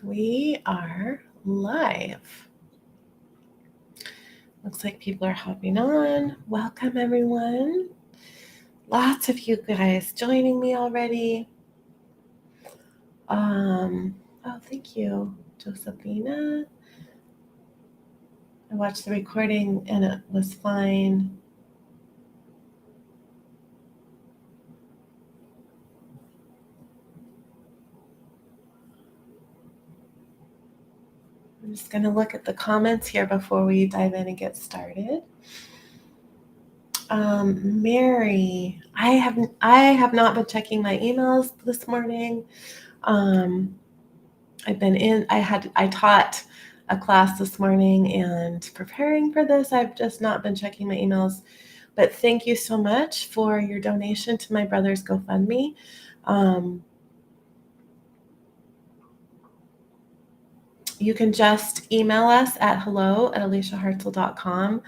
We are live. Looks like people are hopping on. Welcome, everyone. Lots of you guys joining me already. Oh, thank you, Josephina. I watched the recording and it was fine. I'm just going to look at the comments here before we dive in and get started. Mary, I have not been checking my emails this morning. I taught a class this morning, and preparing for this, I've just not been checking my emails. But thank you so much for your donation to my brother's GoFundMe. You can just email us at hello@aliciahartzell.com,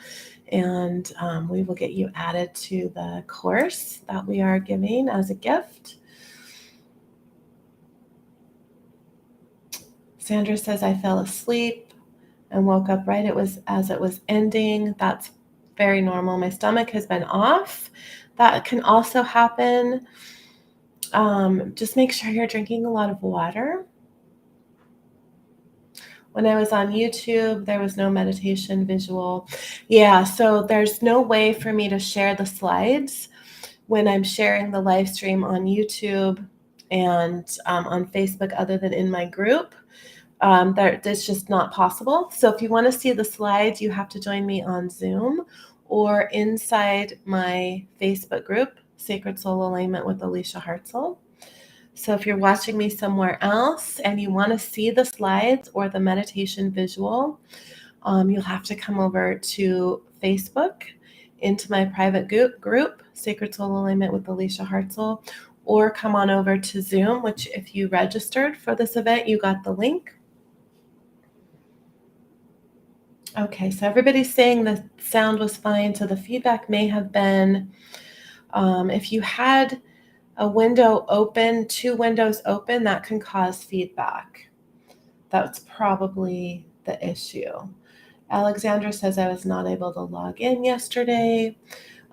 and we will get you added to the course that we are giving as a gift. Sandra says, I fell asleep and woke up right as it was ending. That's very normal. My stomach has been off. That can also happen. Just make sure you're drinking a lot of water. When I was on YouTube, there was no meditation visual. Yeah, so there's no way for me to share the slides when I'm sharing the live stream on YouTube and on Facebook other than in my group. That's just not possible. So if you want to see the slides, you have to join me on Zoom or inside my Facebook group, Sacred Soul Alignment with Alicia Hartzell. So if you're watching me somewhere else and you want to see the slides or the meditation visual, you'll have to come over to Facebook into my private group, Sacred Soul Alignment with Alicia Hartzell, or come on over to Zoom, which if you registered for this event, you got the link. Okay, so everybody's saying the sound was fine, so the feedback may have been if you had a window open, two windows open, that can cause feedback. That's probably the issue. Alexandra says I was not able to log in yesterday.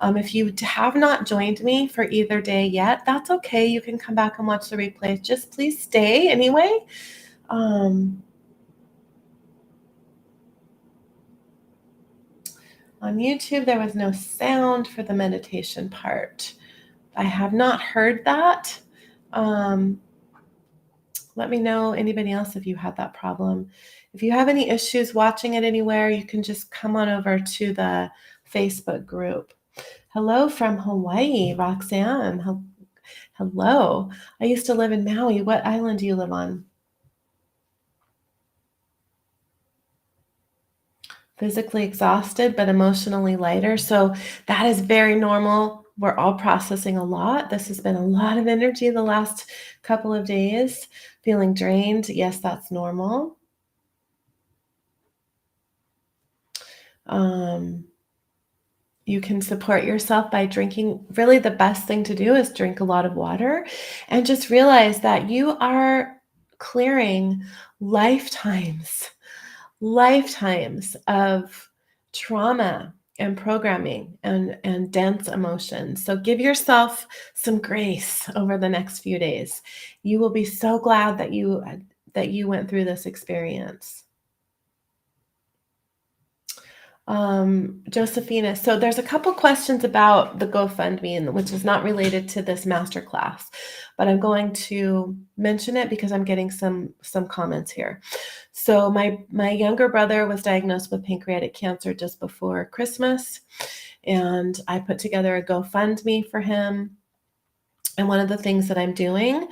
If you have not joined me for either day yet, that's okay. You can come back and watch the replay. Just please stay anyway. On YouTube, there was no sound for the meditation part. I have not heard that. Let me know, anybody else, if you had that problem. If you have any issues watching it anywhere, you can just come on over to the Facebook group. Hello from Hawaii, Roxanne. Hello. I used to live in Maui. What island do you live on? Physically exhausted, but emotionally lighter. So that is very normal. We're all processing a lot. This has been a lot of energy the last couple of days. Feeling drained. Yes, that's normal. You can support yourself by drinking. Really, the best thing to do is drink a lot of water and just realize that you are clearing lifetimes of trauma and programming and dense emotions. So give yourself some grace over the next few days. You will be so glad that you went through this experience. Josephina, so there's a couple questions about the GoFundMe, which is not related to this masterclass, but I'm going to mention it because I'm getting some comments here. So my younger brother was diagnosed with pancreatic cancer just before Christmas, and I put together a GoFundMe for him. And one of the things that I'm doing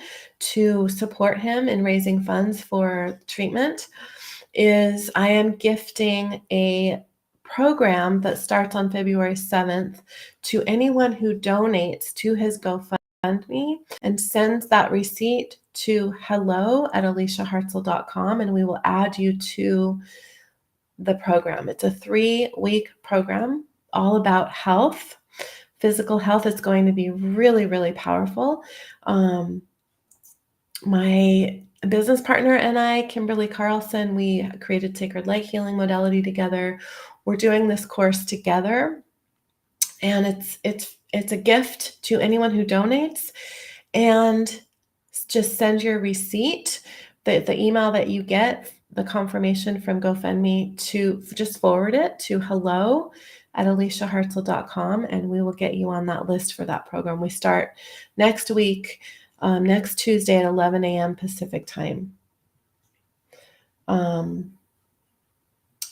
to support him in raising funds for treatment is I am gifting a program that starts on February 7th to anyone who donates to his GoFundMe and sends that receipt to hello@aliciahartzell.com, and we will add you to the program. It's a 3-week program all about health. Physical health is going to be really, really powerful. My a business partner and I, Kimberly Carlson, we created Sacred Light Healing Modality together. We're doing this course together, and it's a gift to anyone who donates. And just send your receipt, the email that you get, the confirmation from GoFundMe, to just forward it to hello@aliciahartzell.com, and we will get you on that list for that program. We start next week, next Tuesday at 11 a.m. Pacific time. And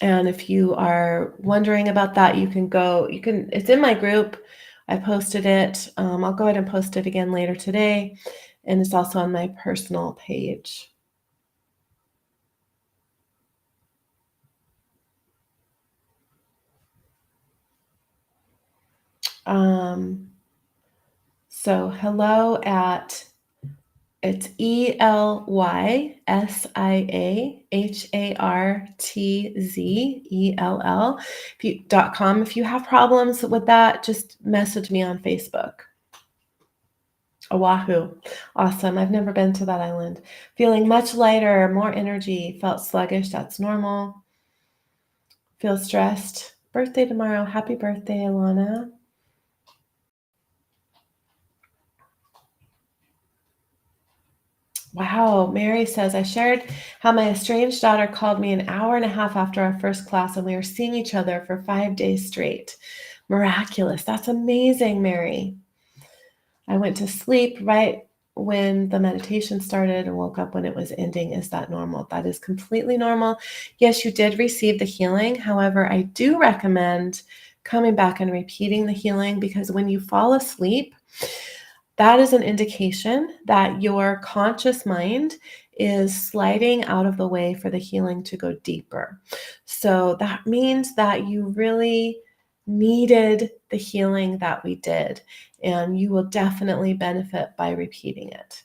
if you are wondering about that, it's in my group. I posted it. I'll go ahead and post it again later today. And it's also on my personal page. So it's ELYSIAHARTZELL .com. If you have problems with that, just message me on Facebook. Oahu. Awesome. I've never been to that island. Feeling much lighter, more energy, felt sluggish. That's normal. Feel stressed. Birthday tomorrow. Happy birthday, Alana. Wow. Mary says, I shared how my estranged daughter called me an hour and a half after our first class, and we were seeing each other for 5 days straight. Miraculous. That's amazing, Mary. I went to sleep right when the meditation started and woke up when it was ending. Is that normal? That is completely normal. Yes, you did receive the healing. However, I do recommend coming back and repeating the healing, because when you fall asleep, that is an indication that your conscious mind is sliding out of the way for the healing to go deeper. So that means that you really needed the healing that we did, and you will definitely benefit by repeating it.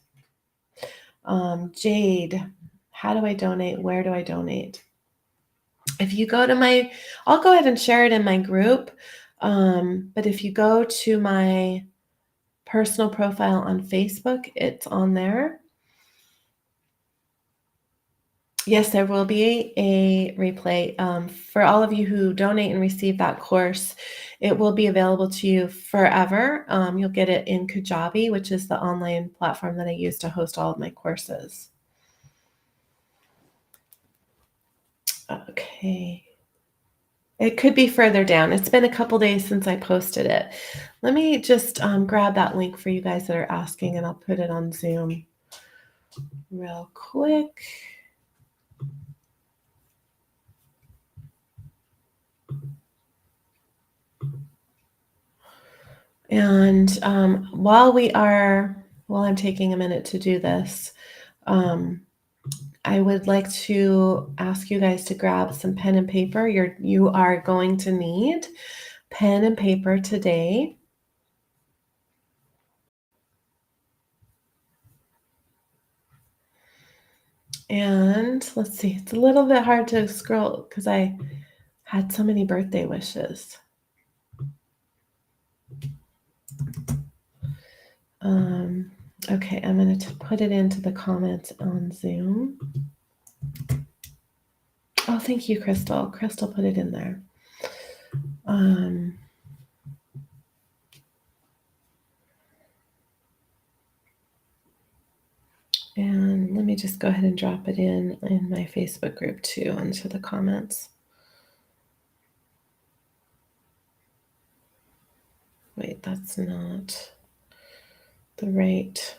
Jade, how do I donate? Where do I donate? If you go to I'll go ahead and share it in my group, but if you go to my personal profile on Facebook, it's on there. Yes, there will be a replay. For all of you who donate and receive that course, it will be available to you forever. You'll get it in Kajabi, which is the online platform that I use to host all of my courses. Okay. It could be further down. It's been a couple days since I posted it. Let me just grab that link for you guys that are asking, and I'll put it on Zoom real quick. And while I'm taking a minute to do this, I would like to ask you guys to grab some pen and paper. You are going to need pen and paper today. And let's see, it's a little bit hard to scroll because I had so many birthday wishes. Okay, I'm going to put it into the comments on Zoom. Oh, thank you, Crystal. Crystal put it in there. And let me just go ahead and drop it in my Facebook group too, into the comments. Wait, that's not the right.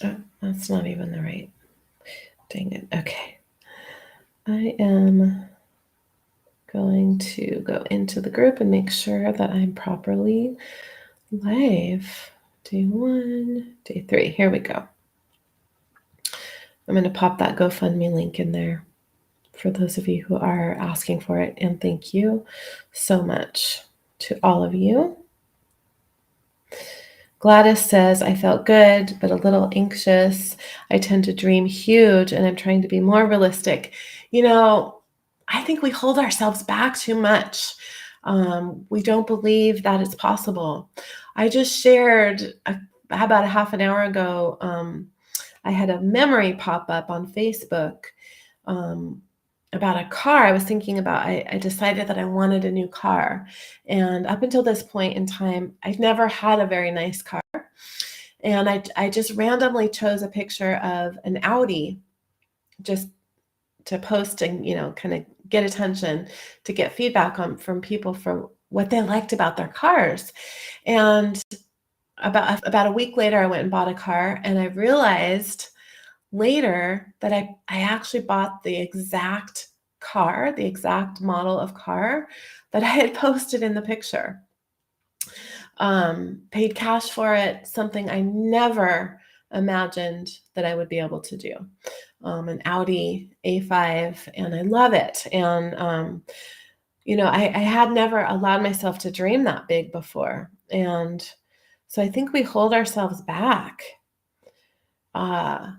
Oh, that's not even the right. Dang it. Okay. I am going to go into the group and make sure that I'm properly live. Day 1, day 3. Here we go. I'm going to pop that GoFundMe link in there for those of you who are asking for it. And thank you so much to all of you. Gladys says, I felt good, but a little anxious. I tend to dream huge, and I'm trying to be more realistic. You know, I think we hold ourselves back too much. We don't believe that it's possible. I just shared about a half an hour ago. I had a memory pop up on Facebook um, about a car I was thinking about. I decided that I wanted a new car. And up until this point in time, I'd never had a very nice car. And I just randomly chose a picture of an Audi just to post and, kind of get attention, to get feedback from people for what they liked about their cars. And about a week later, I went and bought a car, and I realized later that I actually bought the exact car, the exact model of car that I had posted in the picture. Paid cash for it, something I never imagined that I would be able to do. An Audi A5, and I love it. And I had never allowed myself to dream that big before, and so I think we hold ourselves back uh,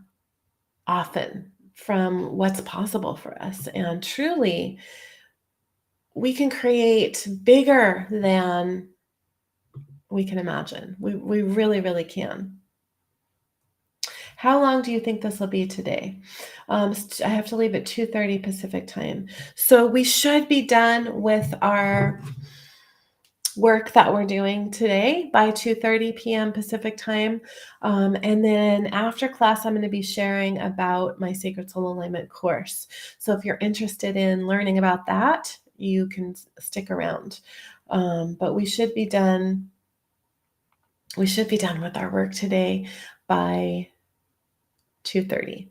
often from what's possible for us. And truly, we can create bigger than we can imagine. We really, really can. How long do you think this will be today? I have to leave at 2:30 Pacific time. So we should be done with our work that we're doing today by 2:30 p.m. Pacific time. And then after class, I'm going to be sharing about my Sacred Soul Alignment course. So if you're interested in learning about that, you can stick around. But we should be done. We should be done with our work today by 2:30.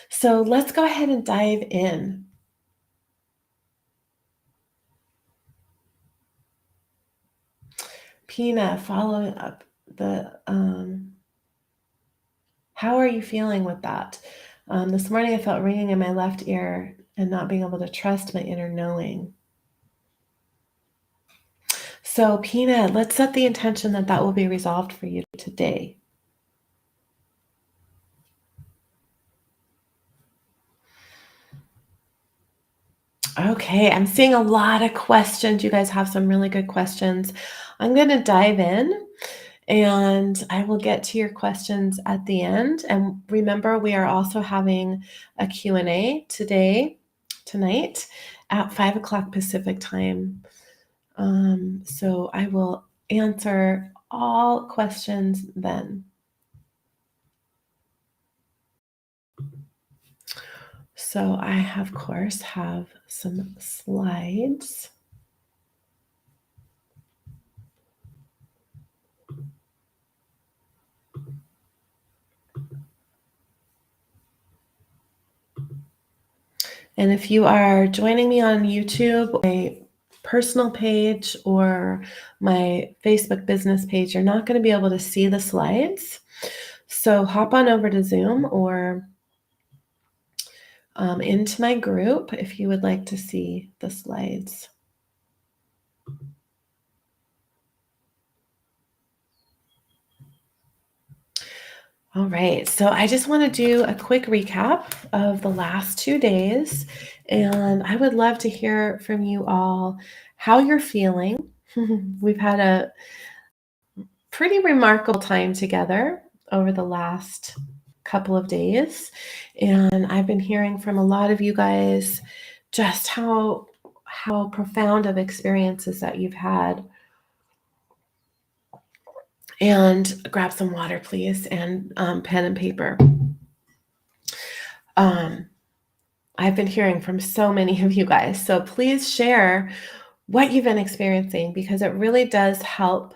So let's go ahead and dive in. Pina, following up how are you feeling with that? This morning I felt ringing in my left ear and not being able to trust my inner knowing. So Pina, let's set the intention that that will be resolved for you today. Okay, I'm seeing a lot of questions. You guys have some really good questions. I'm going to dive in, and I will get to your questions at the end. And remember, we are also having a Q&A tonight at 5 o'clock Pacific time. So I will answer all questions then. So I, of course, have some slides. And if you are joining me on YouTube, my personal page or my Facebook business page, you're not going to be able to see the slides. So hop on over to Zoom or into my group if you would like to see the slides. All right, so I just want to do a quick recap of the last 2 days, and I would love to hear from you all how you're feeling. We've had a pretty remarkable time together over the last couple of days, and I've been hearing from a lot of you guys just how profound of experiences that you've had. And grab some water, please, and pen and paper. I've been hearing from so many of you guys, so please share what you've been experiencing, because it really does help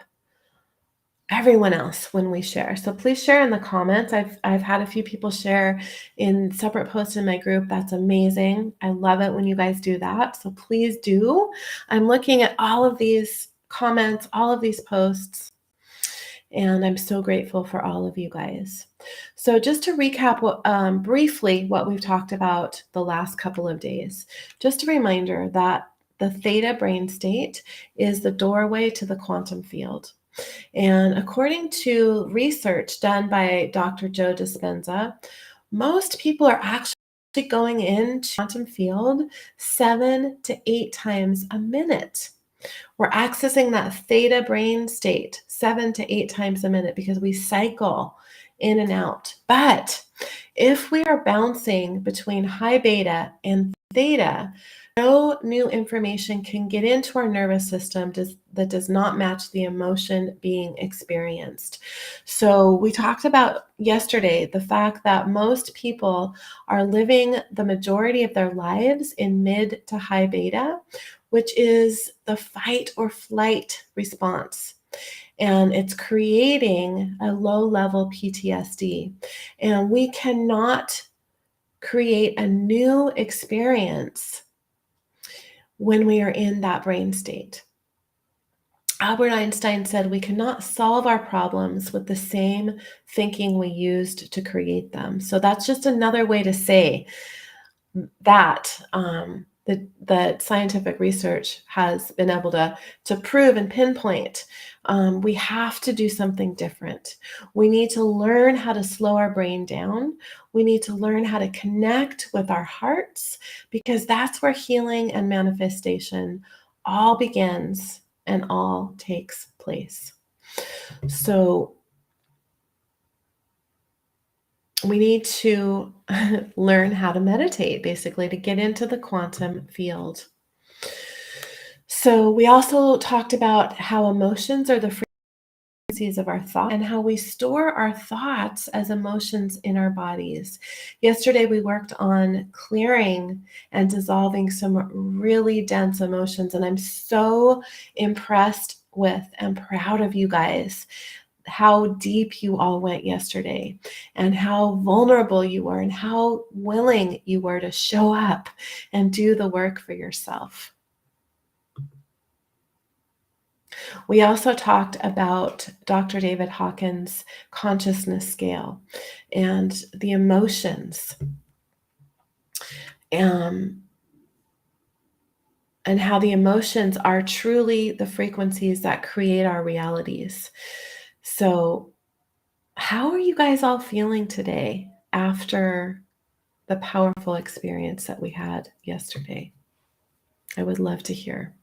everyone else when we share. So please share in the comments. I've had a few people share in separate posts in my group. That's amazing. I love it when you guys do that. So please do. I'm looking at all of these comments, all of these posts, and I'm so grateful for all of you guys. So just to recap briefly what we've talked about the last couple of days, just a reminder that the theta brain state is the doorway to the quantum field. And according to research done by Dr. Joe Dispenza, most people are actually going into quantum field 7 to 8 times a minute. We're accessing that theta brain state 7 to 8 times a minute because we cycle in and out. But if we are bouncing between high beta and theta, no new information can get into our nervous system that does not match the emotion being experienced. So we talked about yesterday the fact that most people are living the majority of their lives in mid to high beta, which is the fight or flight response. And it's creating a low level PTSD. And we cannot create a new experience when we are in that brain state. Albert Einstein said we cannot solve our problems with the same thinking we used to create them. So that's just another way to say that the scientific research has been able to prove and pinpoint. We have to do something different. We need to learn how to slow our brain down. We need to learn how to connect with our hearts, because that's where healing and manifestation all begins and all takes place. So we need to learn how to meditate, basically, to get into the quantum field. So we also talked about how emotions are the frequencies of our thought and how we store our thoughts as emotions in our bodies. Yesterday, we worked on clearing and dissolving some really dense emotions, and I'm so impressed with and proud of you guys, how deep you all went yesterday and how vulnerable you were and how willing you were to show up and do the work for yourself. We also talked about Dr. David Hawkins' consciousness scale and the emotions, and how the emotions are truly the frequencies that create our realities. So, how are you guys all feeling today after the powerful experience that we had yesterday? I would love to hear.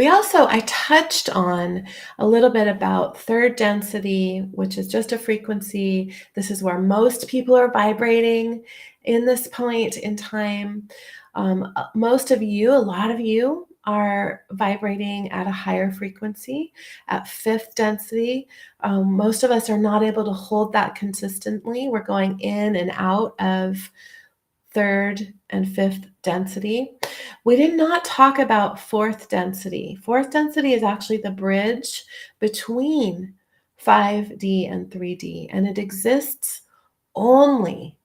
I touched on a little bit about third density, which is just a frequency. This is where most people are vibrating in this point in time. Most of you, a lot of you, are vibrating at a higher frequency, at fifth density. Most of us are not able to hold that consistently. We're going in and out of third and fifth density. We did not talk about fourth density. Fourth density is actually the bridge between 5D and 3D, and it exists only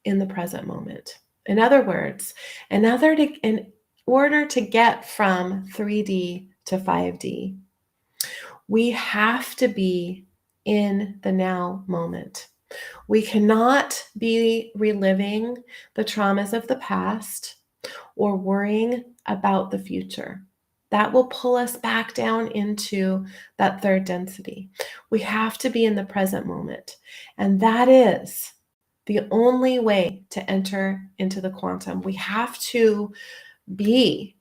in the present moment. In other words, in order to get from 3D to 5D, we have to be in the now moment. We cannot be reliving the traumas of the past or worrying about the future. That will pull us back down into that third density. We have to be in the present moment. And that is the only way to enter into the quantum. We have to be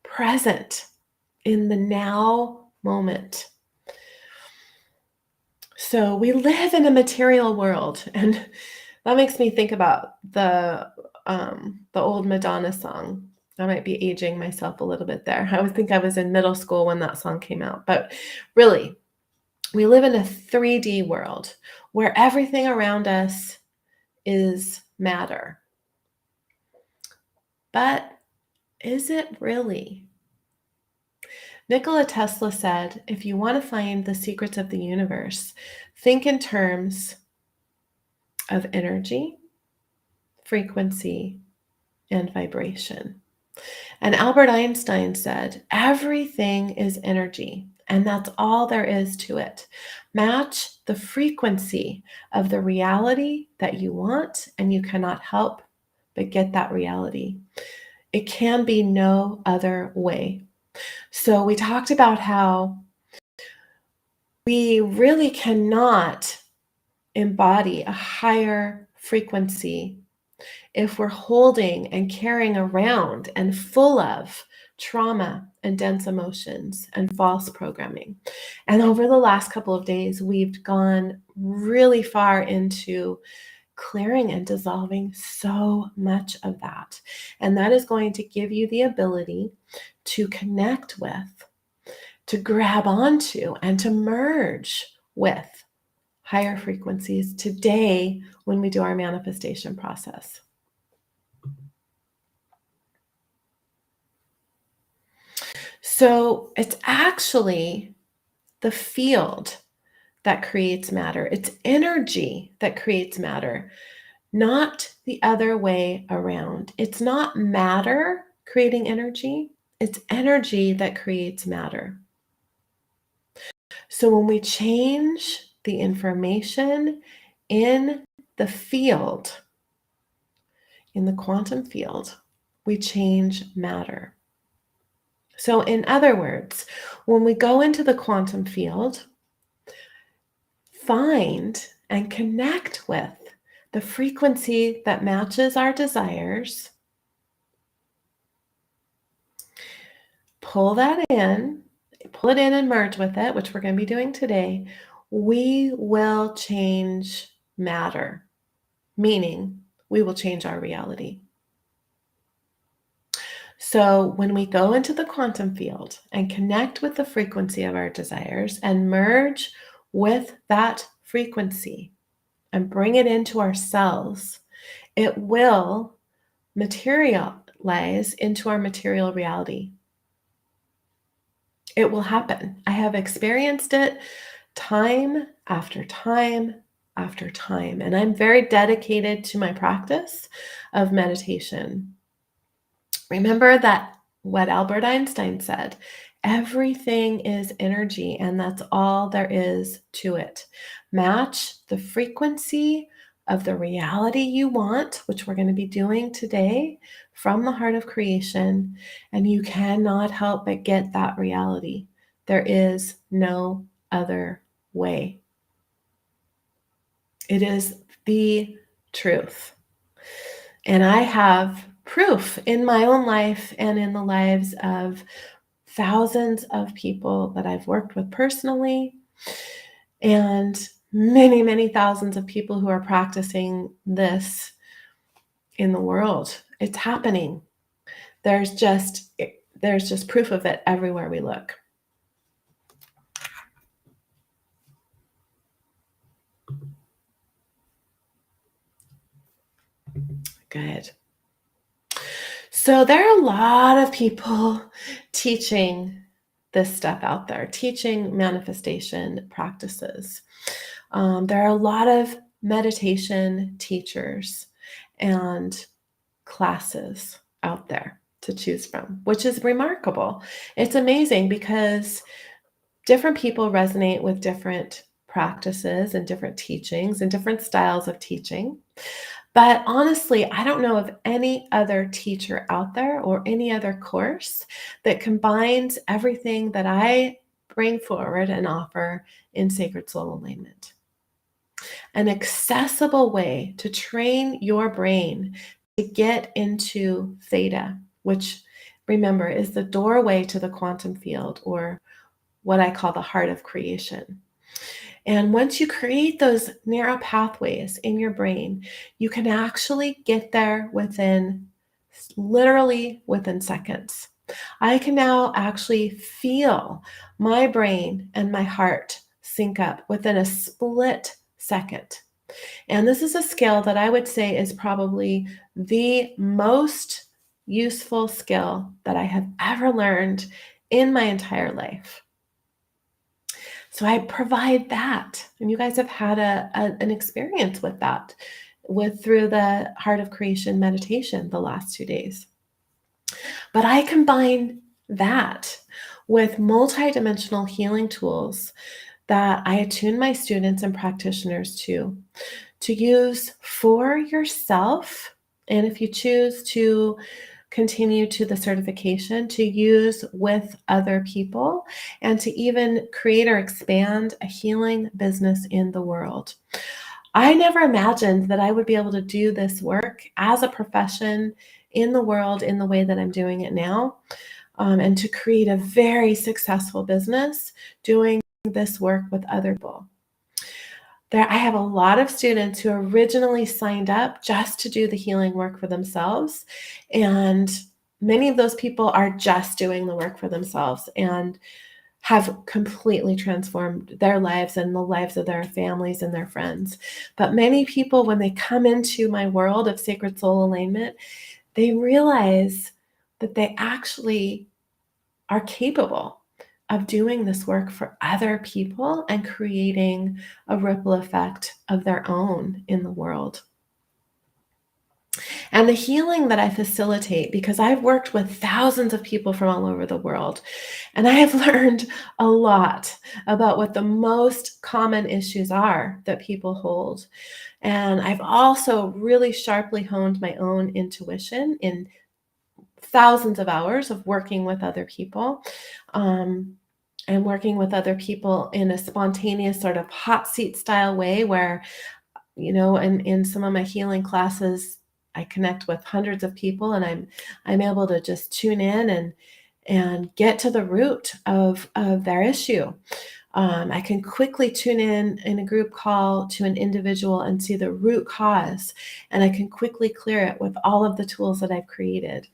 present in the now moment. So we live in a material world, and that makes me think about the old Madonna song. I might be aging myself a little bit there. I would think I was in middle school when that song came out. But really, we live in a 3D world where everything around us is matter. But is it really? Nikola Tesla said, if you want to find the secrets of the universe, think in terms of energy, frequency, and vibration. And Albert Einstein said, everything is energy, and that's all there is to it. Match the frequency of the reality that you want, and you cannot help but get that reality. It can be no other way. So we talked about how we really cannot embody a higher frequency if we're holding and carrying around and full of trauma and dense emotions and false programming. And over the last couple of days, we've gone really far into clearing and dissolving so much of that. And that is going to give you the ability to connect with, to grab onto, and to merge with higher frequencies today when we do our manifestation process. So it's actually the field that creates matter. It's energy that creates matter, not the other way around. It's not matter creating energy, it's energy that creates matter. So when we change the information in the field, in the quantum field, we change matter. So in other words, when we go into the quantum field, find and connect with the frequency that matches our desires, pull it in and merge with it, which we're going to be doing today, we will change matter, meaning we will change our reality. So when we go into the quantum field and connect with the frequency of our desires and merge with that frequency and bring it into ourselves, it will materialize into our material reality. It will happen. I have experienced it time after time after time, and I'm very dedicated to my practice of meditation. Remember that what Albert Einstein said, everything is energy, and that's all there is to it. Match the frequency of the reality you want, which we're going to be doing today from the heart of creation, and you cannot help but get that reality. There is no other way. It is the truth. And I have proof in my own life and in the lives of thousands of people that I've worked with personally, and many, many thousands of people who are practicing this in the world. It's happening. There's just proof of it everywhere we look. Good. So there are a lot of people teaching this stuff out there, teaching manifestation practices. There are a lot of meditation teachers and classes out there to choose from, which is remarkable. It's amazing because different people resonate with different practices and different teachings and different styles of teaching. But honestly, I don't know of any other teacher out there or any other course that combines everything that I bring forward and offer in Sacred Soul Alignment. An accessible way to train your brain to get into theta, which remember is the doorway to the quantum field, or what I call the heart of creation. And once you create those narrow pathways in your brain, you can actually get there literally within seconds. I can now actually feel my brain and my heart sync up within a split second. And this is a skill that I would say is probably the most useful skill that I have ever learned in my entire life. So I provide that, and you guys have had an experience with that through the Heart of Creation meditation the last 2 days. But I combine that with multidimensional healing tools that I attune my students and practitioners to use for yourself. And if you choose to continue to the certification, to use with other people, and to even create or expand a healing business in the world. I never imagined that I would be able to do this work as a profession in the world in the way that I'm doing it now, and to create a very successful business doing this work with other people. I have a lot of students who originally signed up just to do the healing work for themselves, and many of those people are just doing the work for themselves and have completely transformed their lives and the lives of their families and their friends. But many people, when they come into my world of sacred soul alignment, they realize that they actually are capable of doing this work for other people and creating a ripple effect of their own in the world. And the healing that I facilitate, because I've worked with thousands of people from all over the world, and I have learned a lot about what the most common issues are that people hold. And I've also really sharply honed my own intuition in thousands of hours of working with other people. And working with other people in a spontaneous sort of hot seat style way where, in some of my healing classes, I connect with hundreds of people, and I'm able to just tune in and get to the root of their issue. I can quickly tune in a group call to an individual and see the root cause, and I can quickly clear it with all of the tools that I've created.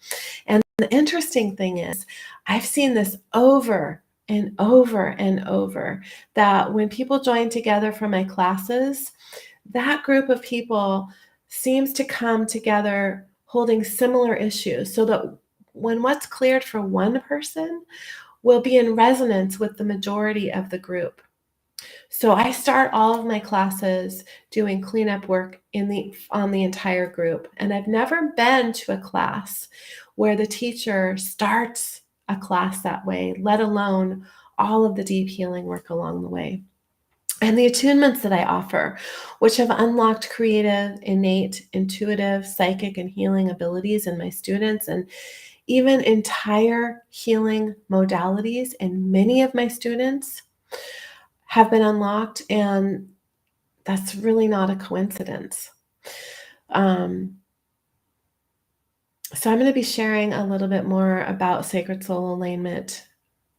And the interesting thing is, I've seen this over and over and over, that when people join together for my classes, that group of people seems to come together holding similar issues, so that when what's cleared for one person will be in resonance with the majority of the group. So I start all of my classes doing cleanup work on the entire group. And I've never been to a class where the teacher starts a class that way, let alone all of the deep healing work along the way. And the attunements that I offer, which have unlocked creative, innate, intuitive, psychic, and healing abilities in my students, and even entire healing modalities in many of my students, have been unlocked, and that's really not a coincidence. Um, so I'm going to be sharing a little bit more about sacred soul alignment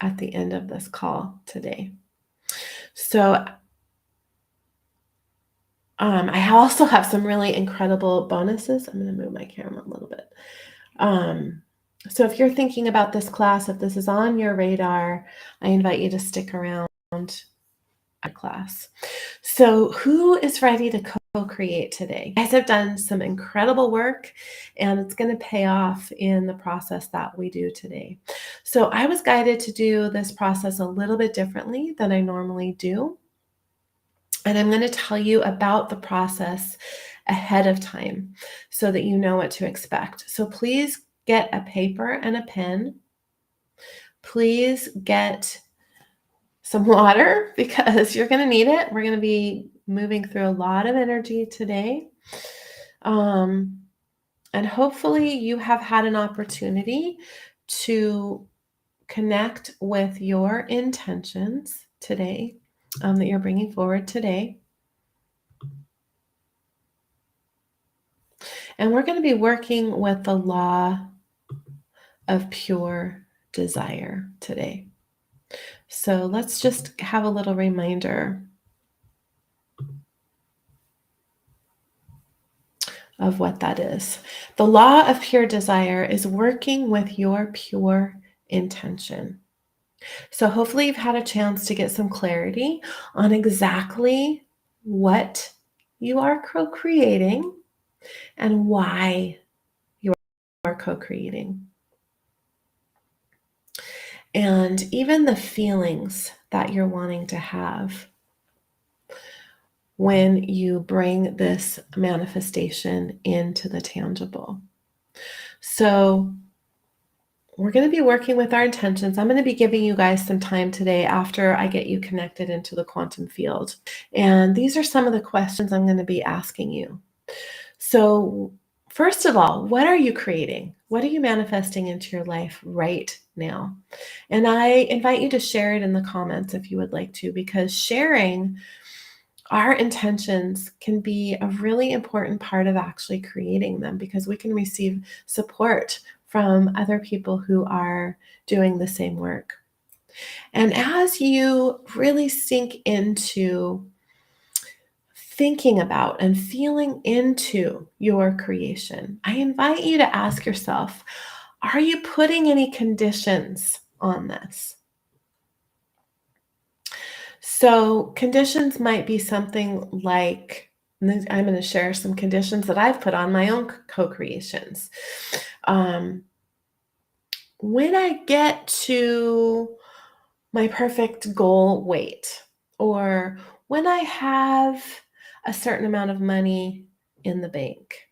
at the end of this call today. So I also have some really incredible bonuses. I'm going to move my camera a little bit. So if you're thinking about this class, if this is on your radar, I invite you to stick around class. So who is ready to co-create today? You guys have done some incredible work, and it's going to pay off in the process that we do today. So I was guided to do this process a little bit differently than I normally do. And I'm going to tell you about the process ahead of time so that you know what to expect. So please get a paper and a pen. Please get some water, because you're going to need it. We're going to be moving through a lot of energy today. And hopefully you have had an opportunity to connect with your intentions today, that you're bringing forward today. And we're going to be working with the law of pure desire today. So let's just have a little reminder of what that is. The law of pure desire is working with your pure intention. So hopefully you've had a chance to get some clarity on exactly what you are co-creating and why you are co-creating. And even the feelings that you're wanting to have when you bring this manifestation into the tangible. So we're going to be working with our intentions. I'm going to be giving you guys some time today after I get you connected into the quantum field. And these are some of the questions I'm going to be asking you. So first of all, what are you creating? What are you manifesting into your life right now? And I invite you to share it in the comments if you would like to, because sharing our intentions can be a really important part of actually creating them, because we can receive support from other people who are doing the same work. And as you really sink into thinking about and feeling into your creation, I invite you to ask yourself, are you putting any conditions on this? So, conditions might be something like, I'm going to share some conditions that I've put on my own co-creations. Um, when I get to my perfect goal weight, or when I have a certain amount of money in the bank,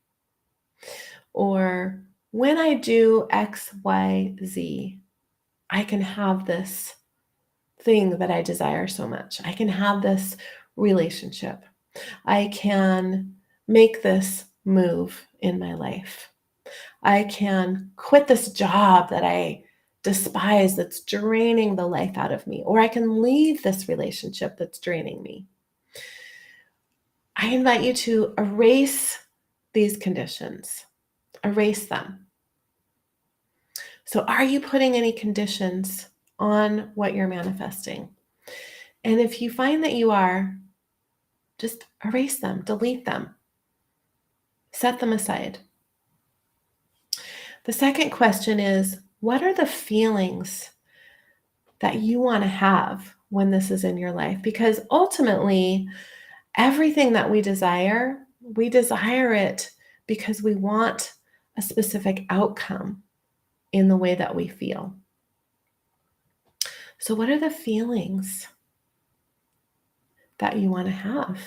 or when I do X, Y, Z, I can have this thing that I desire so much. I can have this relationship. I can make this move in my life. I can quit this job that I despise, that's draining the life out of me, or I can leave this relationship that's draining me. I invite you to erase these conditions, erase them. So, are you putting any conditions on what you're manifesting? And if you find that you are, just erase them, delete them, set them aside. The second question is, what are the feelings that you want to have when this is in your life? Because ultimately, everything that we desire it because we want a specific outcome in the way that we feel. So, what are the feelings that you want to have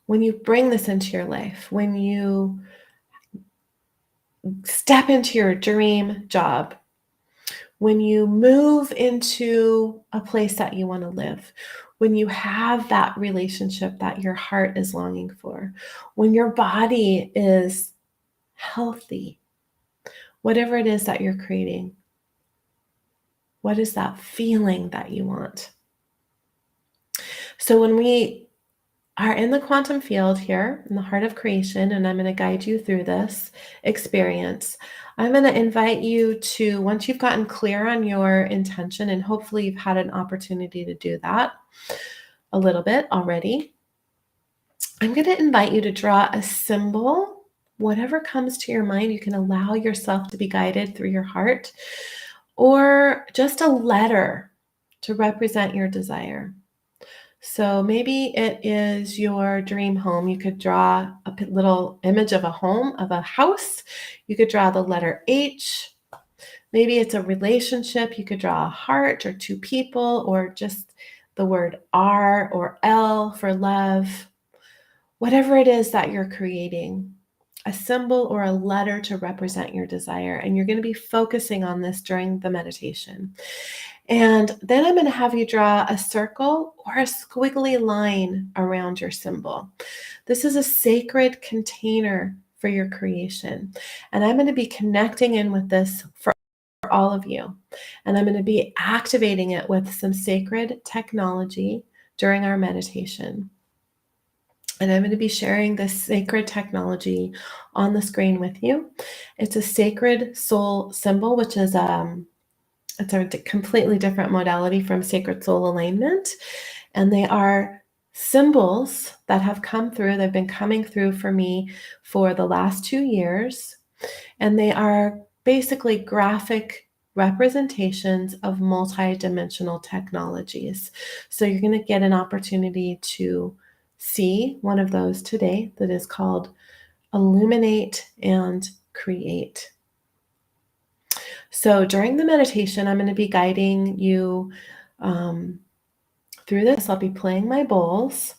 when you bring this into your life, when you step into your dream job, when you move into a place that you want to live, when you have that relationship that your heart is longing for, when your body is healthy, whatever it is that you're creating, what is that feeling that you want? So when we are in the quantum field here, in the heart of creation, and I'm going to guide you through this experience, I'm going to invite you to, once you've gotten clear on your intention, and hopefully you've had an opportunity to do that a little bit already, I'm going to invite you to draw a symbol, whatever comes to your mind. You can allow yourself to be guided through your heart, or just a letter to represent your desire. So maybe it is your dream home. You could draw a little image of a home, of a house. You could draw the letter H. Maybe it's a relationship. You could draw a heart or two people, or just the word R or L for love. Whatever it is that you're creating, a symbol or a letter to represent your desire. And you're going to be focusing on this during the meditation. And then I'm going to have you draw a circle or a squiggly line around your symbol. This is a sacred container for your creation. And I'm going to be connecting in with this for all of you. And I'm going to be activating it with some sacred technology during our meditation. And I'm going to be sharing this sacred technology on the screen with you. It's a sacred soul symbol, which is it's a completely different modality from sacred soul alignment. And they are symbols that have come through. They've been coming through for me for the last 2 years. And they are basically graphic representations of multidimensional technologies. So you're going to get an opportunity to see one of those today that is called Illuminate and Create. So during the meditation, I'm going to be guiding you through this. I'll be playing my bowls,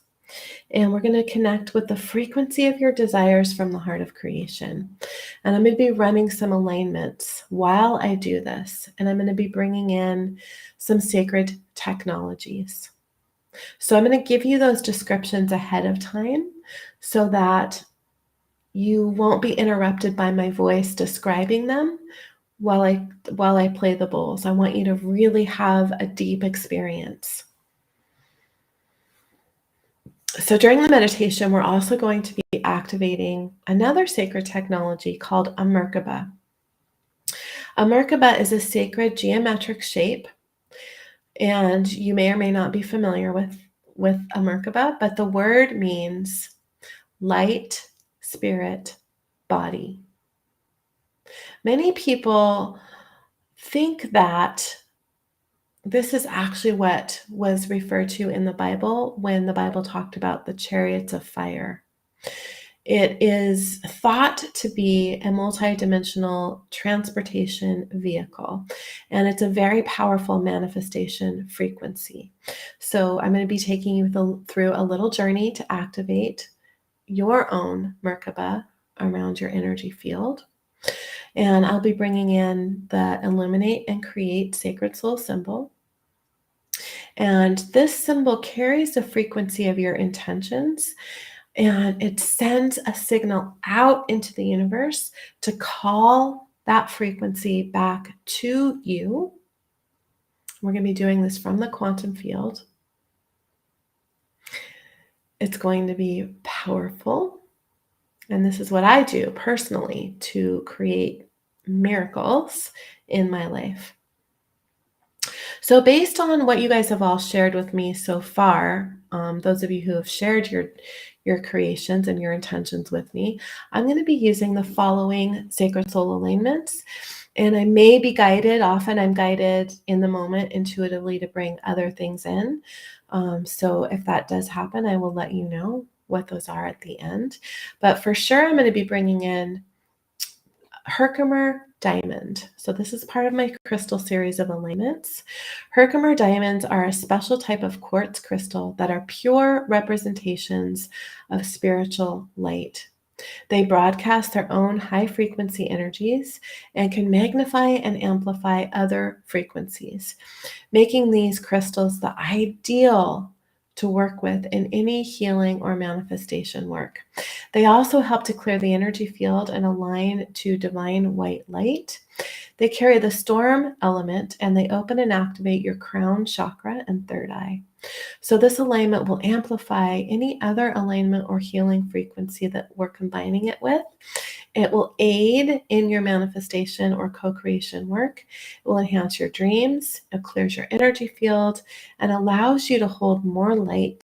and we're going to connect with the frequency of your desires from the heart of creation. And I'm going to be running some alignments while I do this, and I'm going to be bringing in some sacred technologies. So I'm going to give you those descriptions ahead of time so that you won't be interrupted by my voice describing them while I play the bowls. I want you to really have a deep experience. So during the meditation, we're also going to be activating another sacred technology called a Merkaba. A Merkaba is a sacred geometric shape, and you may or may not be familiar with a Merkaba, but the word means light, spirit, body. Many people think that this is actually what was referred to in the Bible when the Bible talked about the chariots of fire. It is thought to be a multidimensional transportation vehicle, and it's a very powerful manifestation frequency. So I'm going to be taking you through a little journey to activate your own Merkaba around your energy field. And I'll be bringing in the Illuminate and Create Sacred Soul symbol. And this symbol carries the frequency of your intentions, and it sends a signal out into the universe to call that frequency back to you. We're going to be doing this from the quantum field. It's going to be powerful. And this is what I do personally to create miracles in my life. So based on what you guys have all shared with me so far, those of you who have shared your creations and your intentions with me, I'm going to be using the following sacred soul alignments. And I may be guided, often I'm guided in the moment intuitively to bring other things in. So if that does happen, I will let you know what those are at the end. But for sure, I'm going to be bringing in Herkimer diamond. So this is part of my crystal series of alignments. Herkimer diamonds are a special type of quartz crystal that are pure representations of spiritual light. They broadcast their own high frequency energies and can magnify and amplify other frequencies, making these crystals the ideal to work with in any healing or manifestation work. They also help to clear the energy field and align to divine white light. They carry the storm element, and they open and activate your crown chakra and third eye. So this alignment will amplify any other alignment or healing frequency that we're combining it with. It will aid in your manifestation or co-creation work. It will enhance your dreams. It clears your energy field and allows you to hold more light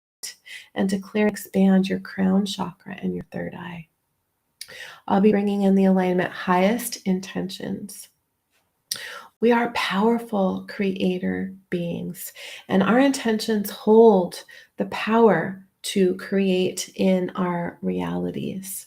and to clear and expand your crown chakra and your third eye. I'll be bringing in the alignment highest intentions. We are powerful creator beings, and our intentions hold the power to create in our realities.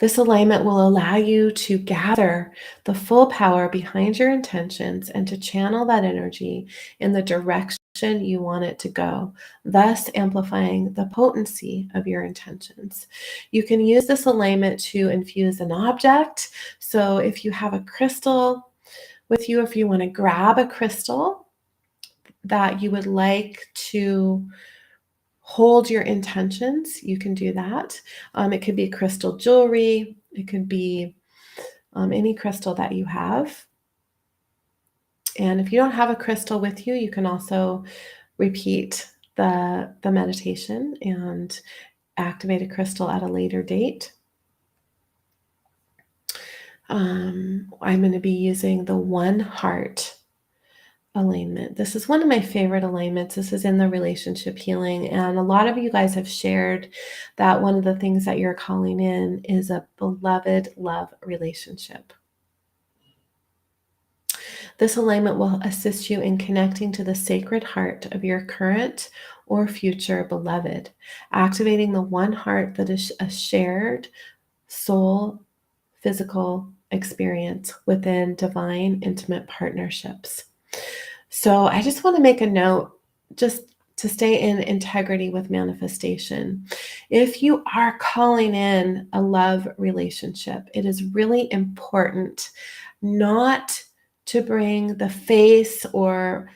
This alignment will allow you to gather the full power behind your intentions and to channel that energy in the direction you want it to go, thus amplifying the potency of your intentions. You can use this alignment to infuse an object. So if you have a crystal with you, if you want to grab a crystal that you would like to hold your intentions, you can do that. It could be crystal jewelry. It could be any crystal that you have. And if you don't have a crystal with you, you can also repeat the meditation and activate a crystal at a later date. I'm going to be using the One Heart alignment. This is one of my favorite alignments. This is in the relationship healing. And a lot of you guys have shared that one of the things that you're calling in is a beloved love relationship. This alignment will assist you in connecting to the sacred heart of your current or future beloved, activating the one heart that is a shared soul physical experience within divine intimate partnerships. So I just want to make a note just to stay in integrity with manifestation. If you are calling in a love relationship, it is really important not to bring the face or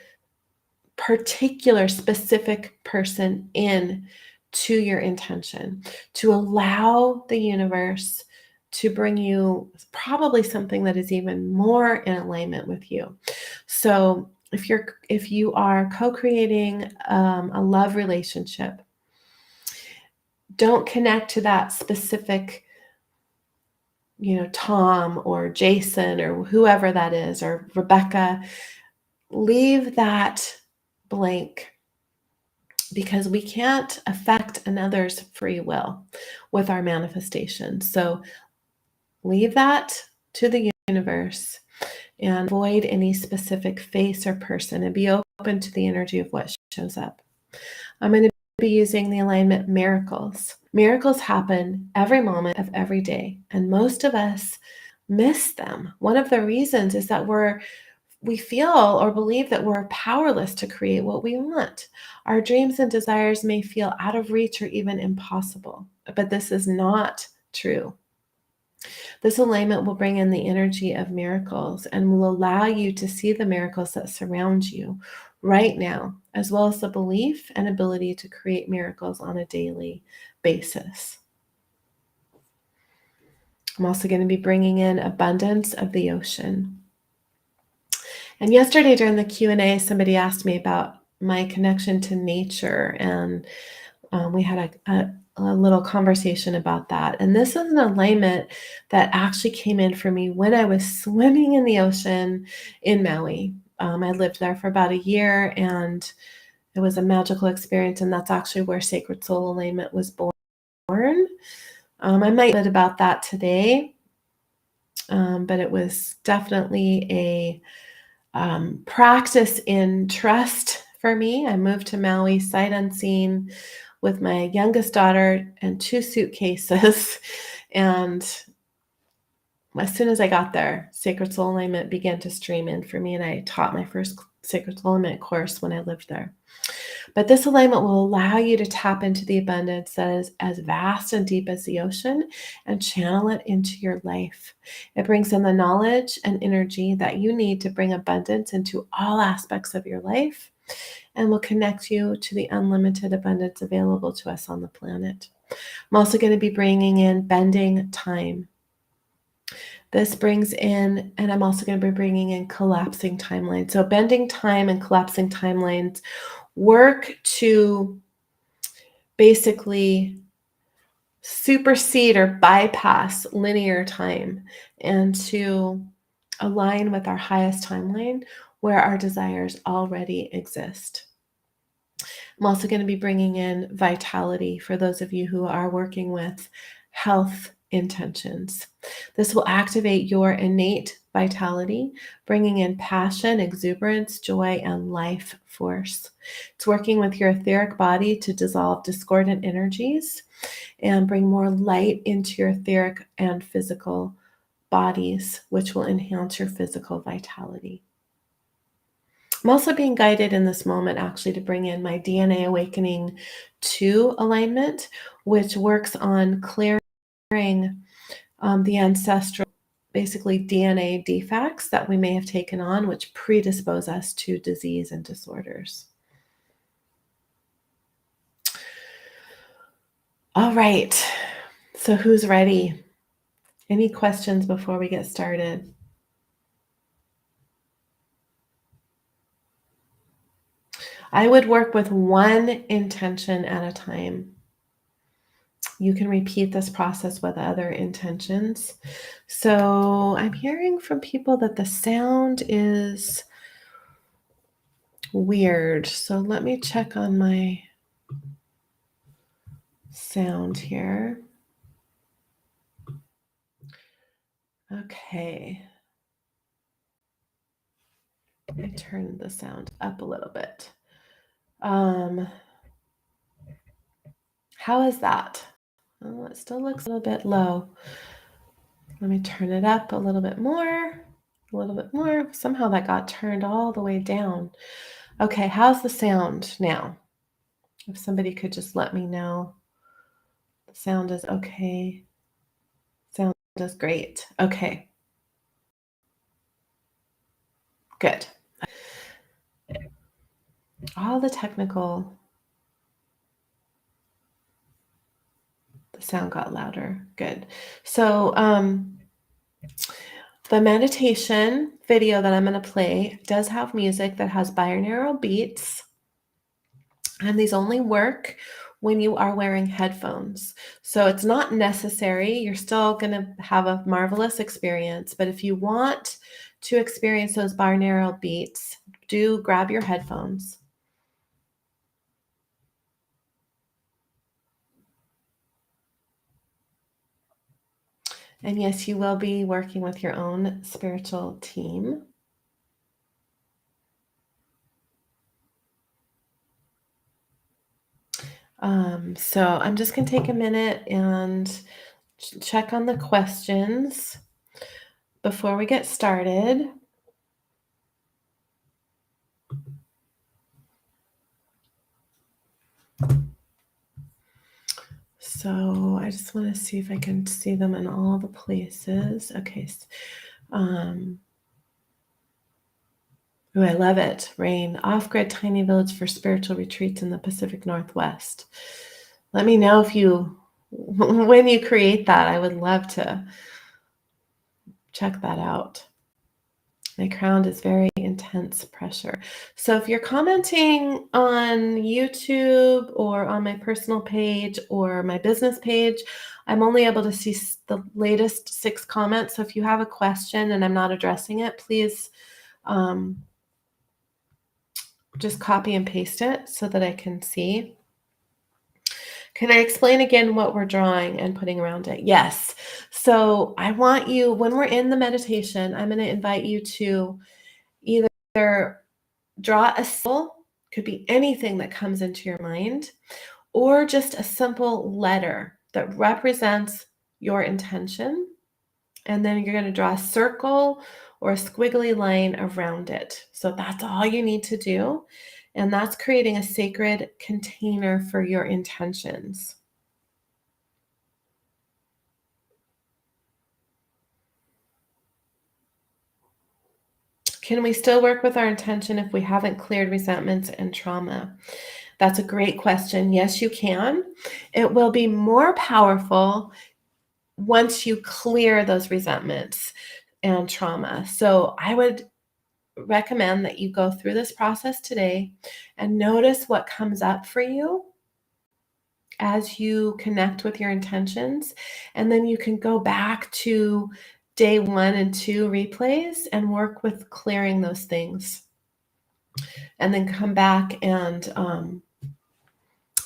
particular specific person in to your intention, to allow the universe to bring you probably something that is even more in alignment with you. So if you are co-creating a love relationship, don't connect to that specific, Tom or Jason or whoever that is, or Rebecca. Leave that blank, because we can't affect another's free will with our manifestation. So leave that to the universe and avoid any specific face or person, and be open to the energy of what shows up. I'm going to be using the alignment miracles. Miracles happen every moment of every day, and most of us miss them. One of the reasons is that we feel or believe that we're powerless to create what we want. Our dreams and desires may feel out of reach or even impossible, but this is not true. This alignment will bring in the energy of miracles and will allow you to see the miracles that surround you right now, as well as the belief and ability to create miracles on a daily basis. I'm also going to be bringing in abundance of the ocean. And yesterday during the Q&A, somebody asked me about my connection to nature, and we had a little conversation about that. And this is an alignment that actually came in for me when I was swimming in the ocean in Maui. I lived there for about a year, and it was a magical experience, and that's actually where Sacred Soul Alignment was born. I might bit about that today, but it was definitely a practice in trust for me. I moved to Maui sight unseen with my youngest daughter and 2 suitcases. And as soon as I got there, Sacred Soul Alignment began to stream in for me, and I taught my first Sacred Soul Alignment course when I lived there. But this alignment will allow you to tap into the abundance that is as vast and deep as the ocean and channel it into your life. It brings in the knowledge and energy that you need to bring abundance into all aspects of your life, and will connect you to the unlimited abundance available to us on the planet. I'm also going to be bringing in bending time. This brings in, and I'm also going to be bringing in collapsing timelines. So bending time and collapsing timelines work to basically supersede or bypass linear time and to align with our highest timeline where our desires already exist. I'm also going to be bringing in vitality for those of you who are working with health intentions. This will activate your innate vitality, bringing in passion, exuberance, joy, and life force. It's working with your etheric body to dissolve discordant energies and bring more light into your etheric and physical bodies, which will enhance your physical vitality. I'm also being guided in this moment actually to bring in my DNA Awakening 2 alignment, which works on clearing the ancestral, basically DNA defects that we may have taken on, which predispose us to disease and disorders. All right, so who's ready? Any questions before we get started? I would work with one intention at a time. You can repeat this process with other intentions. So I'm hearing from people that the sound is weird. So let me check on my sound here. Okay. I turned the sound up a little bit. How is that? Oh, it still looks a little bit low. Let me turn it up a little bit more. A little bit more. Somehow that got turned all the way down. Okay, how's the sound now? If somebody could just let me know. The sound is okay. Sound is great. Okay. Good. All the technical, the sound got louder. Good. So The meditation video that I'm going to play does have music that has binaural beats, and these only work when you are wearing headphones. So it's not necessary. You're still going to have a marvelous experience, but if you want to experience those binaural beats, do grab your headphones. And yes, you will be working with your own spiritual team. So I'm just going to take a minute and check on the questions before we get started. So I just want to see if I can see them in all the places. Okay. Ooh, I love it. Rain, off-grid tiny village for spiritual retreats in the Pacific Northwest. Let me know if you, when you create that, I would love to check that out. My crown is very intense pressure. So if you're commenting on YouTube or on my personal page or my business page, I'm only able to see the latest 6 comments. So if you have a question and I'm not addressing it, please just copy and paste it so that I can see. Can I explain again what we're drawing and putting around it? Yes. So I want you, when we're in the meditation, I'm going to invite you to either draw a symbol, could be anything that comes into your mind, or just a simple letter that represents your intention. And then you're going to draw a circle or a squiggly line around it. So that's all you need to do. And that's creating a sacred container for your intentions. Can we still work with our intention if we haven't cleared resentments and trauma? That's a great question. Yes, you can. It will be more powerful once you clear those resentments and trauma. So I would recommend that you go through this process today and notice what comes up for you as you connect with your intentions. And then you can go back to day 1 and 2 replays and work with clearing those things. And then come back and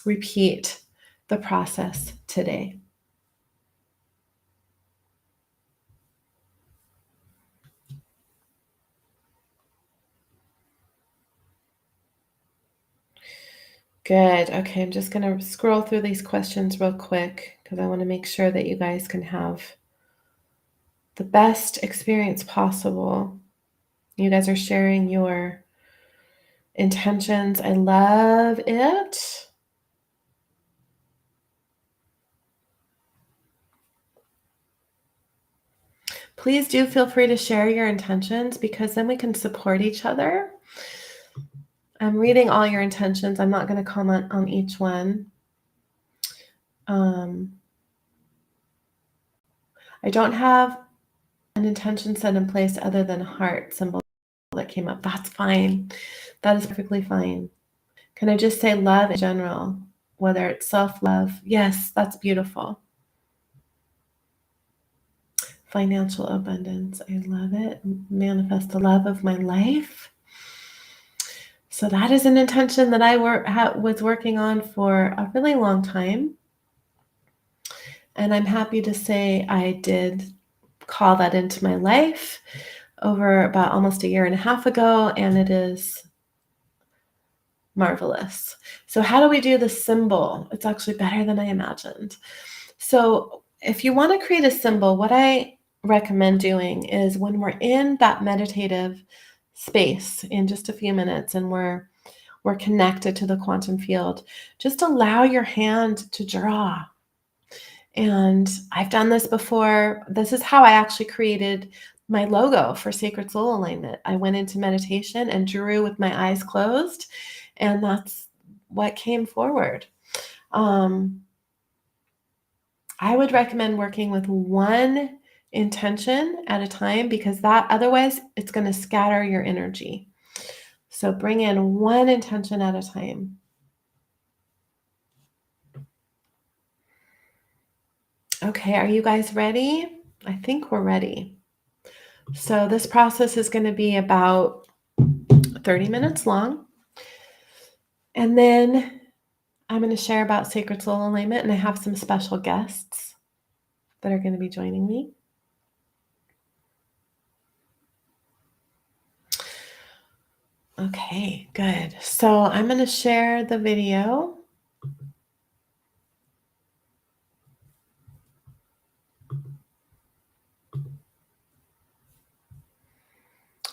repeat the process today. Good. Okay, I'm just going to scroll through these questions real quick because I want to make sure that you guys can have the best experience possible. You guys are sharing your intentions. I love it. Please do feel free to share your intentions because then we can support each other. I'm reading all your intentions. I'm not going to comment on each one. I don't have an intention set in place other than a heart symbol that came up. That's fine. That is perfectly fine. Can I just say love in general, whether it's self-love? Yes, that's beautiful. Financial abundance. I love it. Manifest the love of my life. So that is an intention that I was working on for a really long time. And I'm happy to say I did call that into my life over about almost a year and a half ago, and it is marvelous. So how do we do the symbol? It's actually better than I imagined. So if you want to create a symbol, what I recommend doing is when we're in that meditative space in just a few minutes and we're connected to the quantum field, just allow your hand to draw. And I've done this before. This is how I actually created my logo for Sacred Soul Alignment. I went into meditation and drew with my eyes closed, and that's what came forward. I would recommend working with one intention at a time, because that otherwise it's going to scatter your energy. So bring in one intention at a time. Okay, are you guys ready? I think we're ready. So this process is going to be about 30 minutes long. And then I'm going to share about sacred soul alignment, and I have some special guests that are going to be joining me. Okay, good. So I'm going to share the video.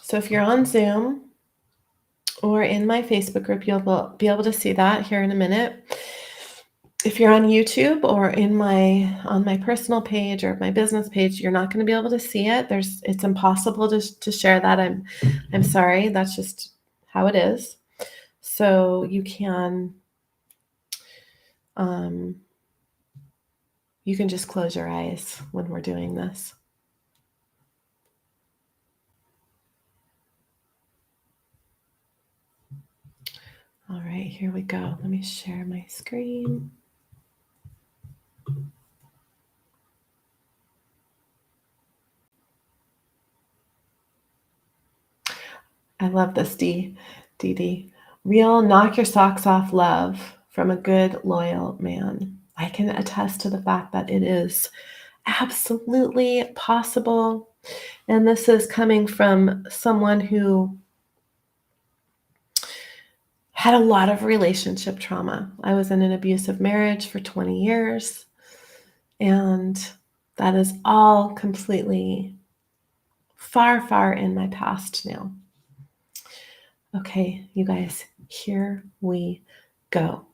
So if you're on Zoom or in my Facebook group, you'll be able to see that here in a minute. If you're on YouTube or on my personal page or my business page, you're not going to be able to see it. It's impossible to share that. I'm sorry. That's just how it is. So you can just close your eyes when we're doing this. All right, here we go. Let me share my screen. I love this, DD. Real knock your socks off love from a good, loyal man. I can attest to the fact that it is absolutely possible. And this is coming from someone who had a lot of relationship trauma. I was in an abusive marriage for 20 years, and that is all completely far, far in my past now. Okay, you guys, here we go.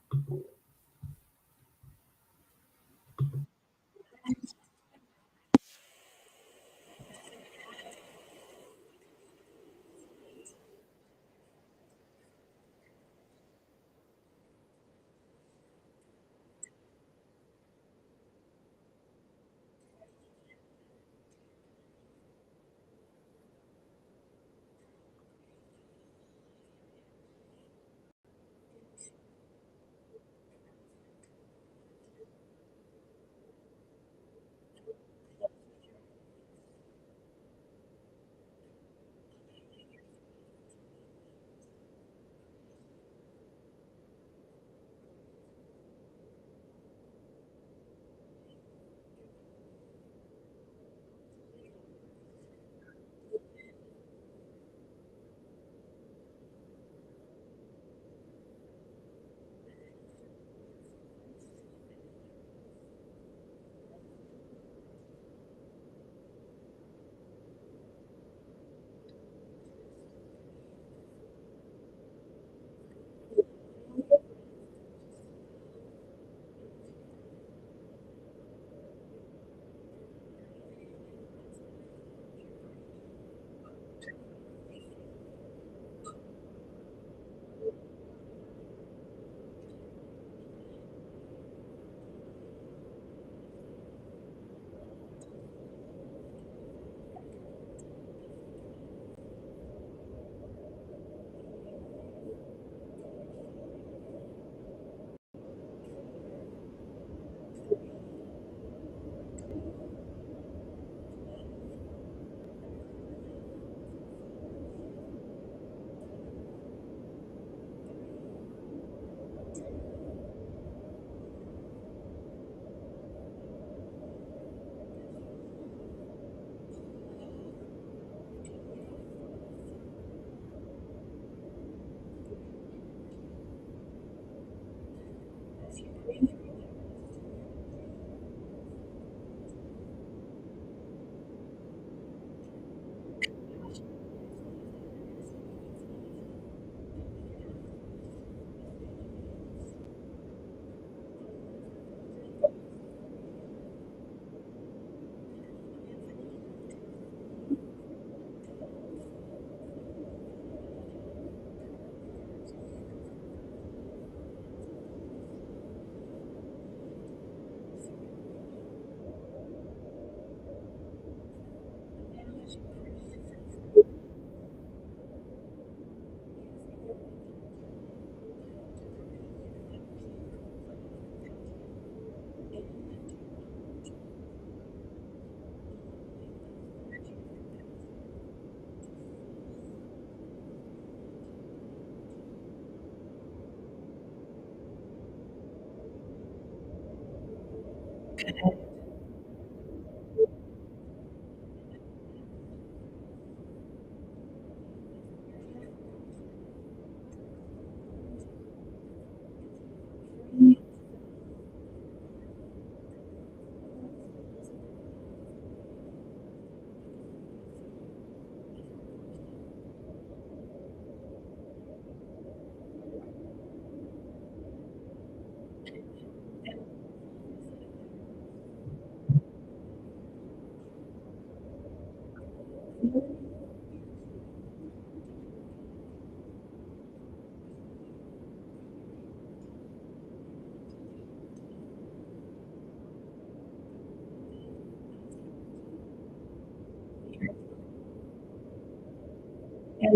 And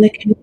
the community.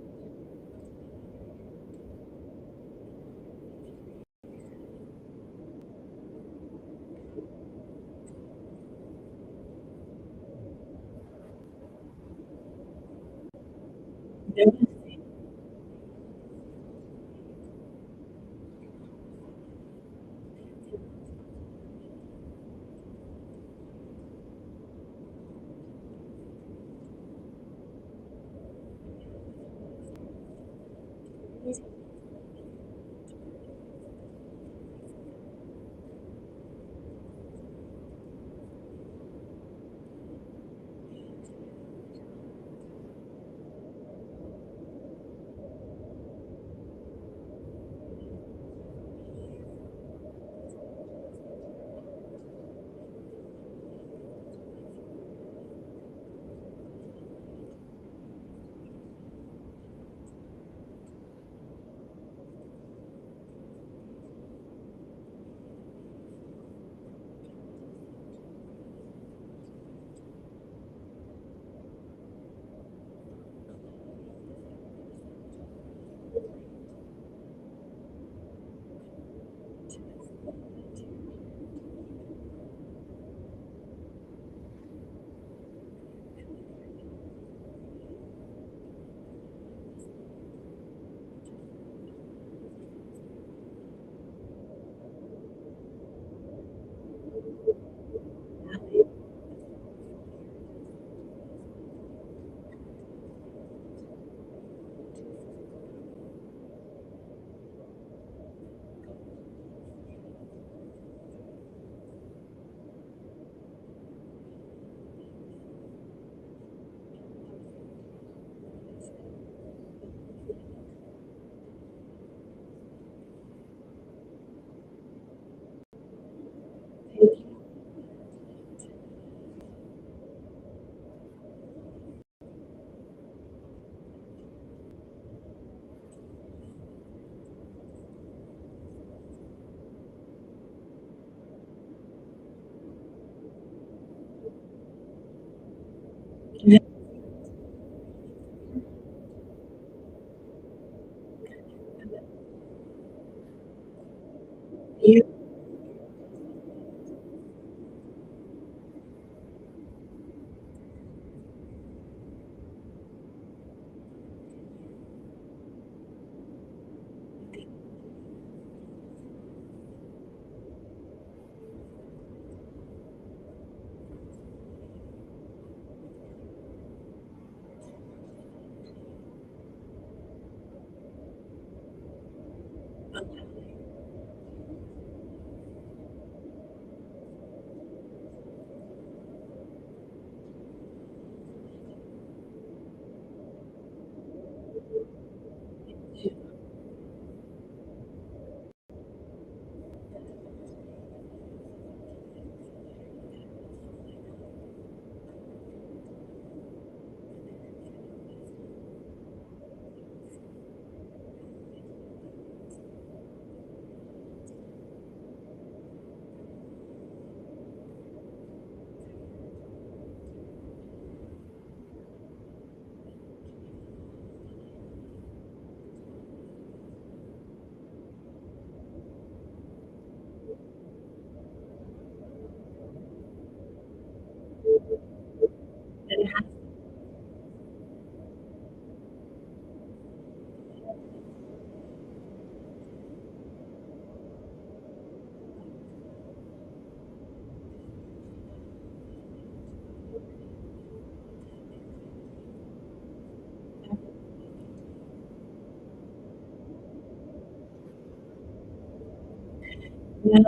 You, Yeah.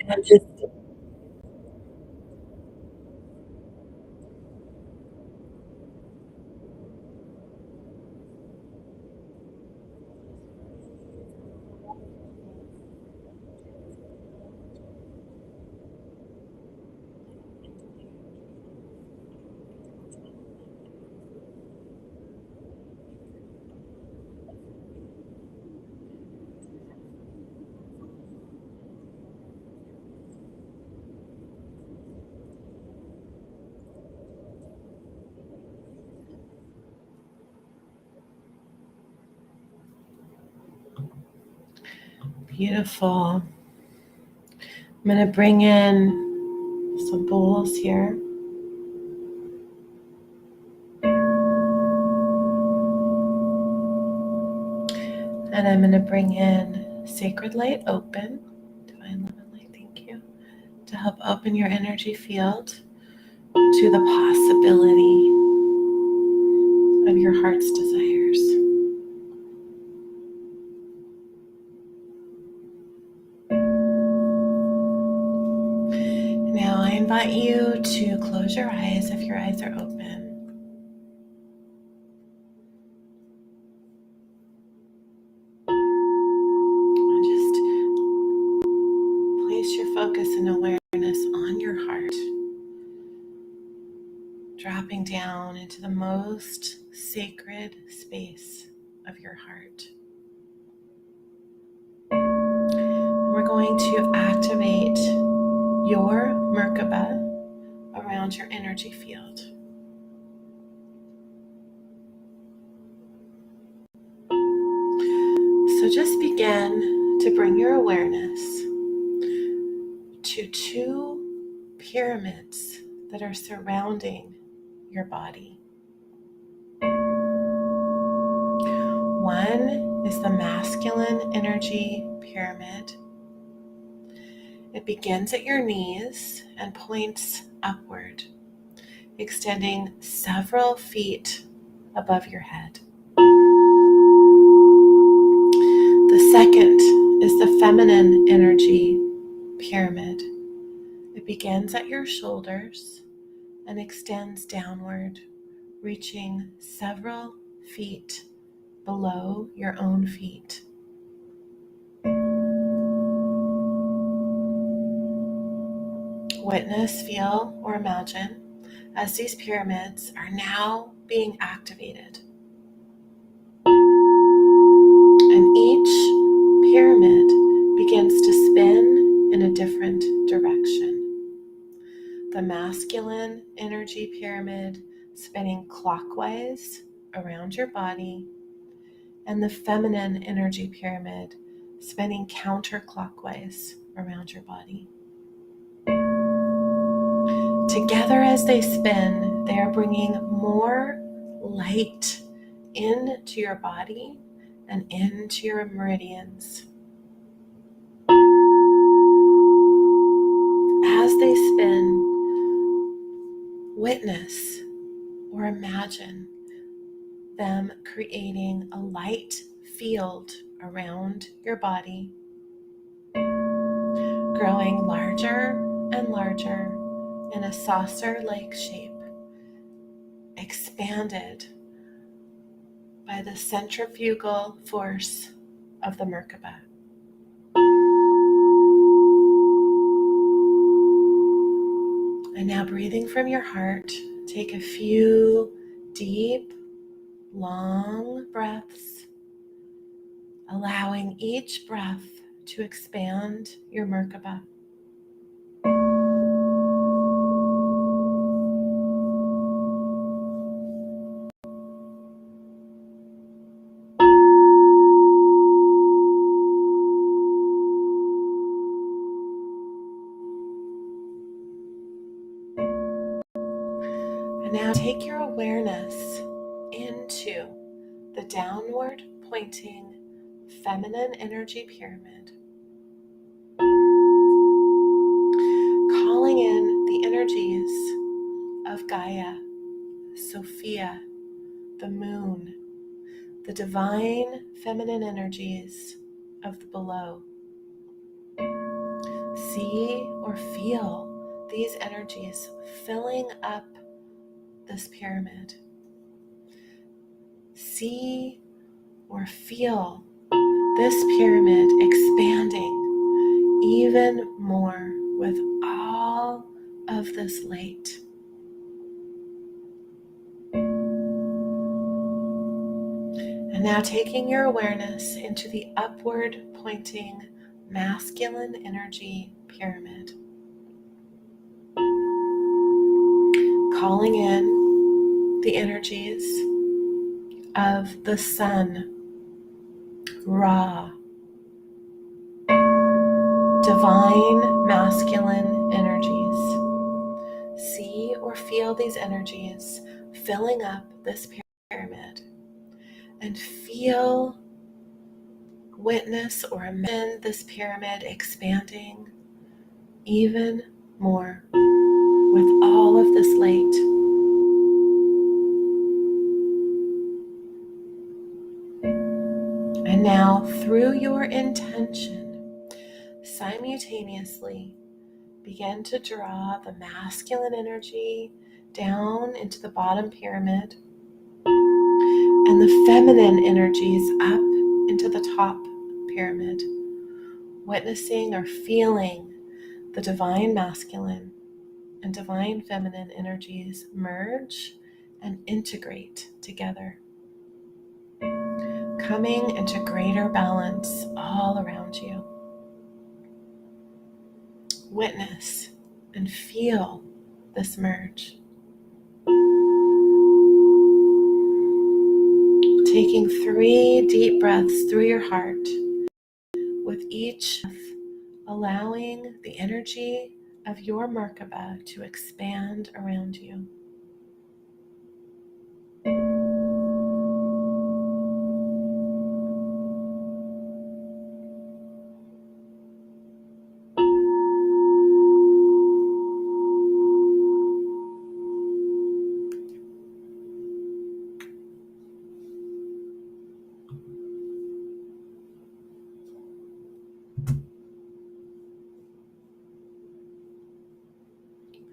And just beautiful. I'm going to bring in some bowls here. And I'm going to bring in Sacred Light Open. Divine Love and Light, thank you. To help open your energy field to the possibility of your heart's desires. Now I invite you to close your eyes if your eyes are open. And just place your focus and awareness on your heart, dropping down into the most sacred space of your heart. We're going to activate your Merkaba around your energy field. So just begin to bring your awareness to two pyramids that are surrounding your body. One is the masculine energy pyramid. It begins at your knees and points upward, extending several feet above your head. The second is the feminine energy pyramid. It begins at your shoulders and extends downward, reaching several feet below your own feet. Witness, feel, or imagine as these pyramids are now being activated. And each pyramid begins to spin in a different direction. The masculine energy pyramid spinning clockwise around your body, and the feminine energy pyramid spinning counterclockwise around your body. Together as they spin, they are bringing more light into your body and into your meridians. As they spin, witness or imagine them creating a light field around your body, growing larger and larger in a saucer-like shape, expanded by the centrifugal force of the Merkaba. And now, breathing from your heart, take a few deep, long breaths, allowing each breath to expand your Merkaba. And now take your awareness into the downward pointing feminine energy pyramid, calling in the energies of Gaia, Sophia, the moon, the divine feminine energies of the below. See or feel these energies filling up this pyramid. See or feel this pyramid expanding even more with all of this light. And now taking your awareness into the upward pointing masculine energy pyramid, calling in the energies of the sun, Ra, divine masculine energies. See or feel these energies filling up this pyramid, and feel, witness, or imagine this pyramid expanding even more with all of this light. And now, through your intention, simultaneously begin to draw the masculine energy down into the bottom pyramid and the feminine energies up into the top pyramid, witnessing or feeling the divine masculine and divine feminine energies merge and integrate together, coming into greater balance all around you. Witness and feel this merge. Taking 3 deep breaths through your heart, with each breath allowing the energy of your Merkaba to expand around you.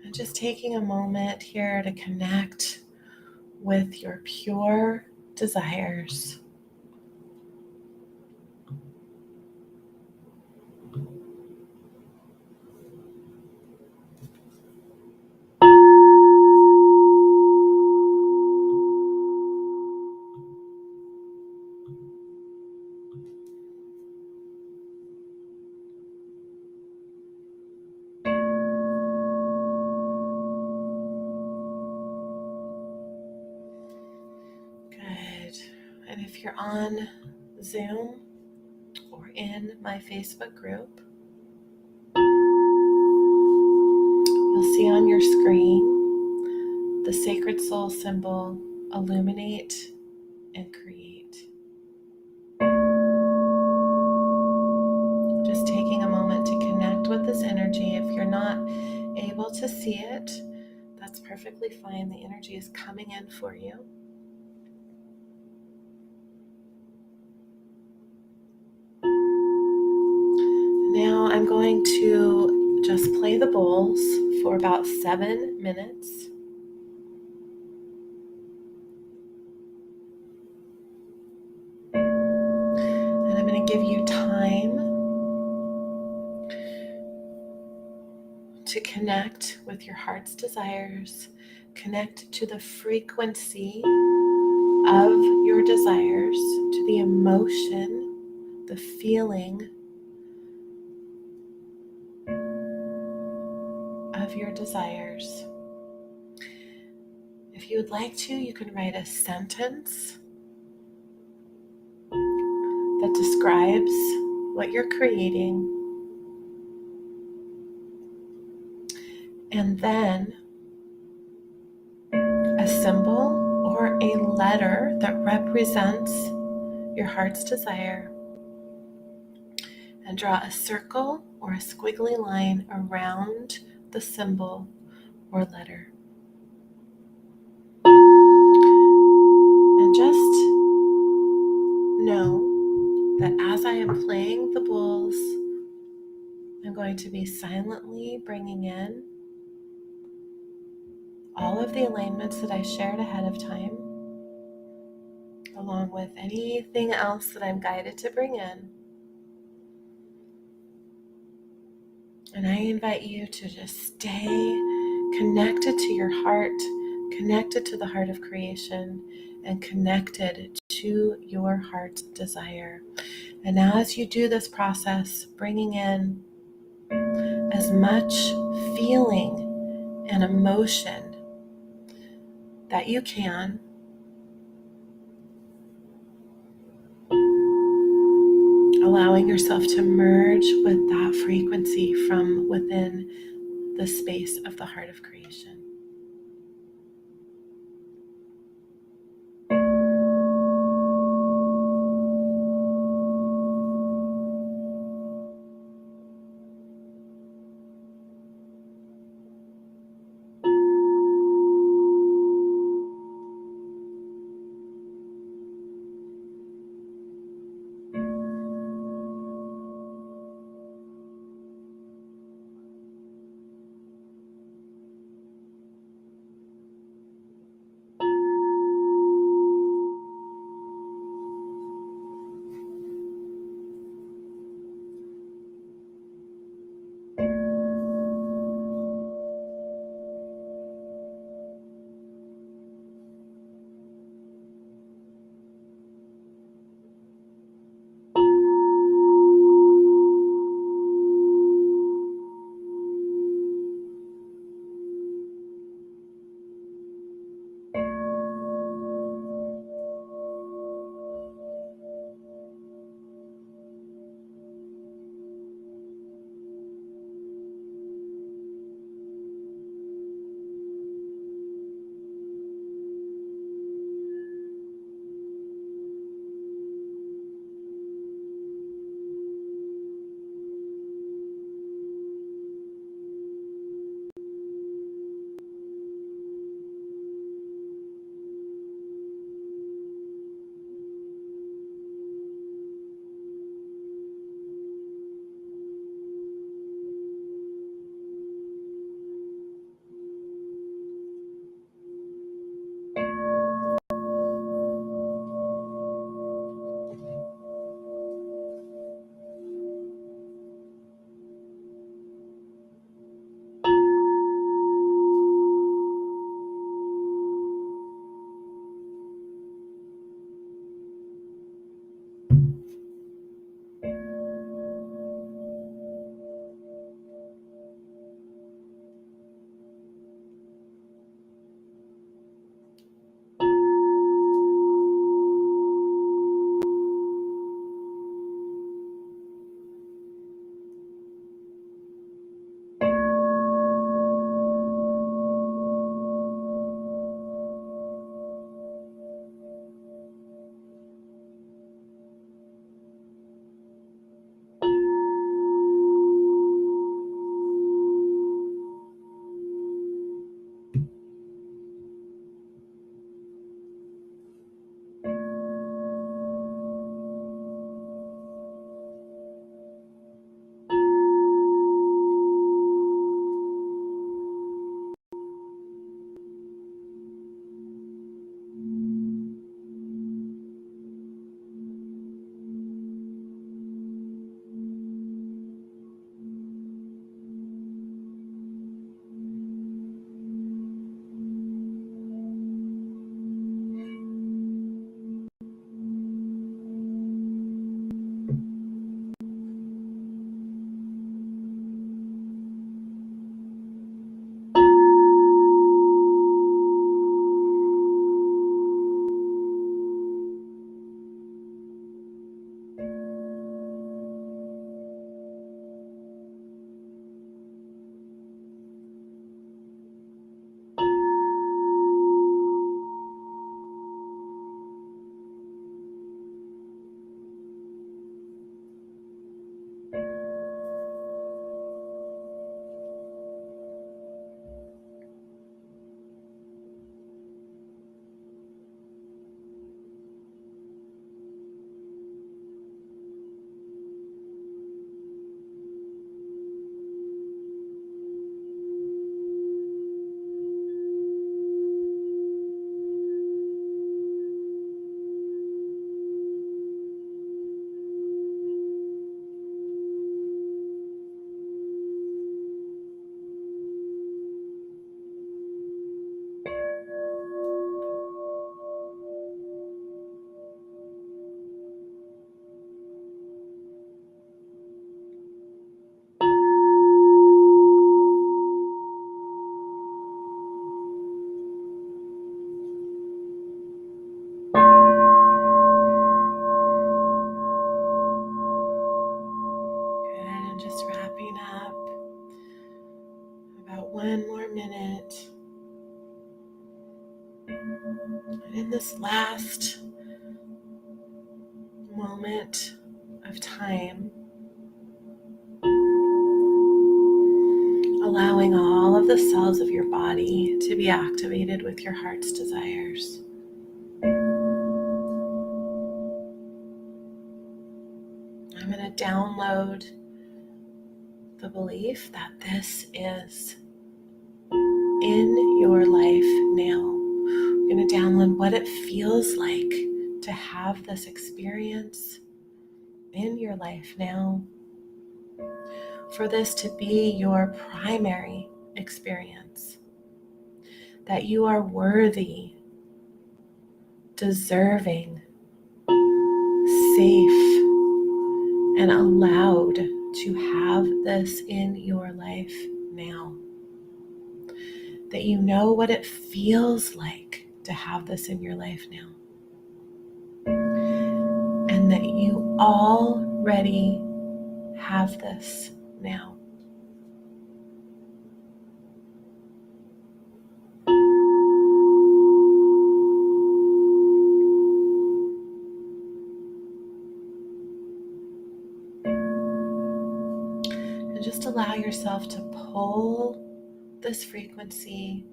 And just taking a moment here to connect with your pure desires. Good. And if you're on Zoom or in my Facebook group, you'll see on your screen the sacred soul symbol illuminate and create. not able to see it, that's perfectly fine. The energy is coming in for you. Now I'm going to just play the bowls for about 7 minutes. And I'm going to give you time to connect with your heart's desires, connect to the frequency of your desires, to the emotion, the feeling of your desires. If you would like to, you can write a sentence that describes what you're creating. And then a symbol or a letter that represents your heart's desire. And draw a circle or a squiggly line around the symbol or letter. And just know that as I am playing the bowls, I'm going to be silently bringing in all of the alignments that I shared ahead of time, along with anything else that I'm guided to bring in. And I invite you to just stay connected to your heart, connected to the heart of creation, and connected to your heart's desire. And now as you do this process, bringing in as much feeling and emotion that you can, allowing yourself to merge with that frequency from within the space of the heart of creation. About one more minute. And in this last moment of time, allowing all of the cells of your body to be activated with your heart's desires. I'm going to download the belief that this is in your life now. I'm going to download what it feels like to have this experience in your life now. For this to be your primary experience. That you are worthy, deserving, safe, and allowed to have this in your life now. That you know what it feels like to have this in your life now. And that you already have this now. And just allow yourself to pull this frequency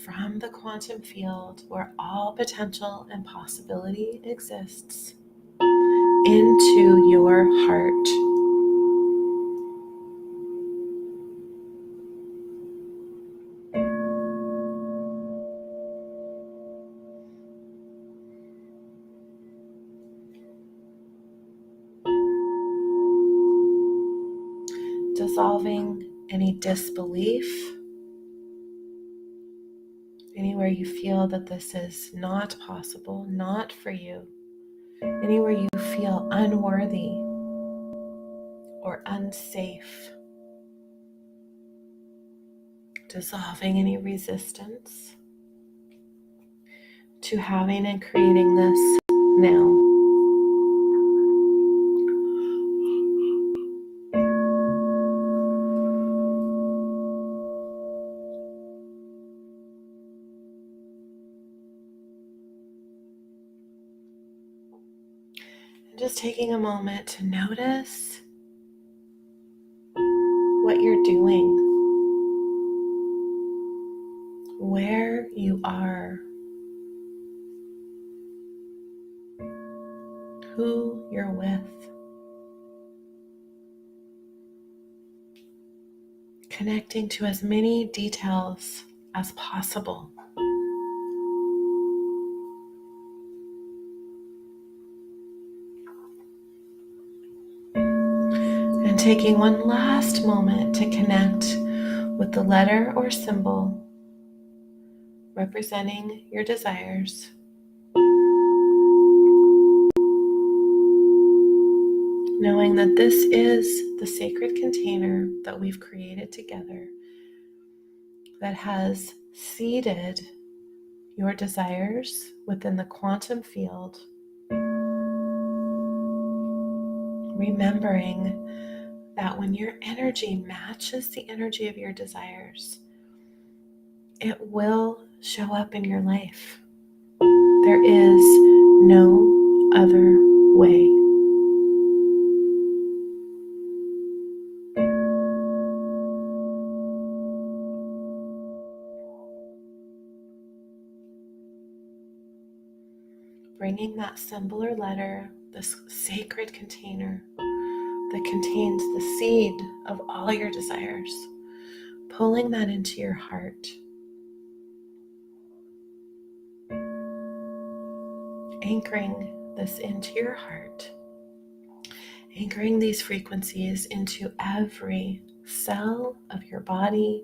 from the quantum field where all potential and possibility exists into your heart. Dissolving any disbelief, anywhere you feel that this is not possible, not for you, anywhere you feel unworthy or unsafe, dissolving any resistance to having and creating this now. And just taking a moment to notice what you're doing, where you are, who you're with. Connecting to as many details as possible. And taking one last moment to connect with the letter or symbol representing your desires. Knowing that this is the sacred container that we've created together that has seeded your desires within the quantum field. Remembering that when your energy matches the energy of your desires, it will show up in your life. There is no other way. Bringing that symbol or letter, this sacred container that contains the seed of all your desires, pulling that into your heart. Anchoring this into your heart. Anchoring these frequencies into every cell of your body,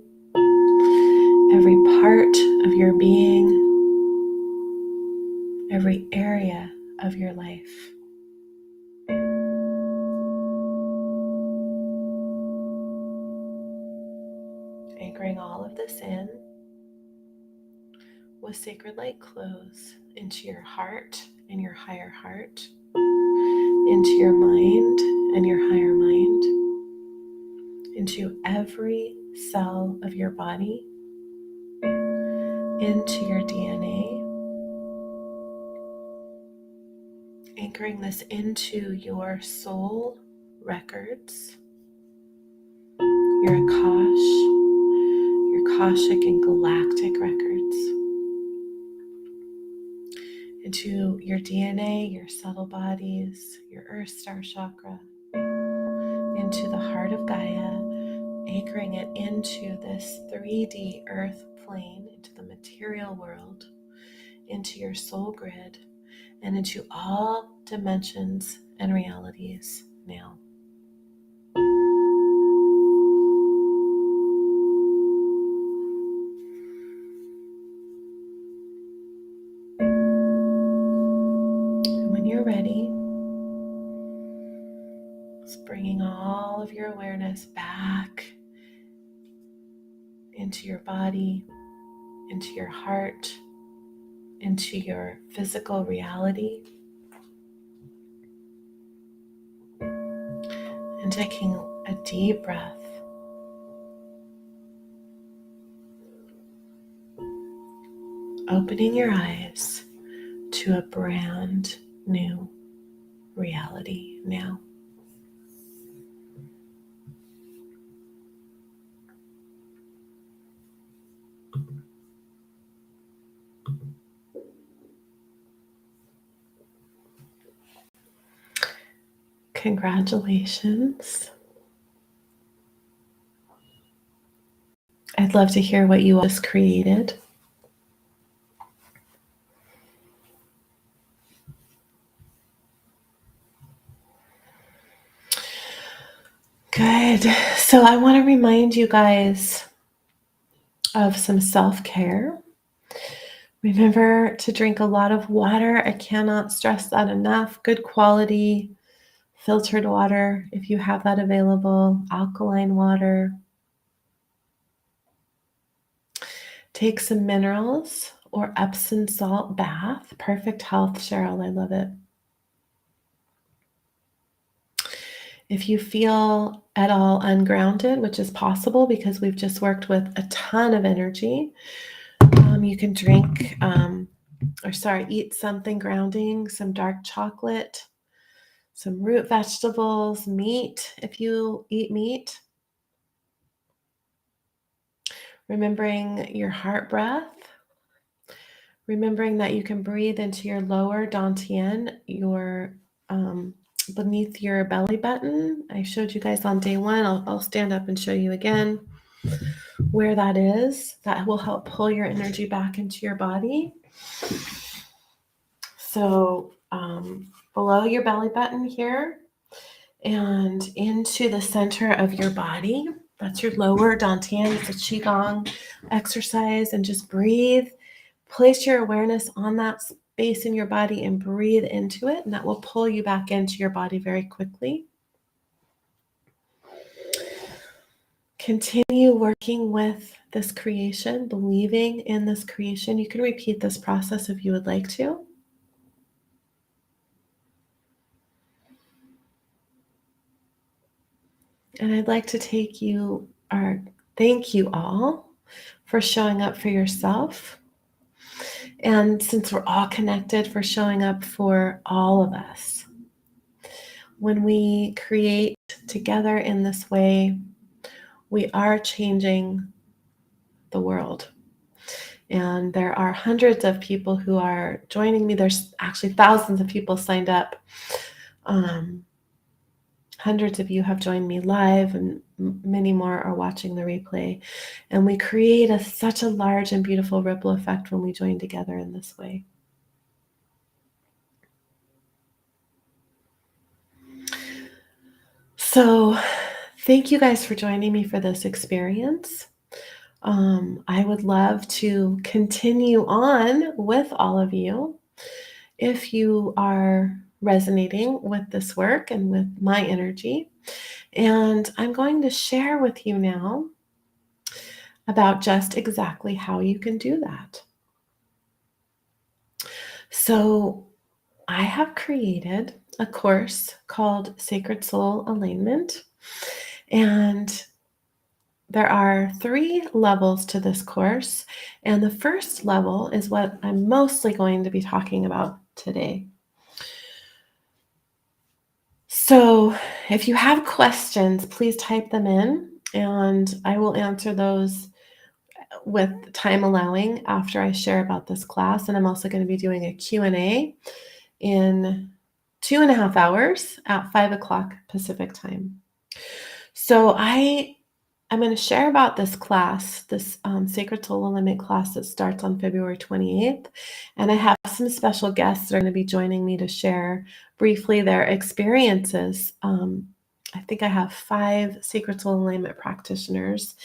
every part of your being, every area of your life. Anchoring all of this in with sacred light close into your heart and your higher heart, into your mind and your higher mind, into every cell of your body, into your DNA, anchoring this into your soul records, your Akashic and galactic records, into your DNA, your subtle bodies, your Earth Star chakra, into the heart of Gaia, anchoring it into this 3D Earth plane, into the material world, into your soul grid, and into all dimensions and realities now. And when you're ready, just bringing all of your awareness back into your body, into your heart, into your physical reality, and taking a deep breath. Opening your eyes to a brand new reality now. Congratulations. I'd love to hear what you all just created. Good. So I want to remind you guys of some self-care. Remember to drink a lot of water. I cannot stress that enough. Good quality filtered water, if you have that available, alkaline water. Take some minerals or Epsom salt bath. Perfect health, Cheryl. I love it. If you feel at all ungrounded, which is possible because we've just worked with a ton of energy, you can eat something grounding, some dark chocolate, some root vegetables, meat, if you eat meat. Remembering your heart breath. Remembering that you can breathe into your lower dantian, beneath your belly button. I showed you guys on day one. I'll stand up and show you again where that is. That will help pull your energy back into your body. So below your belly button here and into the center of your body. That's your lower dantian. It's a qigong exercise, and just breathe. Place your awareness on that space in your body and breathe into it, and that will pull you back into your body very quickly. Continue working with this creation, believing in this creation. You can repeat this process if you would like to. And I'd like to thank you all for showing up for yourself. And since we're all connected, for showing up for all of us. When we create together in this way, we are changing the world. And there are hundreds of people who are joining me. There's actually thousands of people signed up. Hundreds of you have joined me live, and many more are watching the replay. And we create such a large and beautiful ripple effect when we join together in this way. So thank you guys for joining me for this experience. I would love to continue on with all of you. If you are resonating with this work and with my energy. And I'm going to share with you now about just exactly how you can do that. So I have created a course called Sacred Soul Alignment. And there are 3 levels to this course, and the first level is what I'm mostly going to be talking about today. So, if you have questions, please type them in, and I will answer those with time allowing after I share about this class. And I'm also going to be doing a Q&A in 2.5 hours at 5 o'clock Pacific time. So I'm going to share about this class, this Sacred Soul Alignment class that starts on February 28th. And I have some special guests that are going to be joining me to share briefly their experiences. I think I have 5 Sacred Soul Alignment practitioners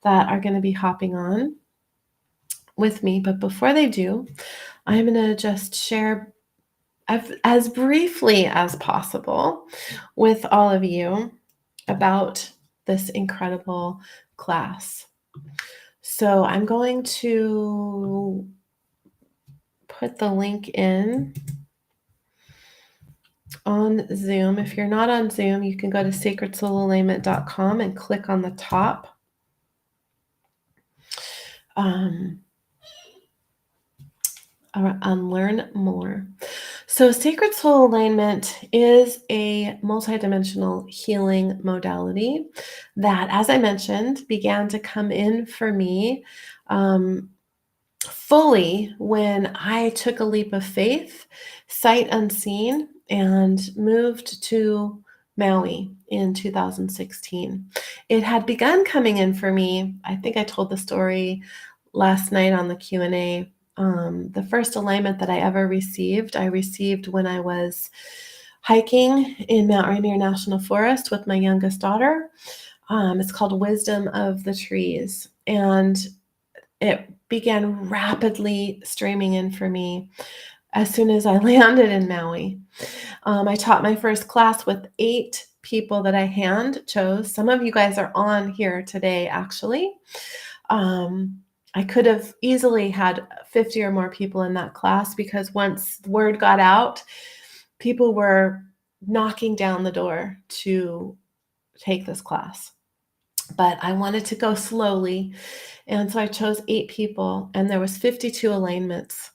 that are going to be hopping on with me. But before they do, I'm going to just share as briefly as possible with all of you about this incredible class. So I'm going to put the link in on Zoom. If you're not on Zoom, you can go to sacredsoulalignment.com and click on the top. On Learn More. So Sacred Soul Alignment is a multidimensional healing modality that, as I mentioned, began to come in for me fully when I took a leap of faith, sight unseen, and moved to Maui in 2016. It had begun coming in for me. I think I told the story last night on the Q&A. The first alignment that I ever received, I received when I was hiking in Mount Rainier National Forest with my youngest daughter. It's called Wisdom of the Trees, and it began rapidly streaming in for me as soon as I landed in Maui. I taught my first class with 8 people that I hand chose. Some of you guys are on here today, actually. I could have easily had 50 or more people in that class because once word got out, people were knocking down the door to take this class. But I wanted to go slowly, and so I chose 8 people, and there was 52 alignments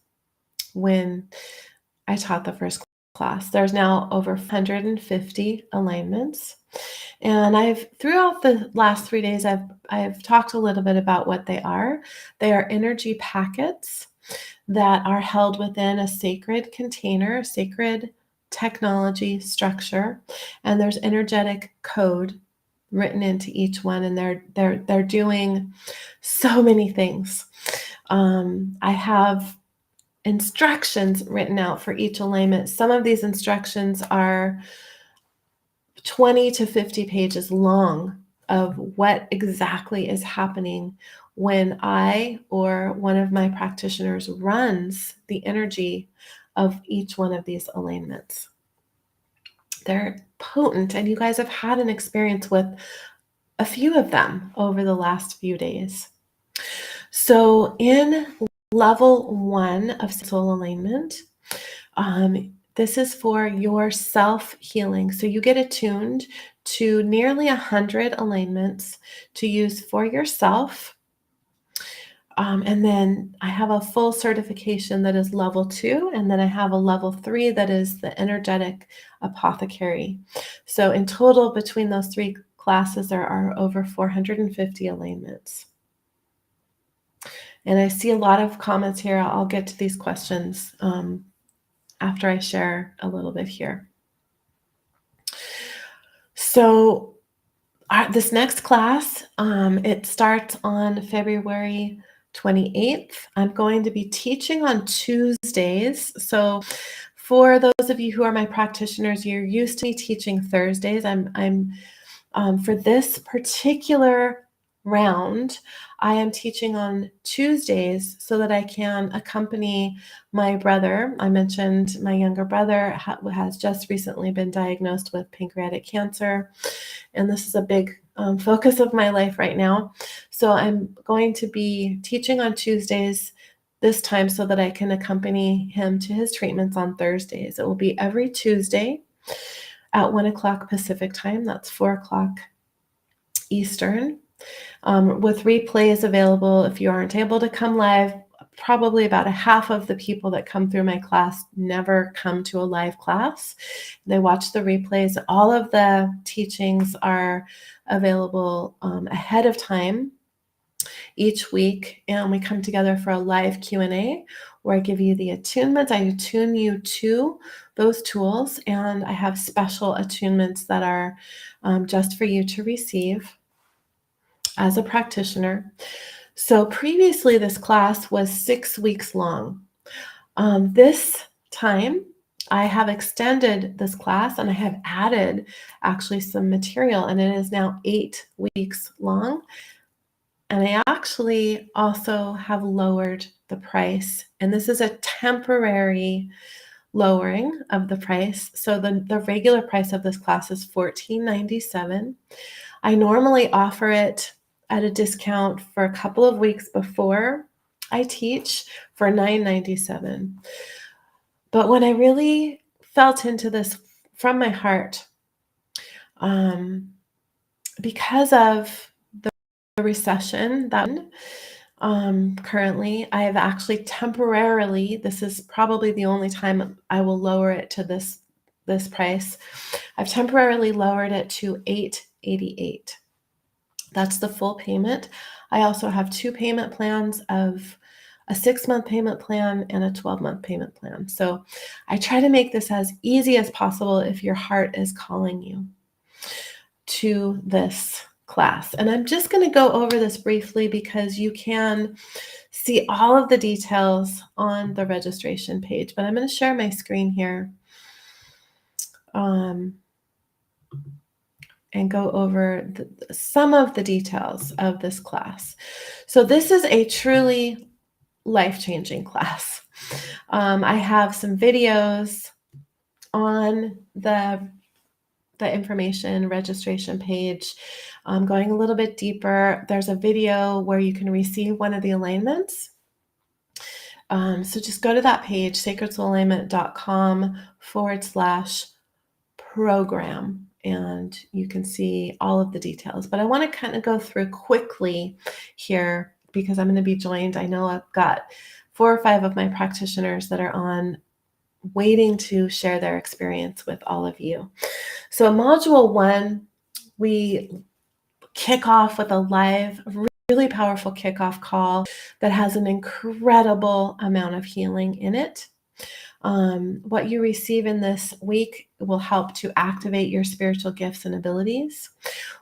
when I taught the first class. There's now over 150 alignments. And throughout the last 3 days, I've talked a little bit about what they are. They are energy packets that are held within a sacred container, sacred technology structure, and there's energetic code written into each one, and they're doing so many things. I have instructions written out for each alignment. Some of these instructions are 20 to 50 pages long of what exactly is happening when I or one of my practitioners runs the energy of each one of these alignments. They're potent, and you guys have had an experience with a few of them over the last few days. So in level 1 of soul alignment, this is for your self-healing. So you get attuned to nearly 100 alignments to use for yourself. And then I have a full certification that is level 2, and then I have a level 3 that is the energetic apothecary. So in total, between those 3 classes, there are over 450 alignments. And I see a lot of comments here. I'll get to these questions after I share a little bit here. So this next class, it starts on February 28th. I'm going to be teaching on Tuesdays. So for those of you who are my practitioners, you're used to me teaching Thursdays. For this particular round, I am teaching on Tuesdays so that I can accompany my brother. I mentioned my younger brother has just recently been diagnosed with pancreatic cancer, and this is a big focus of my life right now. So I'm going to be teaching on Tuesdays this time so that I can accompany him to his treatments on Thursdays. It will be every Tuesday at 1 o'clock Pacific time. That's 4 o'clock Eastern. with replays available. If you aren't able to come live, probably about a half of the people that come through my class never come to a live class. They watch the replays. All of the teachings are available ahead of time each week, and we come together for a live Q&A where I give you the attunements. I attune you to those tools, and I have special attunements that are just for you to receive as a practitioner. So previously, this class was 6 weeks long. This time, I have extended this class and I have added actually some material, and it is now 8 weeks long. And I actually also have lowered the price, and this is a temporary lowering of the price. So the regular price of this class is $14.97. I normally offer it at a discount for a couple of weeks before I teach for $9.97. But when I really felt into this from my heart, because of the recession that currently, I have actually temporarily, this is probably the only time I will lower it to this price. I've temporarily lowered it to $888. That's the full payment. I also have 2 payment plans of a 6-month payment plan and a 12-month payment plan. So I try to make this as easy as possible if your heart is calling you to this class. And I'm just going to go over this briefly because you can see all of the details on the registration page, but I'm going to share my screen here and go over some of the details of this class. So this is a truly life-changing class. I have some videos on the information registration page. Going a little bit deeper, there's a video where you can receive one of the alignments. So just go to that page, sacredsoulalignment.com/program, and you can see all of the details. But I want to kind of go through quickly here because I'm going to be joined. I know I've got 4 or 5 of my practitioners that are on waiting to share their experience with all of you. So module 1, we kick off with a live, really powerful kickoff call that has an incredible amount of healing in it. What you receive in this week will help to activate your spiritual gifts and abilities.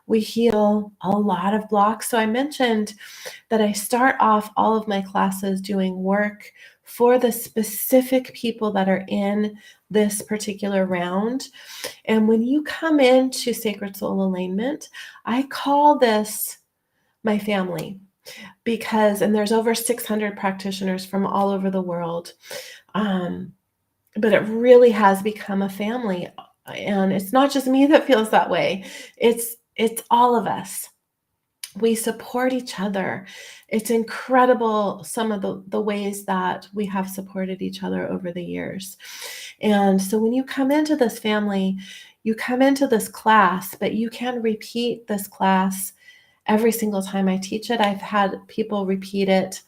We heal a lot of blocks. So I mentioned that I start off all of my classes doing work for the specific people that are in this particular round. And when you come into Sacred Soul Alignment, I call this my family because, and there's over 600 practitioners from all over the world. But it really has become a family. And it's not just me that feels that way. It's all of us. We support each other. It's incredible some of the ways that we have supported each other over the years. And so when you come into this family, you come into this class, but you can repeat this class every single time I teach it. I've had people repeat it.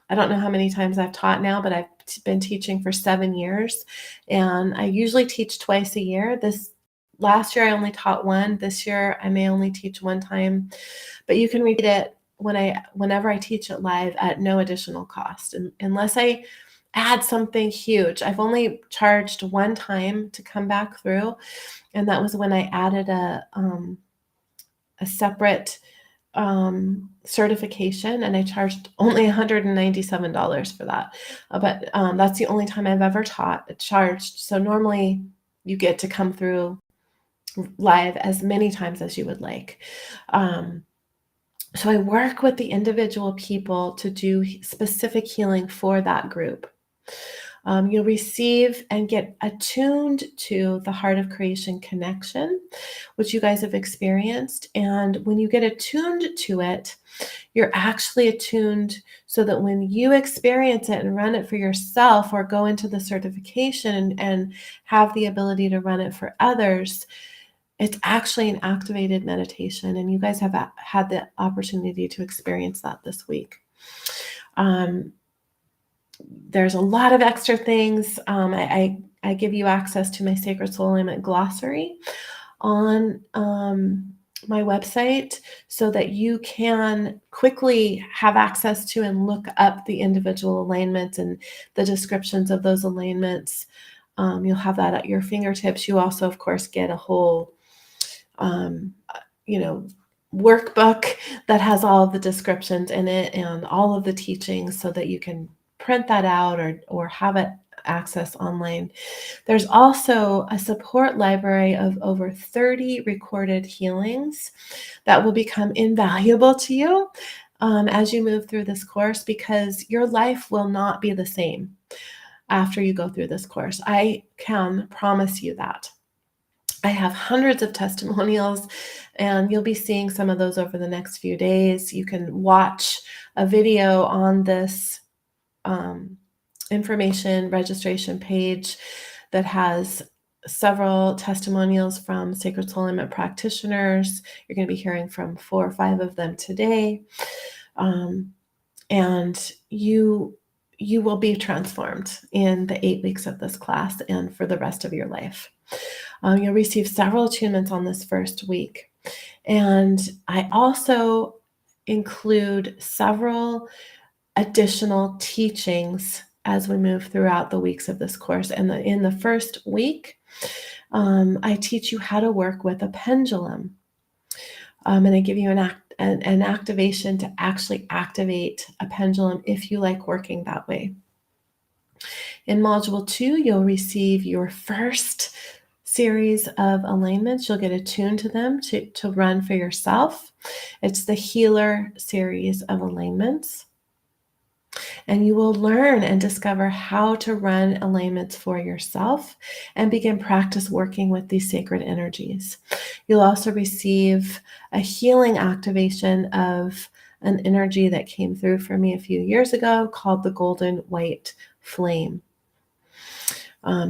I don't know how many times I've taught now, but I've been teaching for 7 years, and I usually teach twice a year. This last year I only taught 1. This year I may only teach 1 time, but you can repeat it whenever I teach it live at no additional cost, and unless I add something huge. I've only charged 1 time to come back through, and that was when I added a separate certification, and I charged only $197 for that. But that's the only time I've ever charged. So normally you get to come through live as many times as you would like. So I work with the individual people to do specific healing for that group. You'll receive and get attuned to the Heart of Creation connection, which you guys have experienced. And when you get attuned to it, you're actually attuned so that when you experience it and run it for yourself or go into the certification and have the ability to run it for others, It's actually an activated meditation, and you guys have had the opportunity to experience that this week. There's a lot of extra things. I give you access to my Sacred Soul Alignment glossary on my website so that you can quickly have access to and look up the individual alignments and the descriptions of those alignments. You'll have that at your fingertips. You also, of course, get a whole, workbook that has all of the descriptions in it and all of the teachings so that you can print that out or have it access online. There's also a support library of over 30 recorded healings that will become invaluable to you as you move through this course, because your life will not be the same after you go through this course. I can promise you that. I have hundreds of testimonials, and you'll be seeing some of those over the next few days. You can watch a video on this information registration page that has several testimonials from Sacred Soul Alignment practitioners. You're going to be hearing from 4 or 5 of them today. And you will be transformed in the 8 weeks of this class and for the rest of your life. You'll receive several attunements on this first week. And I also include several additional teachings as we move throughout the weeks of this course. And in the first week, I teach you how to work with a pendulum. And I give you an activation to actually activate a pendulum if you like working that way. In Module 2, you'll receive your first series of alignments. You'll get attuned to them to run for yourself. It's the Healer series of alignments. And you will learn and discover how to run alignments for yourself and begin practice working with these sacred energies. You'll also receive a healing activation of an energy that came through for me a few years ago called the golden white flame.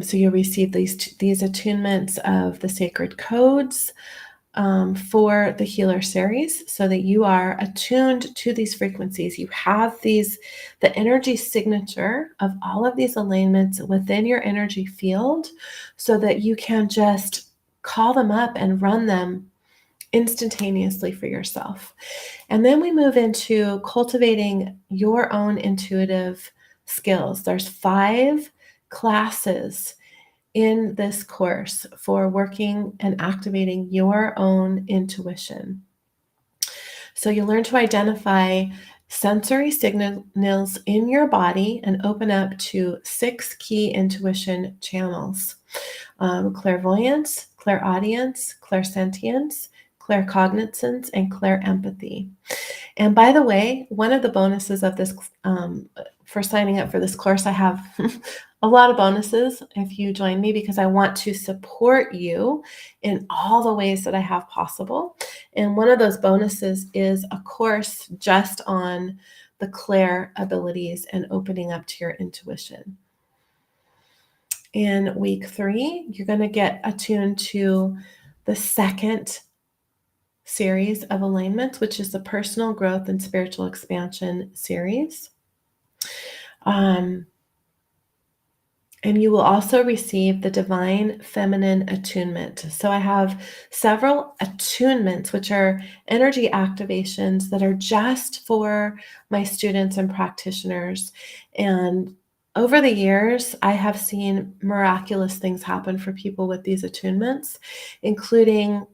So you'll receive these attunements of the sacred codes for the Healer series so that you are attuned to these frequencies. You have the energy signature of all of these alignments within your energy field so that you can just call them up and run them instantaneously for yourself. And then we move into cultivating your own intuitive skills. There's 5 classes in this course for working and activating your own intuition. So you learn to identify sensory signals in your body and open up to 6 key intuition channels: clairvoyance, clairaudience, clairsentience, claircognizance, and clairempathy. And by the way, one of the bonuses of this, for signing up for this course, I have a lot of bonuses if you join me, because I want to support you in all the ways that I have possible. And one of those bonuses is a course just on the clair abilities and opening up to your intuition. In week 3, you're going to get attuned to the second series of alignments, which is the personal growth and spiritual expansion series. And you will also receive the divine feminine attunement. So I have several attunements, which are energy activations that are just for my students and practitioners. And over the years, I have seen miraculous things happen for people with these attunements, including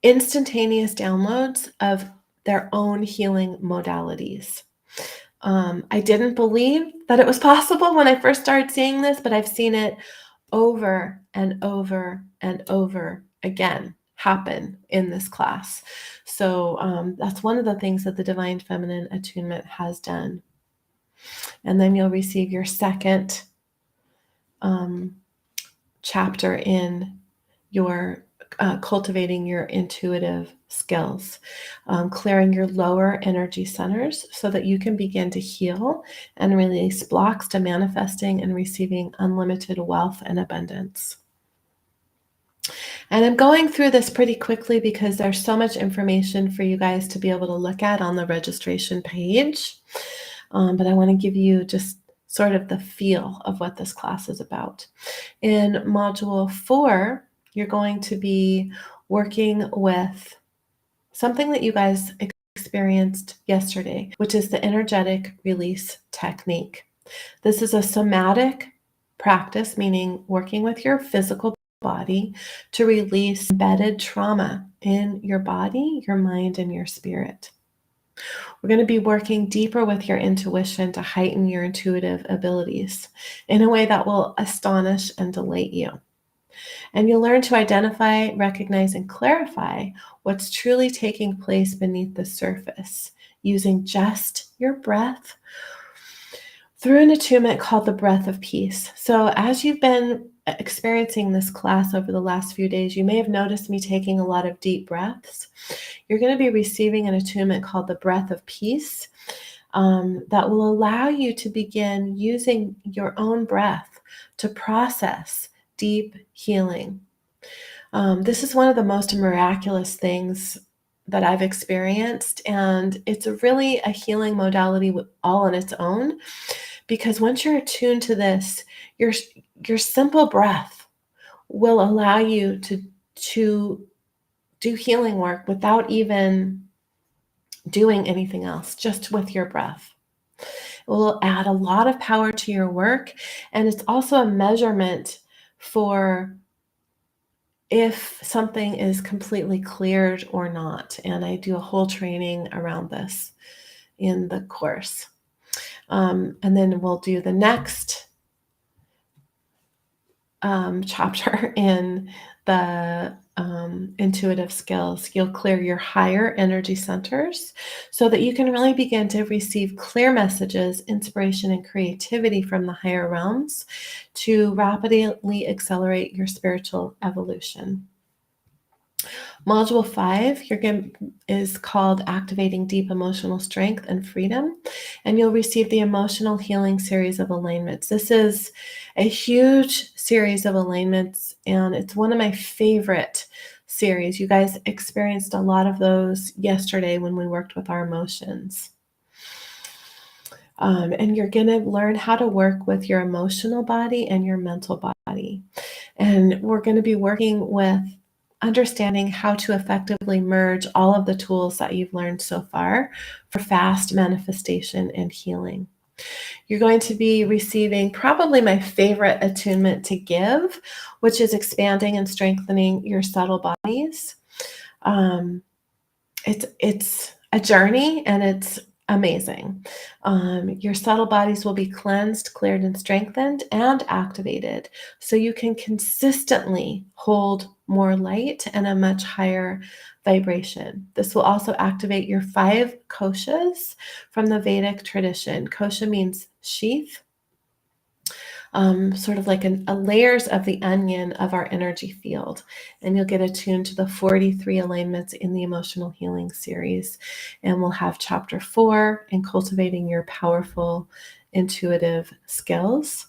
instantaneous downloads of their own healing modalities. I didn't believe that it was possible when I first started seeing this, but I've seen it over and over and over again happen in this class. So that's one of the things that the Divine Feminine Attunement has done. And then you'll receive your second chapter in your cultivating your intuitive skills, clearing your lower energy centers so that you can begin to heal and release blocks to manifesting and receiving unlimited wealth and abundance. And I'm going through this pretty quickly because there's so much information for you guys to be able to look at on the registration page. But I want to give you just sort of the feel of what this class is about. In Module 4, you're going to be working with something that you guys experienced yesterday, which is the energetic release technique. This is a somatic practice, meaning working with your physical body to release embedded trauma in your body, your mind, and your spirit. We're going to be working deeper with your intuition to heighten your intuitive abilities in a way that will astonish and delight you. And you'll learn to identify, recognize, and clarify what's truly taking place beneath the surface using just your breath through an attunement called the breath of peace. So as you've been experiencing this class over the last few days, you may have noticed me taking a lot of deep breaths. You're going to be receiving an attunement called the breath of peace that will allow you to begin using your own breath to process deep healing. This is one of the most miraculous things that I've experienced, and it's really a healing modality all on its own, because once you're attuned to this, your simple breath will allow you to do healing work without even doing anything else, just with your breath. It will add a lot of power to your work, and it's also a measurement for if something is completely cleared or not. And I do a whole training around this in the course. And then we'll do the next chapter in the intuitive skills. You'll clear your higher energy centers so that you can really begin to receive clear messages, inspiration, and creativity from the higher realms to rapidly accelerate your spiritual evolution. Module 5 is called Activating Deep Emotional Strength and Freedom, and you'll receive the Emotional Healing Series of Alignments. This is a huge series of alignments, and it's one of my favorite series. You guys experienced a lot of those yesterday when we worked with our emotions. And you're going to learn how to work with your emotional body and your mental body. And we're going to be working with understanding how to effectively merge all of the tools that you've learned so far for fast manifestation and healing. You're going to be receiving probably my favorite attunement to give, which is expanding and strengthening your subtle bodies. It's a journey, and it's amazing. Your subtle bodies will be cleansed, cleared, and strengthened and activated so you can consistently hold more light and a much higher vibration. This will also activate your 5 koshas from the Vedic tradition. Kosha means sheath. Sort of like a layers of the onion of our energy field. And you'll get attuned to the 43 alignments in the Emotional Healing series. And we'll have chapter 4 in cultivating your powerful intuitive skills.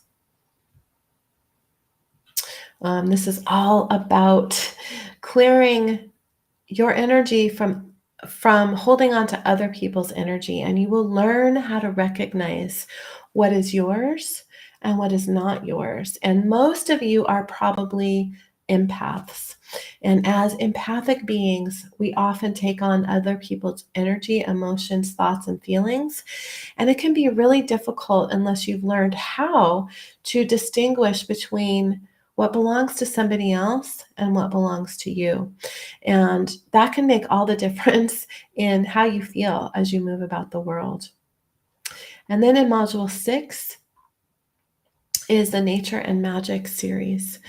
This is all about clearing your energy from holding on to other people's energy, and you will learn how to recognize what is yours and what is not yours. And most of you are probably empaths. And as empathic beings, we often take on other people's energy, emotions, thoughts, and feelings. And it can be really difficult unless you've learned how to distinguish between what belongs to somebody else and what belongs to you. And that can make all the difference in how you feel as you move about the world. And then in Module 6 is the Nature and Magic series.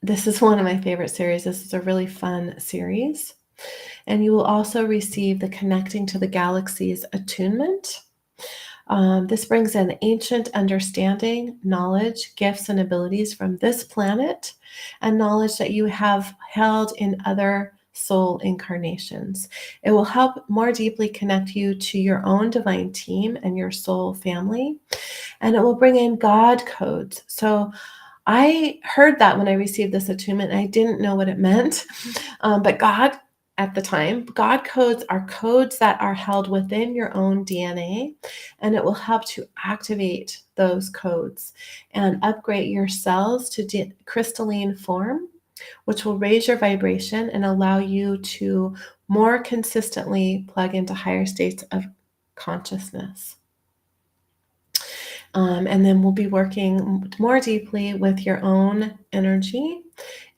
This is one of my favorite series. This is a really fun series. And you will also receive the Connecting to the Galaxies attunement. This brings in ancient understanding, knowledge, gifts, and abilities from this planet, and knowledge that you have held in other soul incarnations. It will help more deeply connect you to your own divine team and your soul family, and it will bring in God codes. So I heard that when I received this attunement, I didn't know what it meant. But God, at the time, God codes are codes that are held within your own DNA, and it will help to activate those codes and upgrade your cells to crystalline form, which will raise your vibration and allow you to more consistently plug into higher states of consciousness. And then we'll be working more deeply with your own energy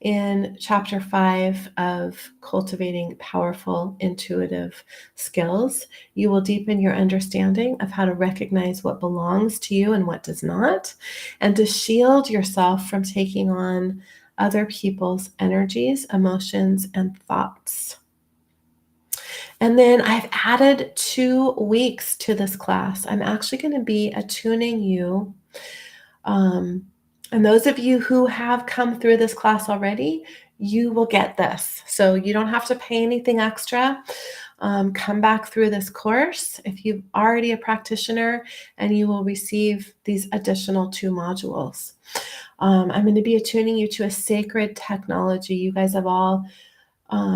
in chapter 5 of cultivating powerful intuitive skills. You will deepen your understanding of how to recognize what belongs to you and what does not, and to shield yourself from taking on other people's energies, emotions, and thoughts. And then I've added 2 weeks to this class. I'm actually going to be attuning you. And those of you who have come through this class already, you will get this. So you don't have to pay anything extra. Come back through this course if you're already a practitioner, and you will receive these additional 2 modules. I'm going to be attuning you to a sacred technology. You guys have all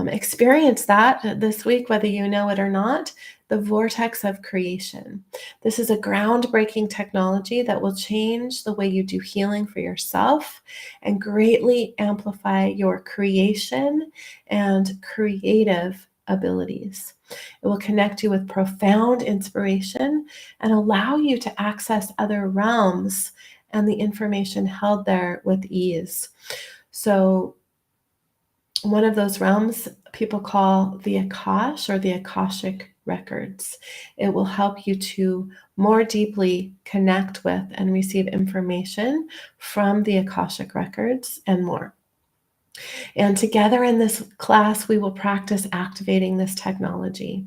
experience that this week, whether you know it or not, the vortex of creation. This is a groundbreaking technology that will change the way you do healing for yourself and greatly amplify your creation and creative abilities. It will connect you with profound inspiration and allow you to access other realms and the information held there with ease. So one of those realms people call the Akash or the Akashic records. It will help you to more deeply connect with and receive information from the Akashic records and more. And together in this class, we will practice activating this technology.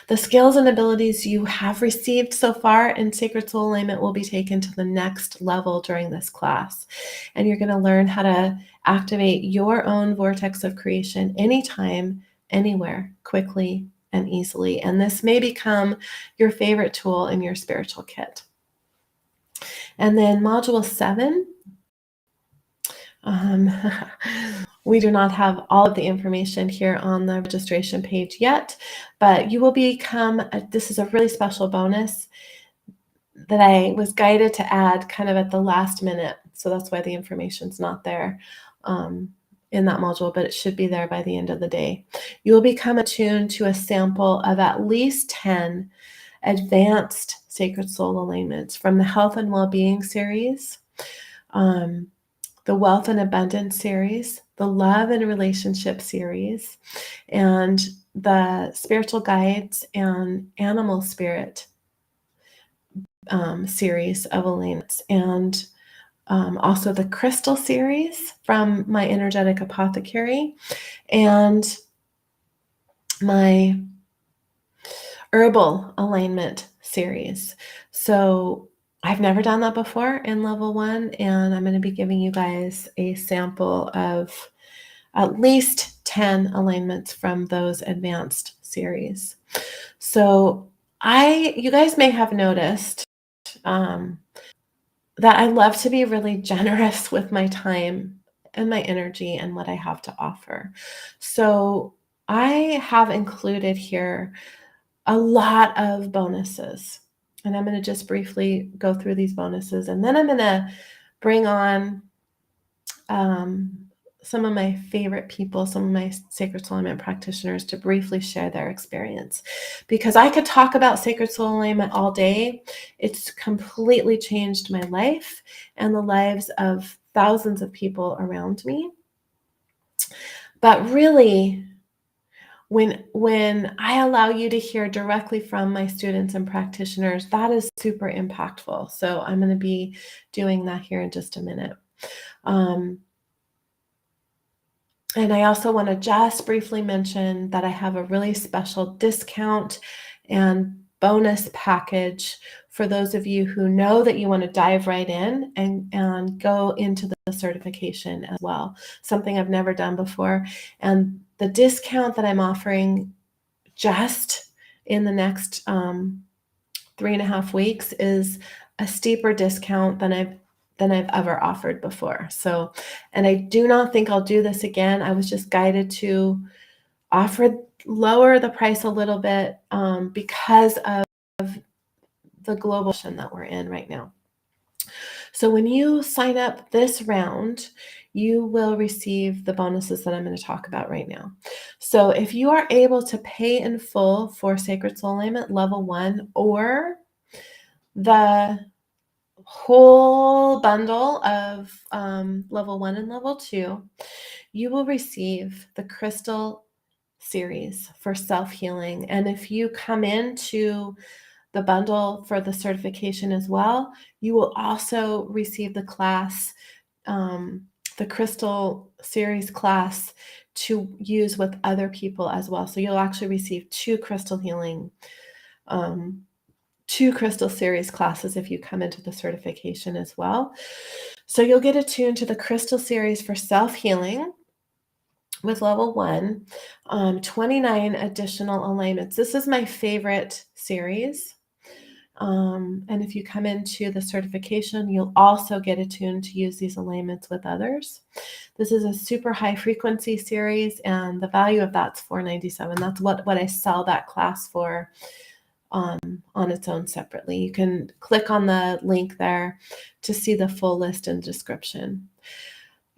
The skills and abilities you have received so far in Sacred Soul Alignment will be taken to the next level during this class. And you're going to learn how to activate your own vortex of creation anytime, anywhere, quickly and easily. And this may become your favorite tool in your spiritual kit. And then Module 7. We do not have all of the information here on the registration page yet, but you will become, this is a really special bonus that I was guided to add kind of at the last minute. So that's why the information's not there in that module, but it should be there by the end of the day. You will become attuned to a sample of at least 10 advanced Sacred Soul alignments from the Health and Wellbeing series, the Wealth and Abundance series, the Love and Relationship series, and the Spiritual Guides and Animal Spirit series of alignments, and also the Crystal series from my Energetic Apothecary, and my Herbal Alignment series. So I've never done that before in level 1, and I'm going to be giving you guys a sample of at least 10 alignments from those advanced series. So you guys may have noticed that I love to be really generous with my time and my energy and what I have to offer. So I have included here a lot of bonuses. And I'm going to just briefly go through these bonuses. And then I'm going to bring on some of my favorite people, some of my Sacred Soul Alignment practitioners to briefly share their experience. Because I could talk about Sacred Soul Alignment all day. It's completely changed my life and the lives of thousands of people around me. But really, when I allow you to hear directly from my students and practitioners, that is super impactful. So I'm going to be doing that here in just a minute. And I also want to just briefly mention that I have a really special discount and bonus package for those of you who know that you want to dive right in and go into the certification as well, something I've never done before. And the discount that I'm offering just in the next 3.5 weeks is a steeper discount than I've than I've ever offered before. So, and I do not think I'll do this again. I was just guided to lower the price a little bit because of the global situation that we're in right now. So when you sign up this round, you will receive the bonuses that I'm going to talk about right now. So if you are able to pay in full for Sacred Soul Alignment Level 1 or the whole bundle of Level 1 and Level 2, you will receive the Crystal series for self-healing. And if you come into the bundle for the certification as well, you will also receive the class, the Crystal series class to use with other people as well. So you'll actually receive two Crystal series classes if you come into the certification as well. So you'll get attuned to the Crystal series for self-healing with Level 1, 29 additional alignments. This is my favorite series. And if you come into the certification, you'll also get attuned to use these alignments with others. This is a super high frequency series, and the value of that's $497. That's what I sell that class for on its own separately. You can click on the link there to see the full list and description.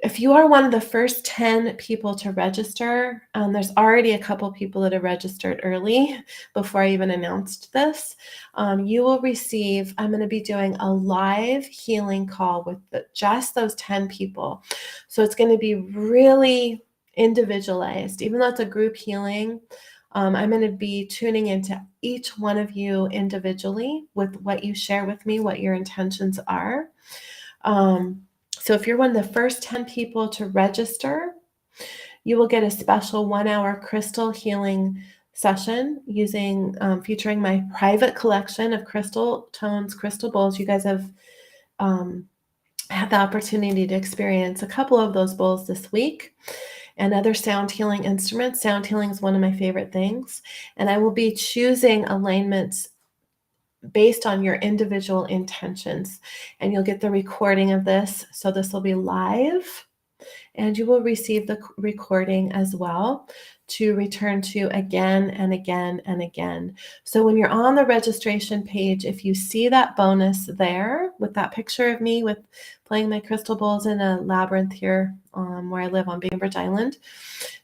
If you are one of the first 10 people to register, there's already a couple people that have registered early before I even announced this, you will receive, I'm going to be doing a live healing call with just those 10 people. So it's going to be really individualized. Even though it's a group healing, I'm going to be tuning into each one of you individually with what you share with me, what your intentions are. So if you're one of the first 10 people to register, you will get a special 1-hour crystal healing session featuring my private collection of crystal tones, crystal bowls. You guys have had the opportunity to experience a couple of those bowls this week, and other sound healing instruments. Sound healing is one of my favorite things. And I will be choosing alignments based on your individual intentions. And you'll get the recording of this. So this will be live, and you will receive the recording as well to return to again and again and again. So when you're on the registration page, if you see that bonus there with that picture of me with playing my crystal bowls in a labyrinth here where I live on Bainbridge Island,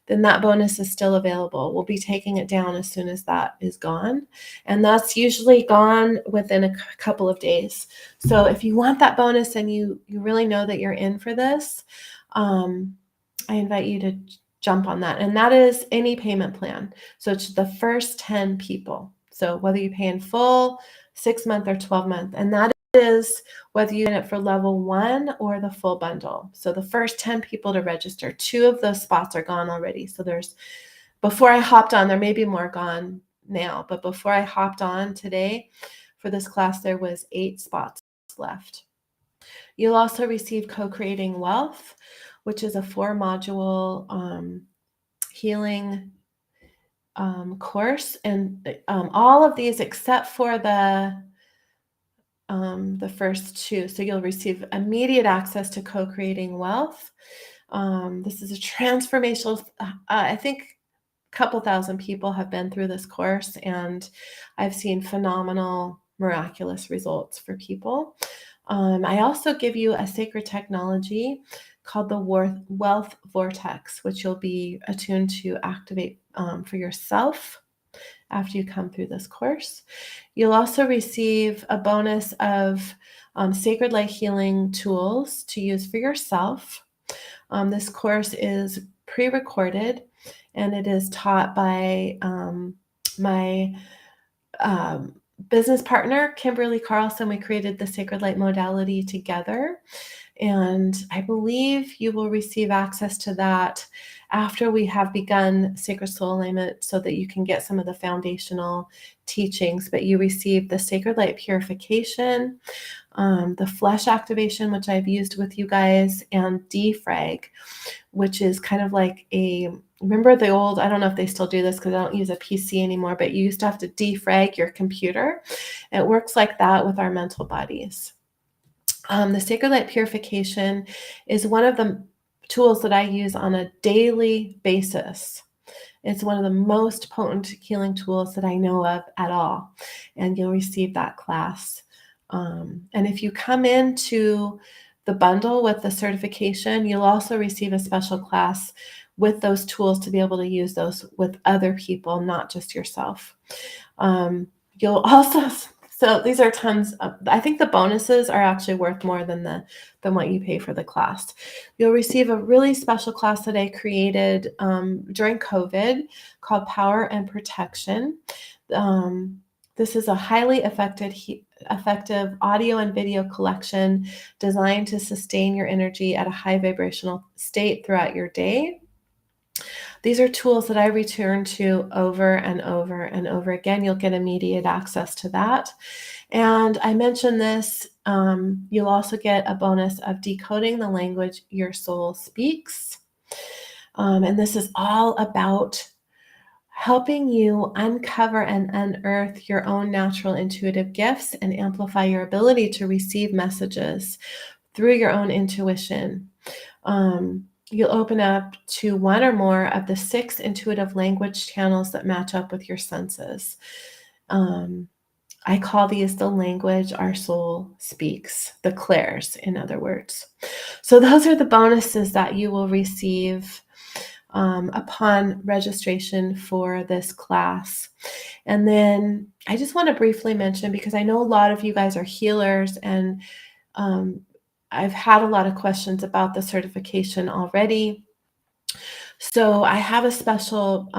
then that bonus is still available. We'll be taking it down as soon as that is gone. And that's usually gone within a couple of days. So if you want that bonus and you really know that you're in for this, I invite you to jump on that. And that is any payment plan. So it's the first 10 people. So whether you pay in full, 6-month or 12-month, and that is whether you're in it for Level 1 or the full bundle. So the first 10 people to register, 2 of those spots are gone already. So before I hopped on, there may be more gone now, but before I hopped on today for this class, there was 8 spots left. You'll also receive Co-Creating Wealth, which is a 4-module healing course. And all of these except for the first 2. So you'll receive immediate access to Co-Creating Wealth. This is a transformational, I think a couple thousand people have been through this course, and I've seen phenomenal, miraculous results for people. I also give you a sacred technology called the Wealth Vortex, which you'll be attuned to activate for yourself after you come through this course. You'll also receive a bonus of sacred light healing tools to use for yourself. This course is pre-recorded, and it is taught by my business partner, Kimberly Carlson. We created the Sacred Light modality together, and I believe you will receive access to that after we have begun Sacred Soul Alignment so that you can get some of the foundational teachings. But you receive the Sacred Light purification, the flesh activation, which I've used with you guys, and defrag, which is kind of like remember the old, I don't know if they still do this because I don't use a PC anymore, but you used to have to defrag your computer. It works like that with our mental bodies. The sacred light purification is one of the tools that I use on a daily basis. It's one of the most potent healing tools that I know of at all. And you'll receive that class. And if you come into the bundle with the certification, you'll also receive a special class with those tools to be able to use those with other people, not just yourself. You'll also, so these are tons of, I think the bonuses are actually worth more than what you pay for the class. You'll receive a really special class that I created during COVID called Power and Protection. This is a highly effective audio and video collection designed to sustain your energy at a high vibrational state throughout your day. These are tools that I return to over and over and over again. You'll get immediate access to that. And I mentioned this, you'll also get a bonus of decoding the language your soul speaks. And this is all about helping you uncover and unearth your own natural intuitive gifts and amplify your ability to receive messages through your own intuition. You'll open up to one or more of the 6 intuitive language channels that match up with your senses. I call these the language our soul speaks, the clairs, in other words. So those are the bonuses that you will receive upon registration for this class. And then I just want to briefly mention, because I know a lot of you guys are healers, and I've had a lot of questions about the certification already. So I have a special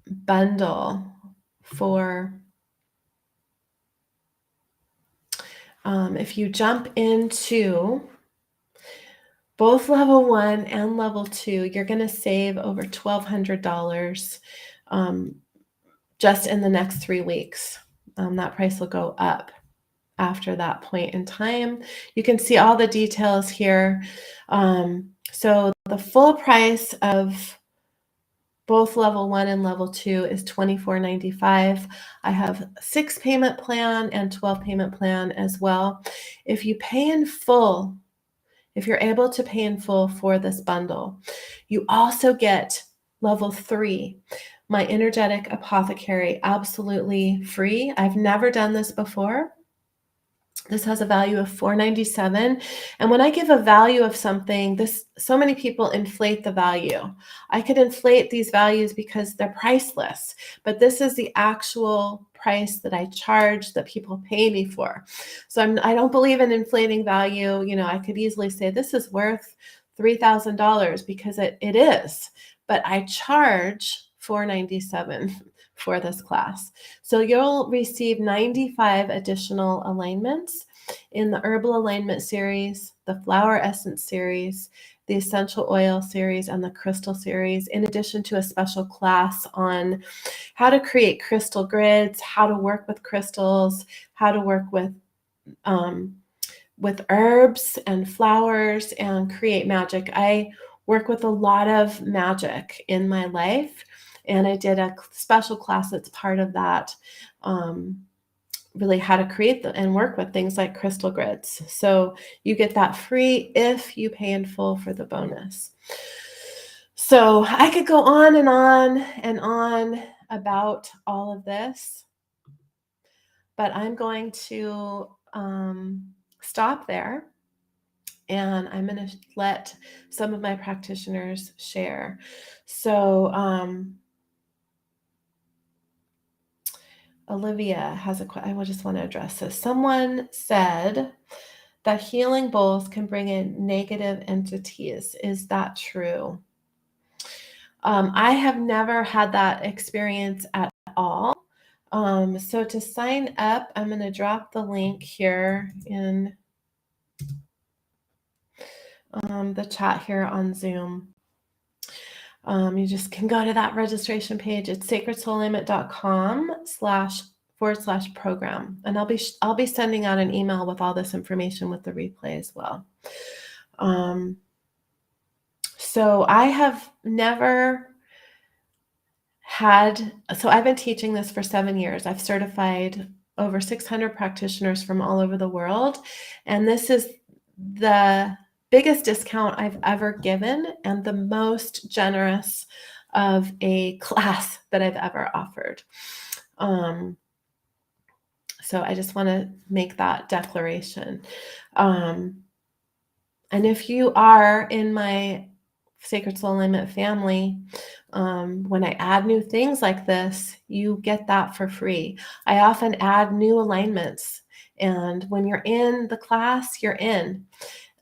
bundle for if you jump into both level 1 and level 2, you're going to save over $1,200 just in the next 3 weeks. That price will go up after that point in time. You can see all the details here. So the full price of both level 1 and level 2 is $24.95. I have a 6 payment plan and 12 payment plan as well. If you pay in full, if you're able to pay in full for this bundle, you also get level 3, my energetic apothecary, absolutely free. I've never done this before. This has a value of $497. And when I give a value of something, so many people inflate the value. I could inflate these values because they're priceless, but this is the actual price that I charge, that people pay me for. So I don't believe in inflating value. You know, I could easily say this is worth $3,000 because it is, but I charge $497 for this class. So you'll receive 95 additional alignments in the herbal alignment series, the flower essence series, the essential oil series, and the crystal series, in addition to a special class on how to create crystal grids, how to work with crystals, how to work with herbs and flowers and create magic. I work with a lot of magic in my life, and I did a special class that's part of that, really how to create and work with things like crystal grids. So you get that free if you pay in full for the bonus. So I could go on and on and on about all of this, but I'm going to stop there. And I'm going to let some of my practitioners share. So Olivia has a question. I just want to address this. Someone said that healing bowls can bring in negative entities. Is that true? I have never had that experience at all. So to sign up, I'm going to drop the link here in the chat here on Zoom. You just can go to that registration page. It's sacredsoulignment.com//program. And I'll be sending out an email with all this information with the replay as well. So I have never had, so I've been teaching this for 7 years. I've certified over 600 practitioners from all over the world. And this is the biggest discount I've ever given and the most generous of a class that I've ever offered. So I just want to make that declaration. And if you are in my Sacred Soul Alignment family, when I add new things like this, you get that for free. I often add new alignments. And when you're in the class, you're in.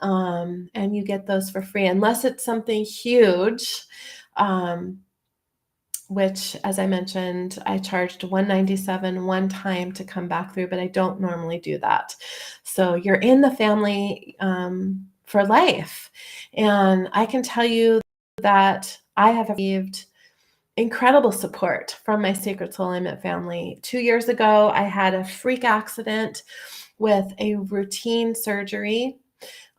And you get those for free, unless it's something huge, which, as I mentioned, I charged $197 one time to come back through, but I don't normally do that. So you're in the family for life. And I can tell you that I have received incredible support from my Sacred Soul Alignment family. 2 years ago, I had a freak accident with a routine surgery,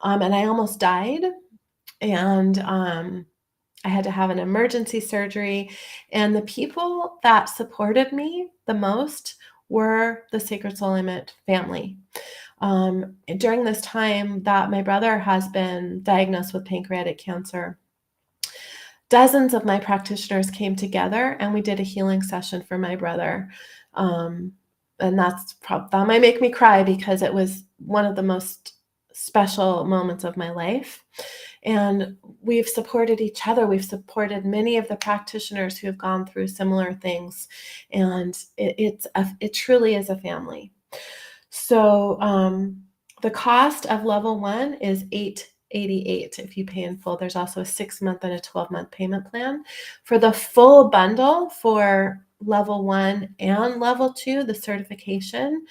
and I almost died. And I had to have an emergency surgery. And the people that supported me the most were the Sacred Soul Alignment family. During this time that my brother has been diagnosed with pancreatic cancer, dozens of my practitioners came together and we did a healing session for my brother. And that might make me cry because it was one of the most special moments of my life. And we've supported each other. We've supported many of the practitioners who have gone through similar things. And it truly is a family. So the cost of level 1 is $888 if you pay in full. There's also a 6-month and a 12-month payment plan. For the full bundle for level 1 and level 2, the certification,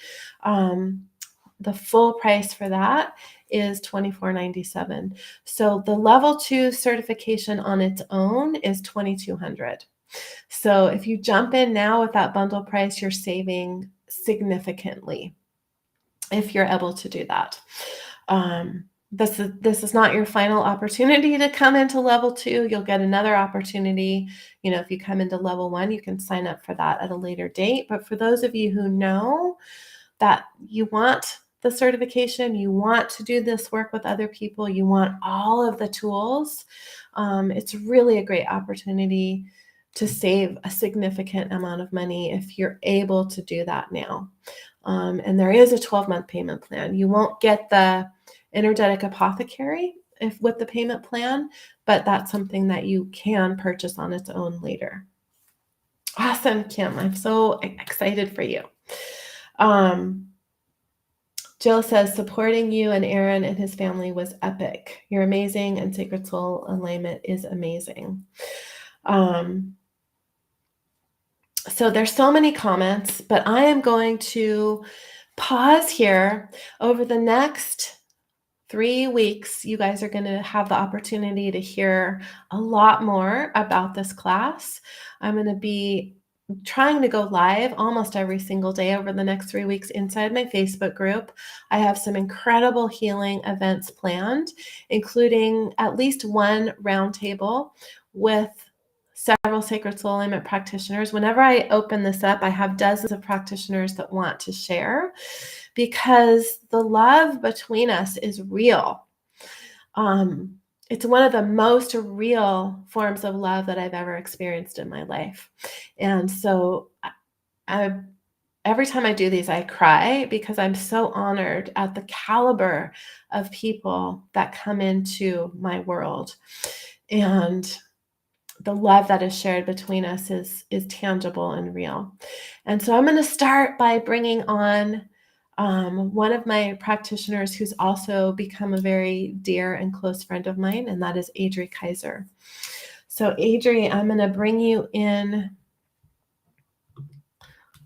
the full price for that is $24.97. So the level 2 certification on its own is $2,200. So if you jump in now with that bundle price, you're saving significantly if you're able to do that. This is not your final opportunity to come into level 2. You'll get another opportunity. If you come into level 1, you can sign up for that at a later date. But for those of you who know that you want the certification, you want to do this work with other people, you want all of the tools, it's really a great opportunity to save a significant amount of money if you're able to do that now. And there is a 12-month payment plan. You won't get the energetic apothecary with the payment plan, but that's something that you can purchase on its own later. Awesome, Kim. I'm so excited for you. Jill says, supporting you and Aaron and his family was epic. You're amazing, and Sacred Soul Alignment is amazing. So there's so many comments, but I am going to pause here. Over the next 3 weeks, you guys are going to have the opportunity to hear a lot more about this class. I'm going to be trying to go live almost every single day over the next 3 weeks inside my Facebook group. I have some incredible healing events planned, including at least one roundtable with several Sacred Soul Alignment practitioners. Whenever I open this up, I have dozens of practitioners that want to share because the love between us is real. It's one of the most real forms of love that I've ever experienced in my life. And so every time I do these, I cry because I'm so honored at the caliber of people that come into my world. And the love that is shared between us is tangible and real. And so I'm going to start by bringing on one of my practitioners who's also become a very dear and close friend of mine, and that is Adri Kaiser. So Adri, I'm going to bring you in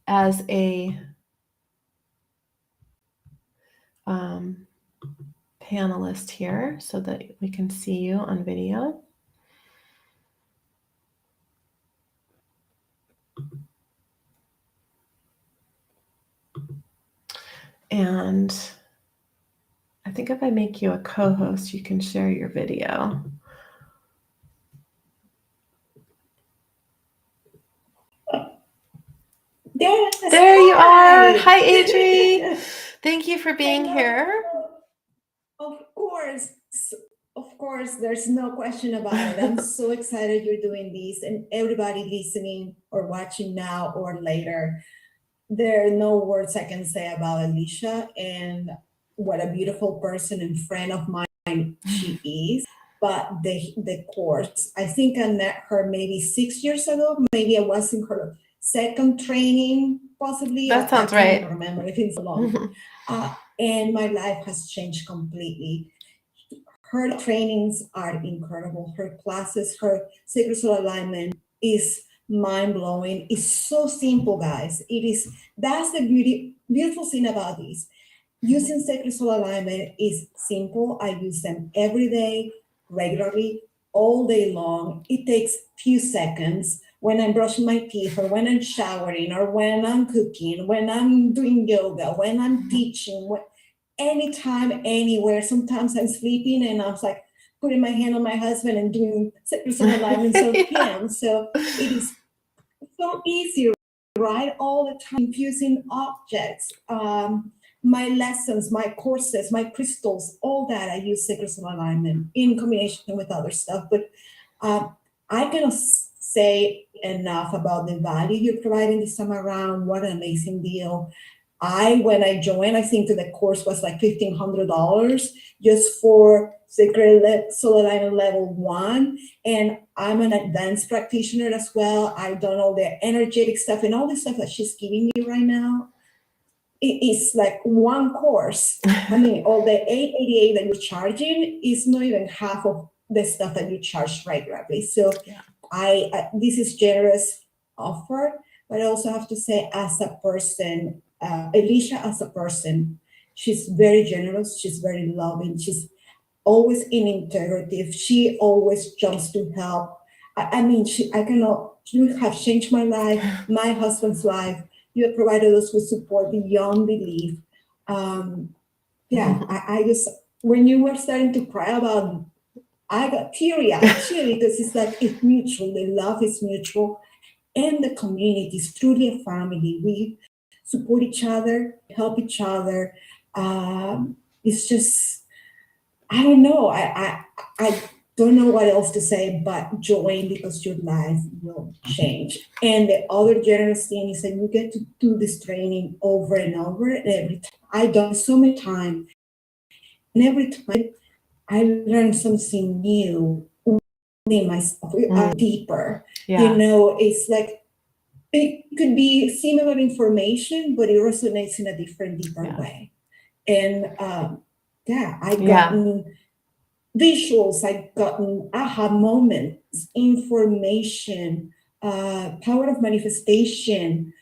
as a panelist here so that we can see you on video. And I think if I make you a co-host, you can share your video. There you are. Hi, Adri. Thank you for being here. Of course, of course, there's no question about it. I'm so excited you're doing this, and everybody listening or watching now or later. There are no words I can say about Alicia and what a beautiful person and friend of mine she is. But the course, I think I met her maybe 6 years ago. Maybe I was in her second training, possibly. That I sounds can't right. even remember. It's been so long. And my life has changed completely. Her trainings are incredible. Her classes, her sacred soul alignment is mind blowing. It's so simple, guys. It is. That's the beautiful thing about this. Using sacred soul alignment is simple. I use them every day, regularly, all day long. It takes few seconds when I'm brushing my teeth or when I'm showering or when I'm cooking, when I'm doing yoga, when I'm teaching, anytime, anywhere. Sometimes I'm sleeping and I was like putting my hand on my husband and doing sacred soul alignments of him. So it is so easy, right? All the time, infusing objects, my lessons, my courses, my crystals, all that I use sacred soul alignment in combination with other stuff. But um, I cannot say enough about the value you're providing this time around. What an amazing deal. When I joined, I think that the course was like $1,500 just for Sacred Soul Alignment Level 1. And I'm an advanced practitioner as well. I've done all the energetic stuff and all the stuff that she's giving me right now. It is like one course. I mean, all the 888 that you're charging is not even half of the stuff that you charge regularly. So Yeah. this is generous offer, but I also have to say, as a person, Alicia, as a person, she's very generous. She's very loving. She's always in integrative. She always jumps to help. I mean, I cannot. You have changed my life, my husband's life. You have provided us with support beyond belief. Um, yeah, I just when you were starting to cry about, I got teary actually because it's like it's mutual. The love is mutual, and the community is truly a family. We support each other, help each other. It's just I don't know. I don't know what else to say but join because your life will change. And the other generous thing is that you get to do this training over and over. And every time I've done it so many times, and every time I learn something new in myself, deeper. You Yeah. know, it's like it could be similar information, but it resonates in a different, deeper Yeah. way. And yeah, I've Yeah. gotten visuals, I've gotten aha moments, information, power of manifestation.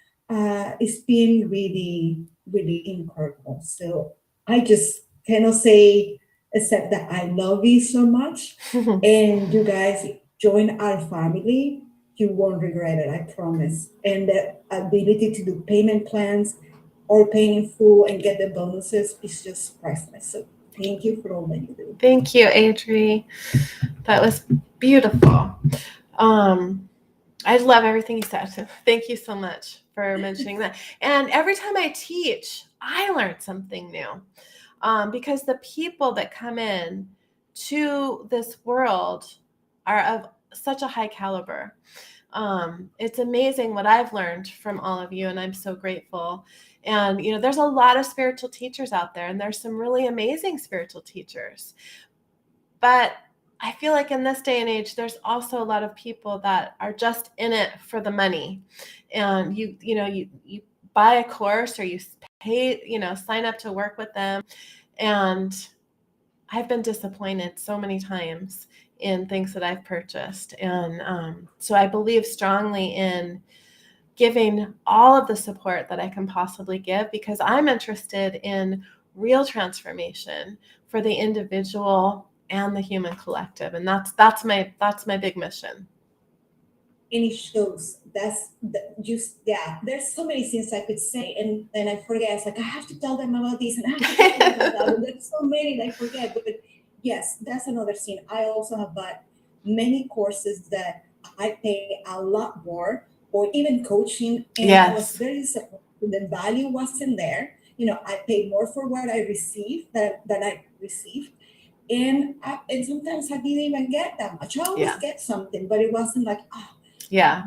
It's been really, really incredible. So I just cannot say except that I love you so much. And you guys join our family. You won't regret it, I promise. And the ability to do payment plans or paying in full and get the bonuses is just priceless. So thank you for all that you do. Thank you, Adri. That was beautiful. Um, I love everything you said. Thank you so much for mentioning that. And every time I teach, I learn something new because the people that come in to this world are of such a high caliber. It's amazing what I've learned from all of you, and I'm so grateful. And, there's a lot of spiritual teachers out there, and there's some really amazing spiritual teachers. But I feel like in this day and age, there's also a lot of people that are just in it for the money. And you buy a course or you pay, sign up to work with them. And I've been disappointed so many times in things that I've purchased. And so I believe strongly in giving all of the support that I can possibly give because I'm interested in real transformation for the individual and the human collective. And that's my big mission. And it shows just yeah there's so many things I could say and then I forget. It's like I have to tell them about this and I have to tell them about that, and there's so many that I forget. But yes, that's another thing. I also have bought many courses that I pay a lot more, or even coaching, and I was Yes. very disappointed the value wasn't there. I paid more for what I received than I received. And sometimes I didn't even get that much. I always get something, but it wasn't like,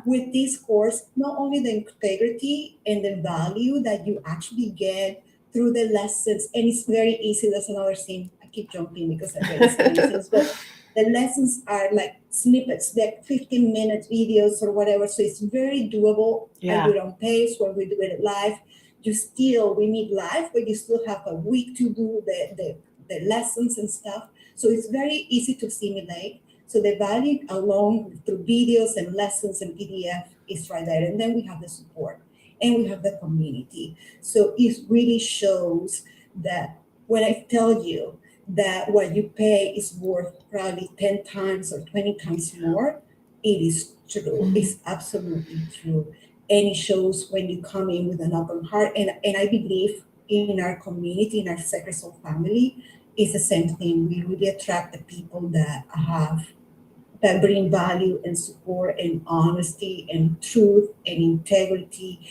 with this course, not only the integrity and the value that you actually get through the lessons, and it's very easy. That's another thing. I keep jumping because I really say many things, but the lessons are like snippets, like 15-minute videos or whatever. So it's very doable. I do it on pace when we do it live. We meet live, but you still have a week to do the lessons and stuff. So it's very easy to simulate. So the value along through videos and lessons and PDF is right there. And then we have the support and we have the community. So it really shows that when I tell you that what you pay is worth probably 10 times or 20 times more, it is true. It's absolutely true. And it shows when you come in with an open heart. And I believe in our community, in our Sacred Soul family, it's the same thing. We really attract the people that bring value and support and honesty and truth and integrity.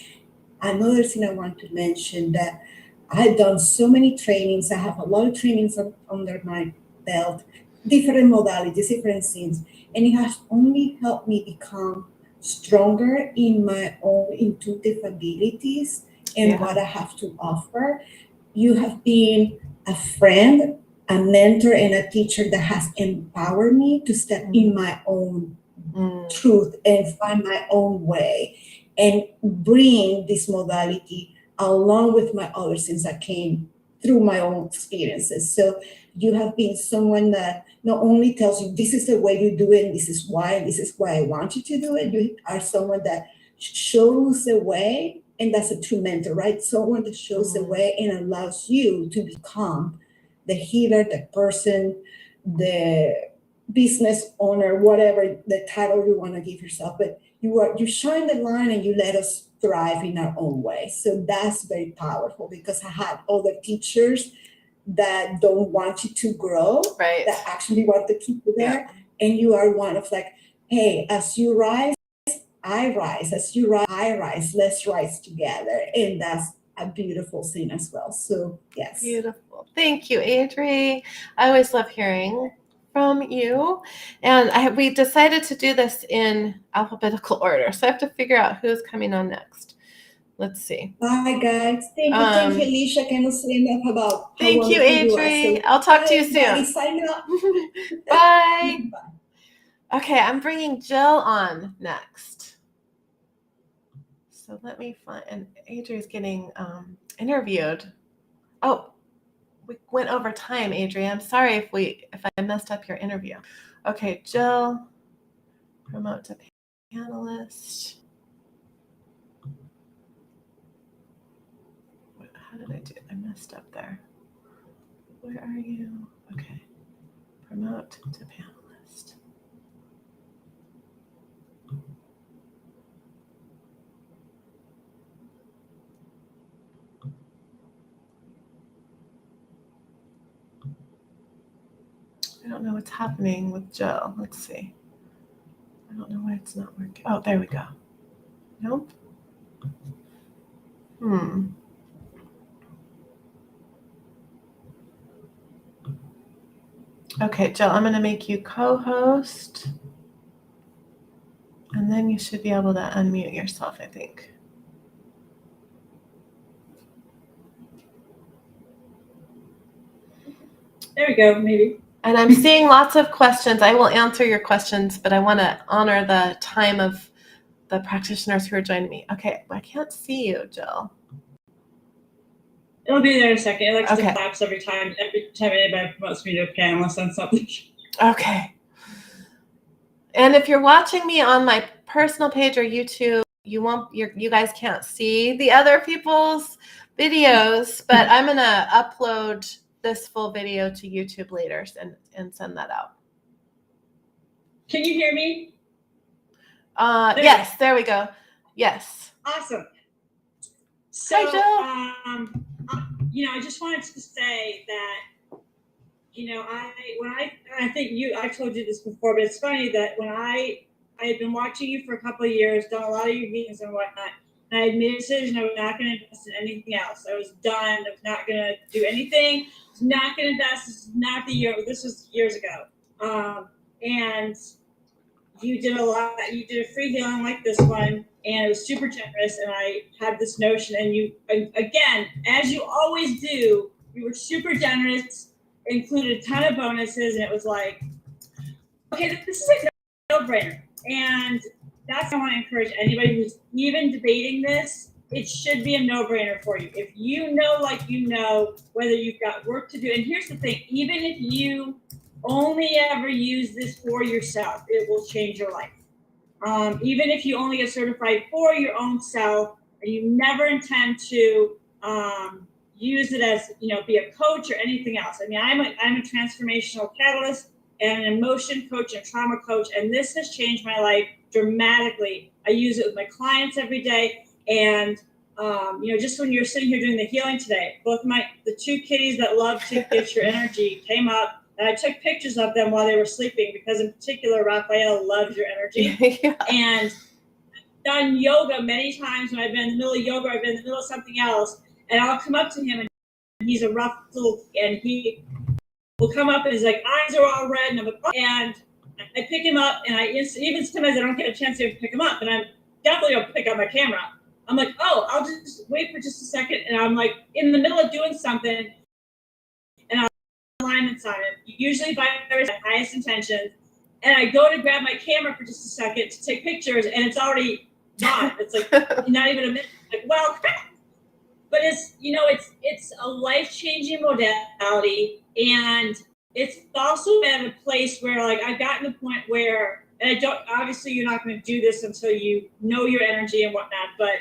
Another thing I want to mention that I've done so many trainings. I have a lot of trainings under my belt, different modalities, different things, and it has only helped me become stronger in my own intuitive abilities and what I have to offer. You have been a friend, a mentor, and a teacher that has empowered me to step in my own truth and find my own way and bring this modality along with my other things that came through my own experiences. So you have been someone that not only tells you this is the way you do it, and this is why I want you to do it. You are someone that shows the way, and that's a true mentor, right? Someone that shows the way and allows you to become the healer, the person, the business owner, whatever the title you want to give yourself. But you shine the line and you let us thrive in our own way. So that's very powerful, because I had other teachers that don't want you to grow, that actually want to keep you there. And you are one of like, hey, as you rise, I rise. As you rise, I rise. Let's rise together. And that's a beautiful thing as well. So yes. Beautiful. Thank you, Adri. I always love hearing from you. And we decided to do this in alphabetical order. So I have to figure out who's coming on next. Let's see. Bye, guys. Thank you, Alicia. I cannot say enough about how thank you, Adri. So, I'll talk to you soon. Sign up. Bye. Okay, I'm bringing Jill on next. So let me find, and Adri's getting interviewed. Oh, we went over time, Adri. I'm sorry if I messed up your interview. Okay, Jill, promote to panelist. How did I do? I messed up there. Where are you? Okay, promote to panelist. I don't know what's happening with Jill. Let's see. I don't know why it's not working. Oh, there we go. Nope. Okay, Jill, I'm going to make you co-host. And then you should be able to unmute yourself, I think. There we go, maybe. And I'm seeing lots of questions. I will answer your questions, but I want to honor the time of the practitioners who are joining me. Okay, I can't see you, Jill. It'll be there in a second. It likes to collapse every time anybody promotes me to a panelist on something. Okay. And if you're watching me on my personal page or YouTube, you guys can't see the other people's videos, but I'm going to upload this full video to YouTube later and send that out. Can you hear me? Yes, there we go. Yes. Awesome. So, hi, Jill. I just wanted to say that, I think I told you this before, but it's funny that when I had been watching you for a couple of years, done a lot of your meetings and whatnot, And I had made a decision I was not going to invest in anything else. I was done. I was not going to do anything. I was not going to invest. This is not the year. This was years ago. And you did a lot. You did a free healing like this one, and it was super generous. And I had this notion, and you, again, as you always do, you were super generous, included a ton of bonuses, and it was like, okay, this is a no-brainer. And that's what I want to encourage anybody who's even debating this. It should be a no-brainer for you. If you know, like you know, whether you've got work to do. And here's the thing, even if you only ever use this for yourself, it will change your life. Even if you only get certified for your own self, and you never intend to use it as, be a coach or anything else. I mean, I'm a transformational catalyst and an emotion coach and trauma coach, and this has changed my life dramatically. I use it with my clients every day, and just when you're sitting here doing the healing today, both the two kitties that love to get your energy came up, and I took pictures of them while they were sleeping because, in particular, Raphael loves your energy. Yeah. And I've done yoga many times when I've been in the middle of yoga, I've been in the middle of something else, and I'll come up to him, and he's a rough little, and he will come up and he's like, eyes are all red, and I pick him up, and even sometimes I don't get a chance to pick him up, and I'm definitely gonna pick up my camera. I'm like, oh, I'll just wait for just a second, and I'm like in the middle of doing something, and I'll alignments on it, usually by the highest intentions, and I go to grab my camera for just a second to take pictures, and it's already gone. It's like not even a minute. Like, well, crap. But it's a life-changing modality, and it's also been a place where, like, I've gotten to the point where, and I don't, obviously you're not going to do this until you know your energy and whatnot, but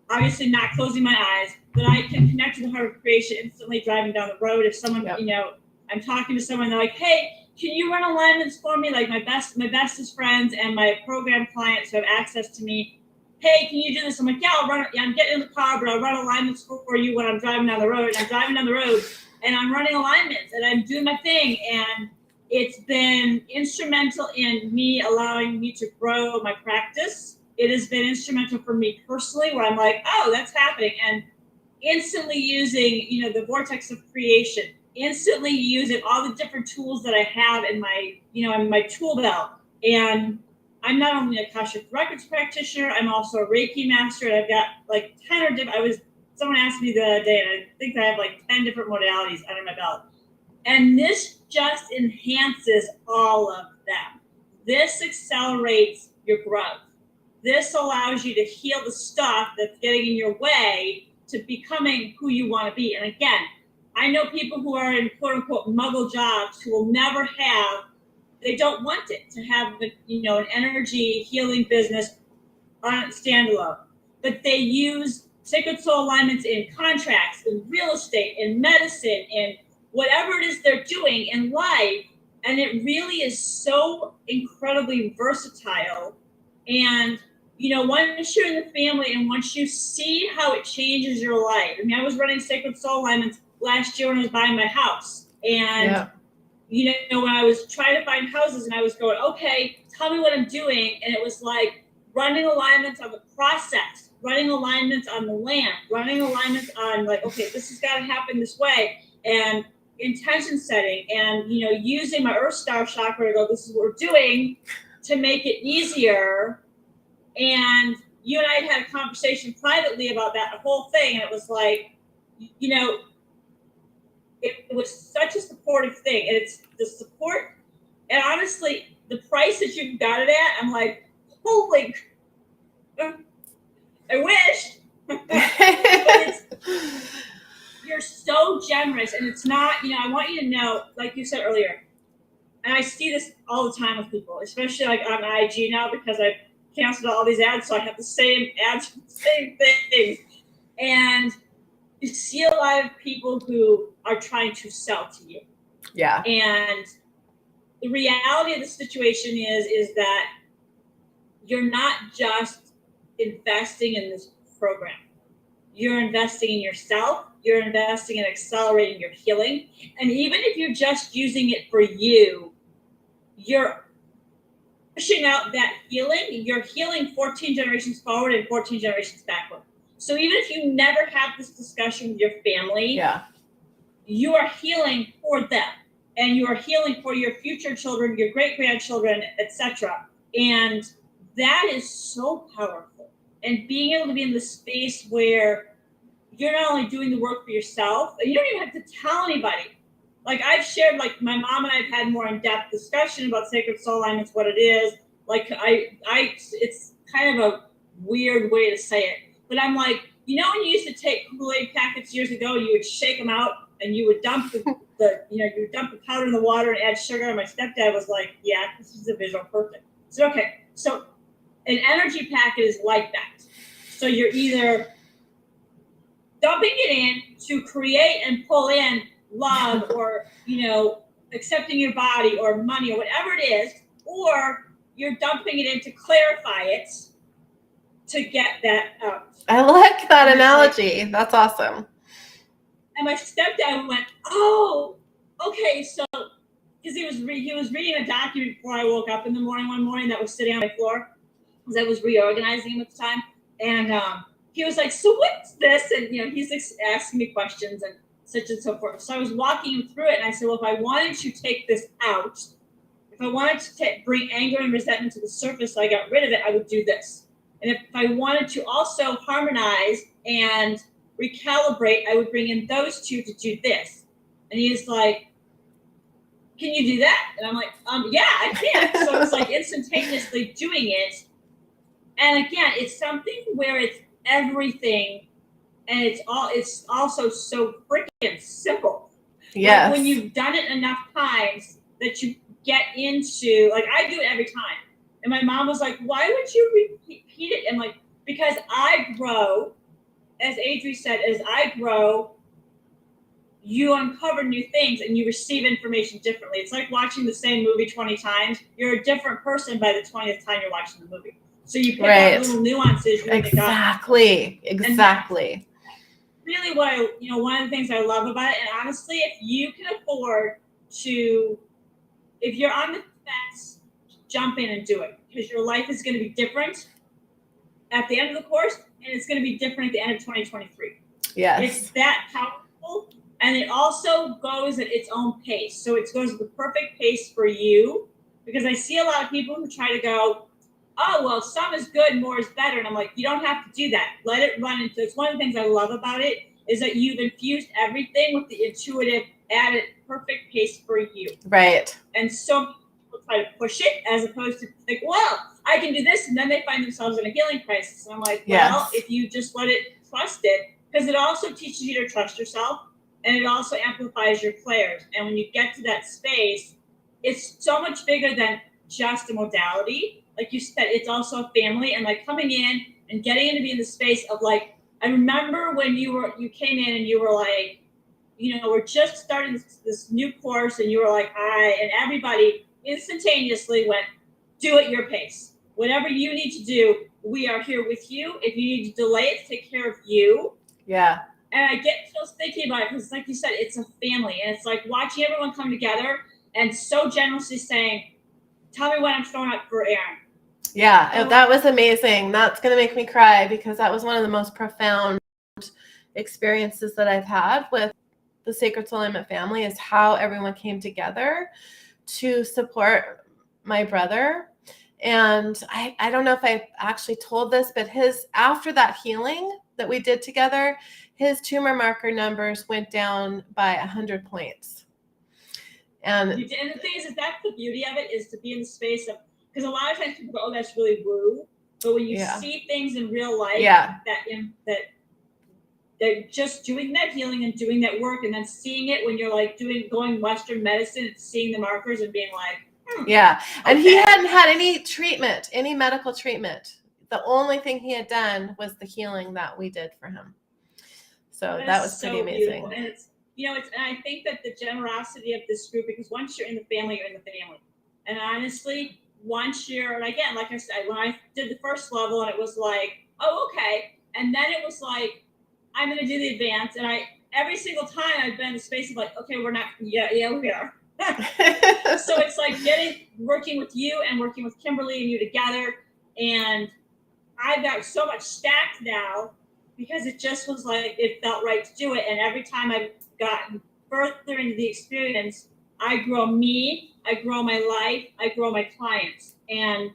obviously not closing my eyes, but I can connect to the heart of creation instantly driving down the road. If someone, I'm talking to someone, they're like, hey, can you run alignments for me? Like my bestest friends and my program clients who have access to me, hey, can you do this? I'm like, yeah, I'll run it. Yeah, I'm getting in the car, but I'll run alignments for you when I'm driving down the road. And I'm driving down the road and I'm running alignments and I'm doing my thing. And it's been instrumental in me allowing me to grow my practice. It has been instrumental for me personally, where I'm like, oh, that's happening. And instantly using, the vortex of creation, instantly using all the different tools that I have in my, in my tool belt. And I'm not only a Akashic Records practitioner, I'm also a Reiki master, and I've got like 10 or different, someone asked me the other day, and I think I have like 10 different modalities under my belt. And this just enhances all of them. This accelerates your growth. This allows you to heal the stuff that's getting in your way to becoming who you want to be. And again, I know people who are in quote unquote muggle jobs who will never have, they don't want it to have, an energy healing business on standalone, but they use sacred soul alignments in contracts, in real estate, in medicine, in whatever it is they're doing in life. And it really is so incredibly versatile. And, once you're in the family and once you see how it changes your life. I mean, I was running sacred soul alignments last year when I was buying my house. And when I was trying to find houses and I was going, okay, tell me what I'm doing. And it was like running alignments on the process, running alignments on the land, running alignments on like, okay, this has got to happen this way. And intention setting and, using my Earth Star chakra to go, this is what we're doing to make it easier. And you and I had a conversation privately about that whole thing. And it was like, it was such a supportive thing, and it's the support, and honestly, the price that you got it at, I'm like, holy, I wish. You're so generous, and it's not, I want you to know, like you said earlier, and I see this all the time with people, especially like on IG now, because I've canceled all these ads, so I have the same ads for the same things, and you see a lot of people who are trying to sell to you. Yeah. And the reality of the situation is that you're not just investing in this program. You're investing in yourself. You're investing in accelerating your healing. And even if you're just using it for you, you're pushing out that healing. You're healing 14 generations forward and 14 generations backward. So even if you never have this discussion with your family, Yeah. you are healing for them, and you are healing for your future children, your great grandchildren, etc. And that is so powerful. And being able to be in the space where you're not only doing the work for yourself, and you don't even have to tell anybody. Like I've shared, like my mom and I've had more in-depth discussion about sacred soul alignments, what it is. Like it's kind of a weird way to say it, but I'm like, you know, when you used to take Kool-Aid packets years ago, you would shake them out and you would dump you would dump the powder in the water and add sugar. And my stepdad was like, yeah, this is a visual perfect. So okay, so an energy packet is like that. So you're either dumping it in to create and pull in love or, accepting your body or money or whatever it is, or you're dumping it in to clarify it to get that out. I like that And it's analogy. That's awesome. And my stepdad went, oh, okay, so because he was reading a document before I woke up in the morning one morning that was sitting on my floor because I was reorganizing him at the time, and he was like, so what's this? And he's asking me questions and such and so forth. So I was walking him through it, and I said, well, if I wanted to take this out, if I wanted to bring anger and resentment to the surface so I got rid of it, I would do this. And if I wanted to also harmonize and recalibrate, I would bring in those two to do this. And he's like, can you do that? And I'm like, yeah, I can. So it's like instantaneously doing it. And again, it's something where it's everything, and it's also so freaking simple. Yes. Like when you've done it enough times that you get into, like I do it every time. And my mom was like, why would you repeat it? And like, because I grow, as Adri said, as I grow, you uncover new things and you receive information differently. It's like watching the same movie 20 times. You're a different person by the 20th time you're watching the movie. So you pick out little nuances. Exactly. Really one of the things I love about it, and honestly, if you can afford to, if you're on the fence, jump in and do it, because your life is going to be different at the end of the course, and it's going to be different at the end of 2023. Yes. It's that powerful, and it also goes at its own pace. So it goes at the perfect pace for you, because I see a lot of people who try to go, oh, well, some is good, more is better. And I'm like, you don't have to do that. Let it run into, it's one of the things I love about it is that you've infused everything with the intuitive, added perfect pace for you. Right. And so people try to push it as opposed to think, well, I can do this. And then they find themselves in a healing crisis. And I'm like, well, if you just let it, trust it, because it also teaches you to trust yourself, and it also amplifies your players. And when you get to that space, it's so much bigger than just a modality. Like you said, it's also a family, and like coming in and getting in to be in the space of like, I remember when you came in and you were like, we're just starting this new course, and you were like, and everybody instantaneously went, do it your pace. Whatever you need to do, we are here with you. If you need to delay it to take care of you. Yeah. And I get just thinking about it because, like you said, it's a family, and it's like watching everyone come together and so generously saying, tell me when I'm showing up for Aaron. Yeah, that was amazing. That's going to make me cry, because that was one of the most profound experiences that I've had with the Sacred Soul Alignment family, is how everyone came together to support my brother. And I don't know if I actually told this, but after that healing that we did together, his tumor marker numbers went down by 100 points. And the thing is that's the beauty of it, is to be in the space of, because a lot of times people go, oh, that's really woo. But when you see things in real life, that just doing that healing and doing that work, and then seeing it when you're like going Western medicine and seeing the markers and being like, and he hadn't had any medical treatment. The only thing he had done was the healing that we did for him. So that was pretty amazing. Beautiful. And and I think that the generosity of this group, because once you're in the family, you're in the family. And honestly, once and again, like I said, when I did the first level, and it was like, oh, okay. And then it was like, I'm going to do the advance. And every single time I've been in the space of like, okay, we're not, we are. So it's like working with you and working with Kimberly and you together. And I've got so much stacked now, because it just was like, it felt right to do it. And every time I've gotten further into the experience, I grow me, I grow my life, I grow my clients. And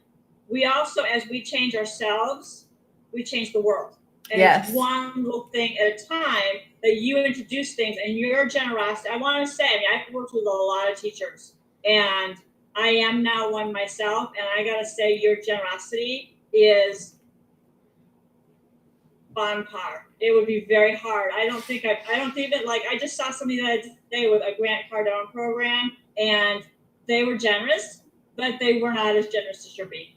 we also, as we change ourselves, we change the world. And Yes. it's one little thing at a time that you introduce things, and your generosity. I want to say, I mean, I've worked with a lot of teachers, and I am now one myself, and I gotta say, your generosity is on par. It would be very hard. I don't even like, I just saw somebody the other day with a Grant Cardone program, and they were generous, but they were not as generous as you're being.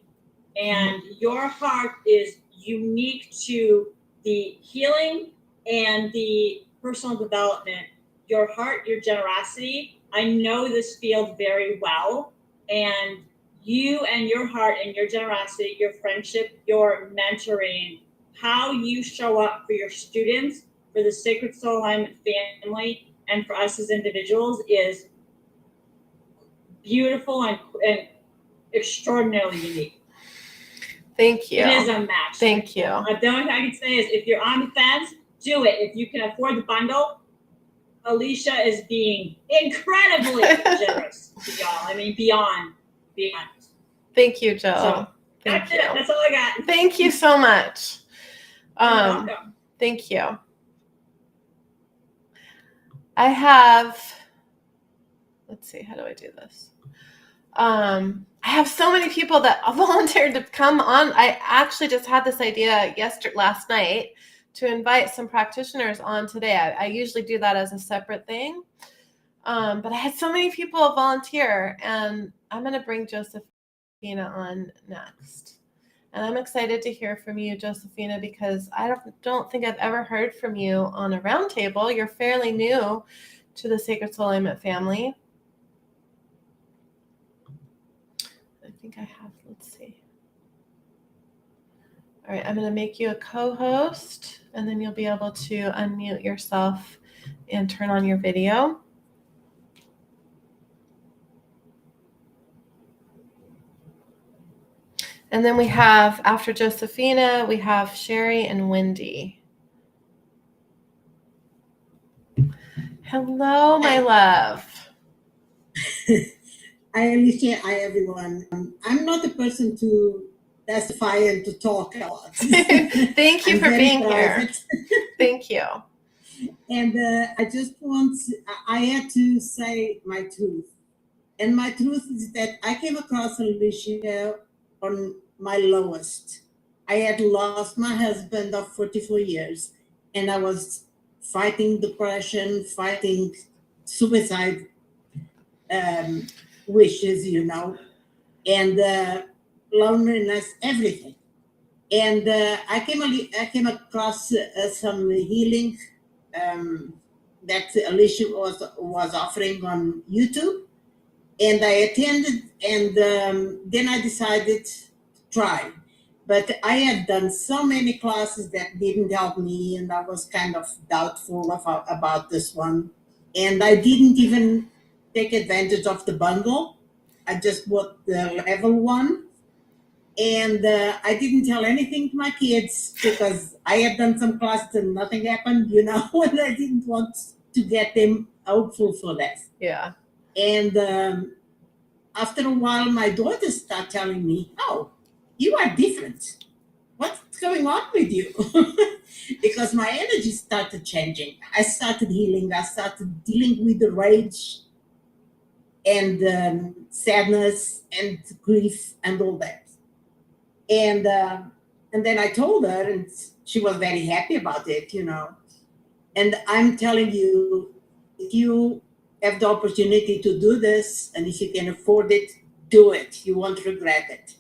And your heart is unique to the healing and the personal development. Your heart, your generosity. I know this field very well, and you and your heart and your generosity, your friendship, your mentoring, how you show up for your students, for the Sacred Soul Alignment family, and for us as individuals is beautiful and extraordinarily unique. Thank you. It is unmatched. Thank you. The only thing I can say is, if you're on the fence, do it. If you can afford the bundle, Alicia is being incredibly generous to y'all. I mean, beyond. Thank you, Jill. So, Thank that's you. it. That's all I got. Thank you so much. You're welcome. Thank you. I have, let's see, how do I do this? I have so many people that volunteered to come on. I actually just had this idea last night to invite some practitioners on today. I usually do that as a separate thing. But I had so many people volunteer, and I'm going to bring Josephina on next. And I'm excited to hear from you, Josephina, because I don't think I've ever heard from you on a roundtable. You're fairly new to the Sacred Soul Alignment family. I think I have, let's see. All right, I'm going to make you a co-host, and then you'll be able to unmute yourself and turn on your video. And then we have, after Josephina, we have Sherry and Wendy. Hello, my love. Hi, Alicia. Hi, everyone. I'm not the person to testify and to talk a lot. Thank you for being here. Thank you. And I had to say my truth. And my truth is that I came across Alicia on my lowest. I had lost my husband of 44 years, and I was fighting depression, fighting suicide wishes, and loneliness, everything. And I came across some healing that Alicia was offering on YouTube, and I attended, and then I decided to try. But I had done so many classes that didn't help me, and I was kind of doubtful about this one. And I didn't even take advantage of the bundle. I just bought the level 1. And I didn't tell anything to my kids because I had done some classes and nothing happened, and I didn't want to get them hopeful for that. Yeah. And after a while, my daughter started telling me, "Oh, you are different. What's going on with you?" Because my energy started changing. I started healing. I started dealing with the rage and sadness and grief and all that. And then I told her, and she was very happy about it, And I'm telling you, if you have the opportunity to do this, and if you can afford it, do it. You won't regret it.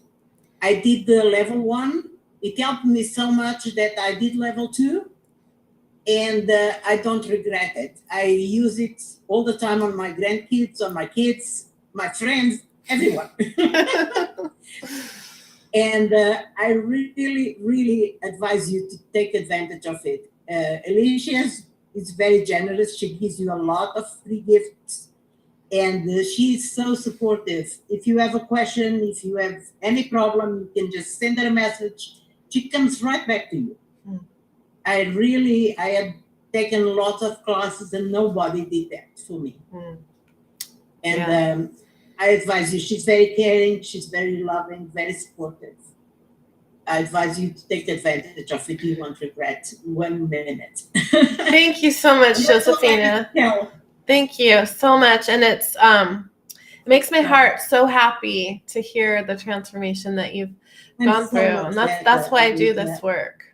I did the level 1. It helped me so much that I did level 2, and I don't regret it. I use it all the time on my grandkids, on my kids, my friends, everyone. And I really, really advise you to take advantage of it. Alicia is very generous. She gives you a lot of free gifts, and she's so supportive. If you have a question, if you have any problem, you can just send her a message. She comes right back to you. I had taken lots of classes and nobody did that for me. And I advise you, she's very caring, she's very loving, very supportive. I advise you to take advantage of it. You won't regret 1 minute. Thank you so much, And that's what I Josephina. can tell. Thank you so much. And it makes my heart so happy to hear the transformation that you've gone through. And that's why I do this work.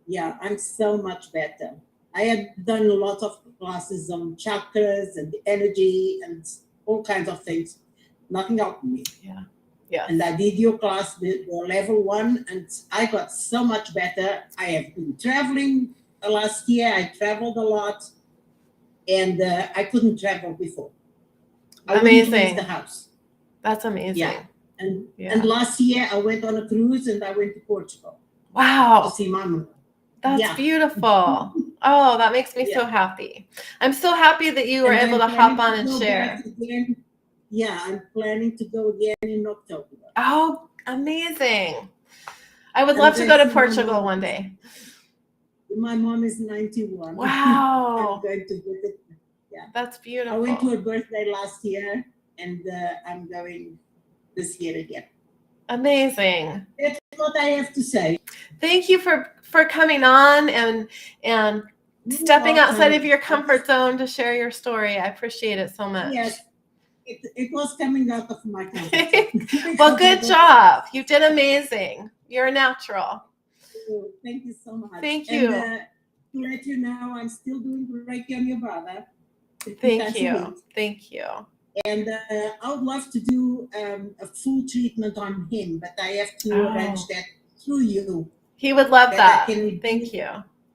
Yeah, I'm so much better. I had done a lot of classes on chakras and the energy and all kinds of things. Nothing helped me. Yeah. And I did your class, the level 1, and I got so much better. I have been traveling last year. I traveled a lot, and I couldn't travel before. I wouldn't leave the house. That's amazing. Yeah. And last year I went on a cruise and I went to Portugal. Wow. To see Mama. That's beautiful. Oh, that makes me so happy. I'm so happy that you were able to hop on and share. Yeah, I'm planning to go again in October. Oh, amazing. I would love to go to Portugal one day. My mom is 91. Wow. I'm going to visit. Yeah. That's beautiful. I went to her birthday last year, and I'm going this year again. Amazing. That's what I have to say. Thank you for coming on and stepping outside of your comfort zone to share your story. I appreciate it so much. Yes. It was coming out of my comfort zone. Well, good job. You did amazing. You're a natural. Thank you so much. Thank you. And, to let you know, I'm still doing Reiki on your brother. Thank you. Thank you. And I would love to do a full treatment on him, but I have to arrange that through you. He would love that. Thank you.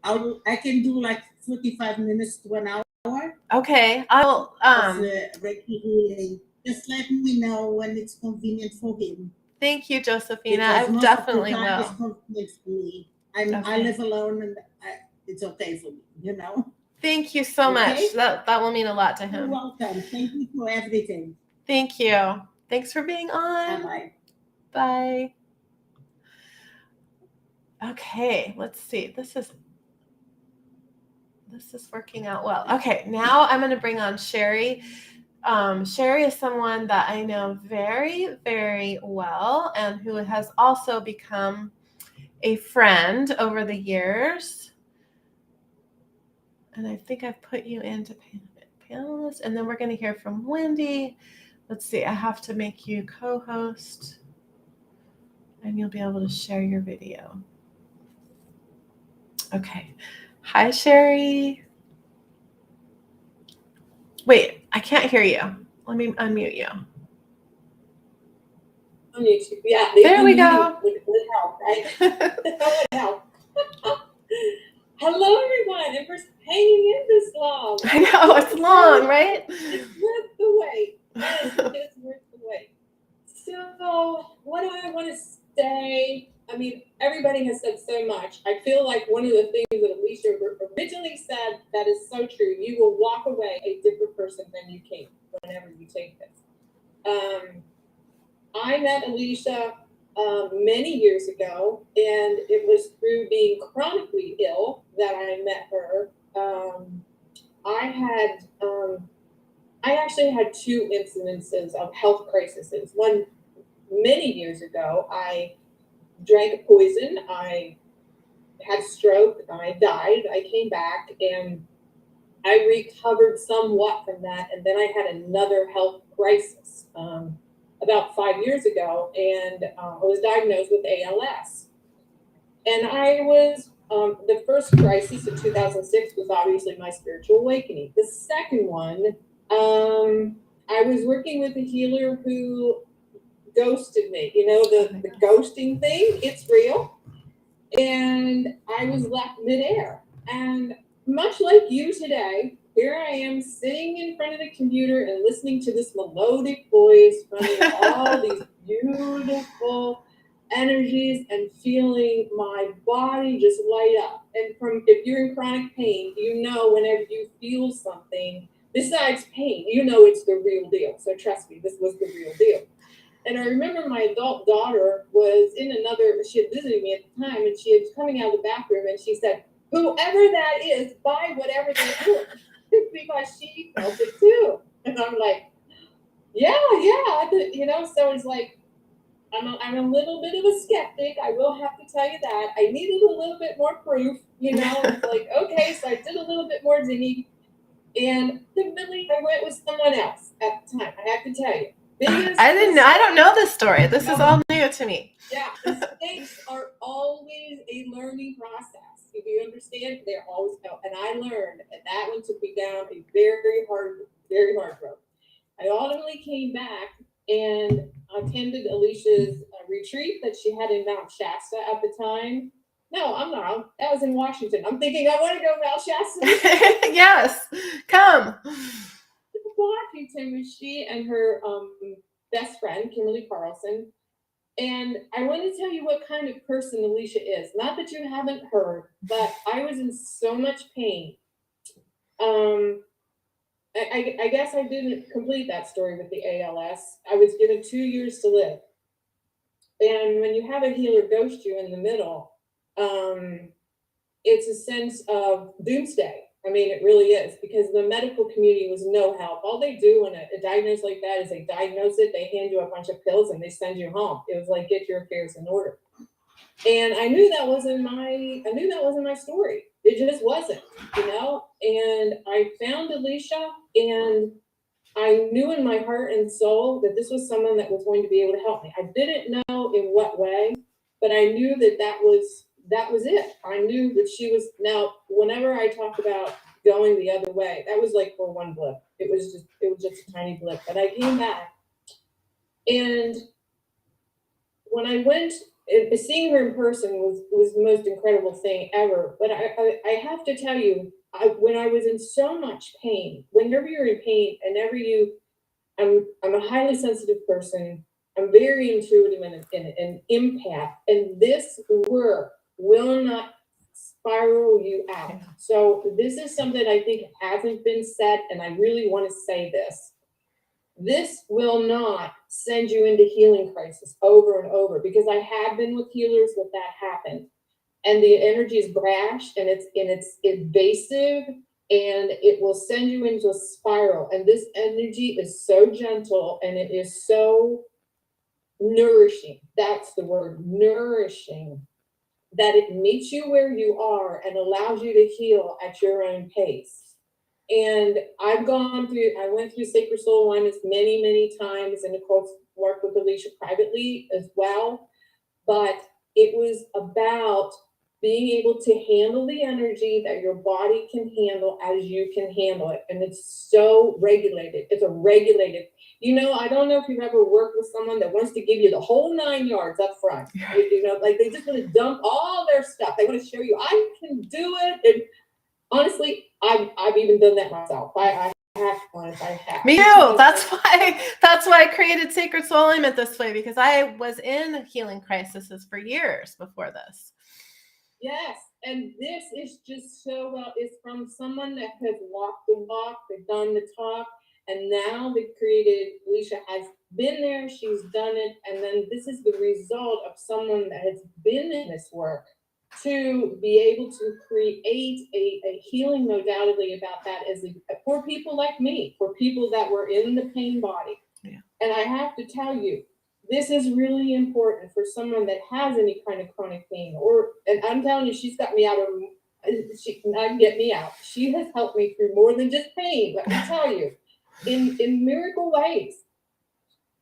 I can do like 45 minutes to an hour. Okay. I'll Reiki healing. Just let me know when it's convenient for him. Thank you, Josephina. I definitely will. It's convenient for me. I live alone, and it's okay for me. You know. Thank you so much. That will mean a lot to him. You're welcome. Thank you for everything. Thank you. Thanks for being on. Bye-bye. Bye. Okay, let's see. This is working out well. Okay, now I'm going to bring on Sherry. Sherry is someone that I know very, very well and who has also become a friend over the years. And I think I've put you into panelist, and then we're going to hear from Wendy. Let's see, I have to make you co-host, and you'll be able to share your video. Okay. Hi, Sherry. Wait, I can't hear you. Let me unmute you. On YouTube, yeah. There we go. Would help, right? That would help. Hello, everyone, and for hanging in this long. I know, it's long, right? It's worth the wait. Yes, it's worth the wait. So, what do I want to say? I mean, everybody has said so much. I feel like one of the things that Alicia originally said that is so true. You will walk away a different person than you came whenever you take this. I met Alicia many years ago, and it was through being chronically ill that I met her. I actually had 2 incidences of health crises. One, many years ago, I drank a poison. I had a stroke. I died. I came back, and I recovered somewhat from that. And then I had another health crisis about 5 years ago, and I was diagnosed with ALS. And I was, the first crisis in 2006 was obviously my spiritual awakening. The second one, I was working with a healer who ghosted me. You know, the ghosting thing, it's real. And I was left midair. And much like you today, here I am sitting in front of the computer and listening to this melodic voice running all these beautiful energies and feeling my body just light up. And if you're in chronic pain, you know whenever you feel something besides pain, you know it's the real deal. So trust me, this was the real deal. And I remember my adult daughter was in another, she had visited me at the time, and she was coming out of the bathroom, and she said, whoever that is, buy whatever they're doing, because she felt it too. And I'm like, yeah, so it's like, I'm a little bit of a skeptic. I will have to tell you that. I needed a little bit more proof, It's like, okay, so I did a little bit more digging, and ultimately I went with someone else at the time. I have to tell you. I don't know this story. This is all new to me. Yeah, mistakes are always a learning process. If you understand, they're always out. And I learned, and that one took me down a very hard road. I ultimately came back and attended Alicia's retreat that she had in Mount Shasta at the time. No, I'm not. That was in Washington. I'm thinking I want to go Mount Shasta. Yes, come. Washington was she and her best friend, Kimberly Carlson. And I want to tell you what kind of person Alicia is. Not that you haven't heard, but I was in so much pain. I guess I didn't complete that story with the ALS. I was given 2 years to live. And when you have a healer ghost you in the middle, it's a sense of doomsday. I mean, it really is, because the medical community was no help. All they do when a diagnosis like that is they diagnose it, they hand you a bunch of pills, and they send you home. It was like, get your affairs in order. And I knew that wasn't my story. It just wasn't, And I found Alicia, and I knew in my heart and soul that this was someone that was going to be able to help me. I didn't know in what way, but I knew that was it. I knew that she was. Now, whenever I talk about going the other way, that was like for one blip. It was just a tiny blip. But I came back, and when I went, seeing her in person was the most incredible thing ever. But I have to tell you, when I was in so much pain, whenever you're in pain, I'm a highly sensitive person. I'm very intuitive and an empath, and this work will not spiral you out. Yeah. So this is something I think hasn't been said, and I really want to say this. This will not send you into healing crisis over and over, because I have been with healers with that happened, and the energy is brash, and it's invasive, and it will send you into a spiral. And this energy is so gentle, and it is so nourishing. That's the word, nourishing, that it meets you where you are and allows you to heal at your own pace. And I went through Sacred Soul Alignments many, many times, and of course worked with Alicia privately as well. But it was about being able to handle the energy that your body can handle as you can handle it. And it's so regulated. It's a regulated, I don't know if you've ever worked with someone that wants to give you the whole 9 yards up front. Like they just want to dump all their stuff. They want to show you, I can do it. And honestly, I've even done that myself. I have. Me too. That's why I created Sacred Soul Alignment this way, because I was in healing crises for years before this. Yes, and this is just so well. It's from someone that has walked the walk, they've done the talk, and now they've created. Alicia has been there, she's done it, and then this is the result of someone that has been in this work to be able to create a healing modality about that for people like me, for people that were in the pain body. Yeah. And I have to tell you, this is really important for someone that has any kind of chronic pain, and I'm telling you, she's got me out of, she cannot get me out. She has helped me through more than just pain, let me tell you, in miracle ways.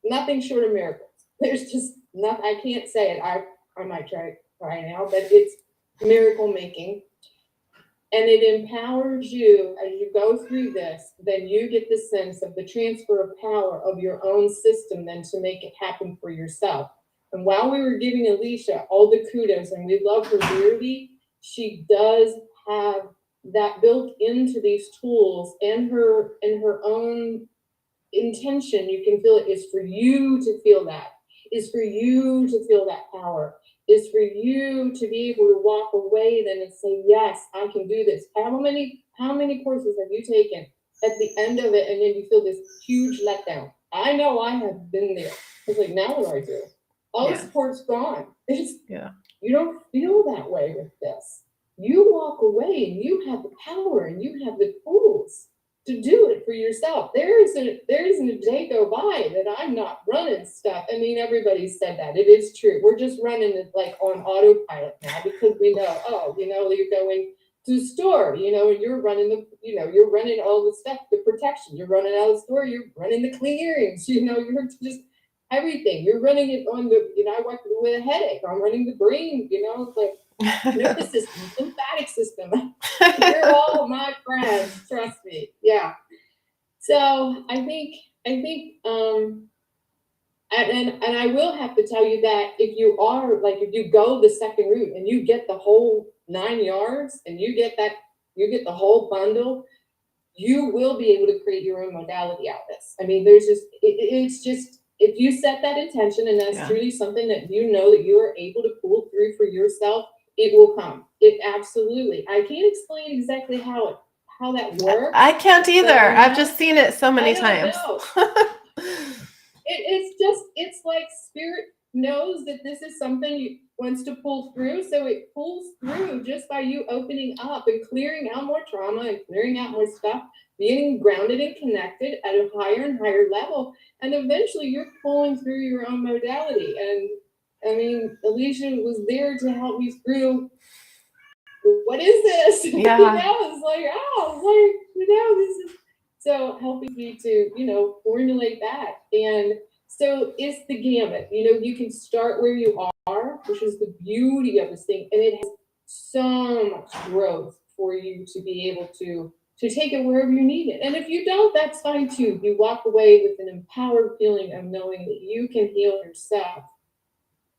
Nothing short of miracles. There's just nothing, I can't say it. I might try now, but it's miracle making. And it empowers you as you go through this, then you get the sense of the transfer of power of your own system then to make it happen for yourself. And while we were giving Alicia all the kudos, and we love her dearly, she does have that built into these tools, and her own intention, you can feel it, is for you to feel that, is for you to feel that power, is for you to be able to walk away then and say, yes, I can do this. How many courses have you taken at the end of it, and then you feel this huge letdown? I know I have been there. I was like, now what do I do? All the Yeah. support's gone. Yeah. You don't feel that way with this. You walk away and you have the power and you have the tools to do it for yourself. There isn't a day go by that I'm not running stuff. I mean, everybody said that. It is true. We're just running it like on autopilot now because we know, you're going to the store, and you're running you're running all the stuff, the protection. You're running out of the store, you're running the clearings, you're just everything. You're running it on the, I work with a headache. I'm running the brain, like nervous system, lymphatic system. You're all my friends, trust me. Yeah. So I think, and I will have to tell you that if you go the second route and you get the whole 9 yards and you get the whole bundle, you will be able to create your own modality out of this. I mean, it's just, if you set that intention and that's truly something that that you are able to pull through for yourself, it will come. It absolutely. I can't explain exactly how that works. I can't either. I've just seen it so many times. It's like spirit knows that this is something you wants to pull through, so it pulls through just by you opening up and clearing out more trauma and clearing out more stuff, being grounded and connected at a higher and higher level, and eventually you're pulling through your own modality. And I mean, Alicia was there to help me through. What is this? Yeah. It's like, this is so helping me to, formulate that. And so it's the gamut. You can start where you are, which is the beauty of this thing. And it has so much growth for you to be able to take it wherever you need it. And if you don't, that's fine too. You walk away with an empowered feeling of knowing that you can heal yourself.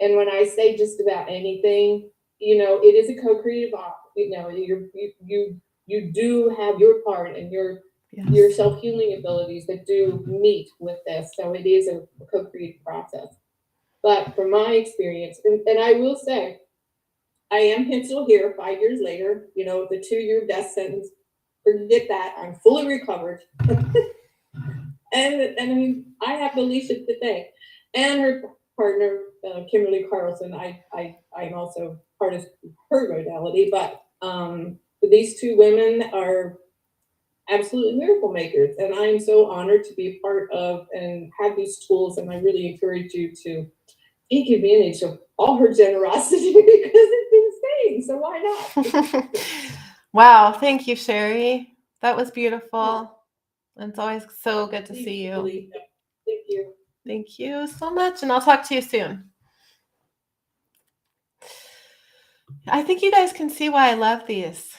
And when I say just about anything, it is a co-creative art. You do have your part and your self-healing abilities that do meet with this. So it is a co-creative process. But from my experience, and I will say, I am still here 5 years later, the 2-year death sentence. Forget that. I'm fully recovered. and I mean, I have Alicia today and her partner, Kimberly Carlson. I'm also part of her modality, but these two women are absolutely miracle makers, and I'm so honored to be a part of and have these tools. And I really encourage you to take advantage of all her generosity because it's insane. So why not? Wow, thank you, Sherry. That was beautiful. It's always so good to see you. Thank you. Thank you so much, and I'll talk to you soon. I think you guys can see why I love these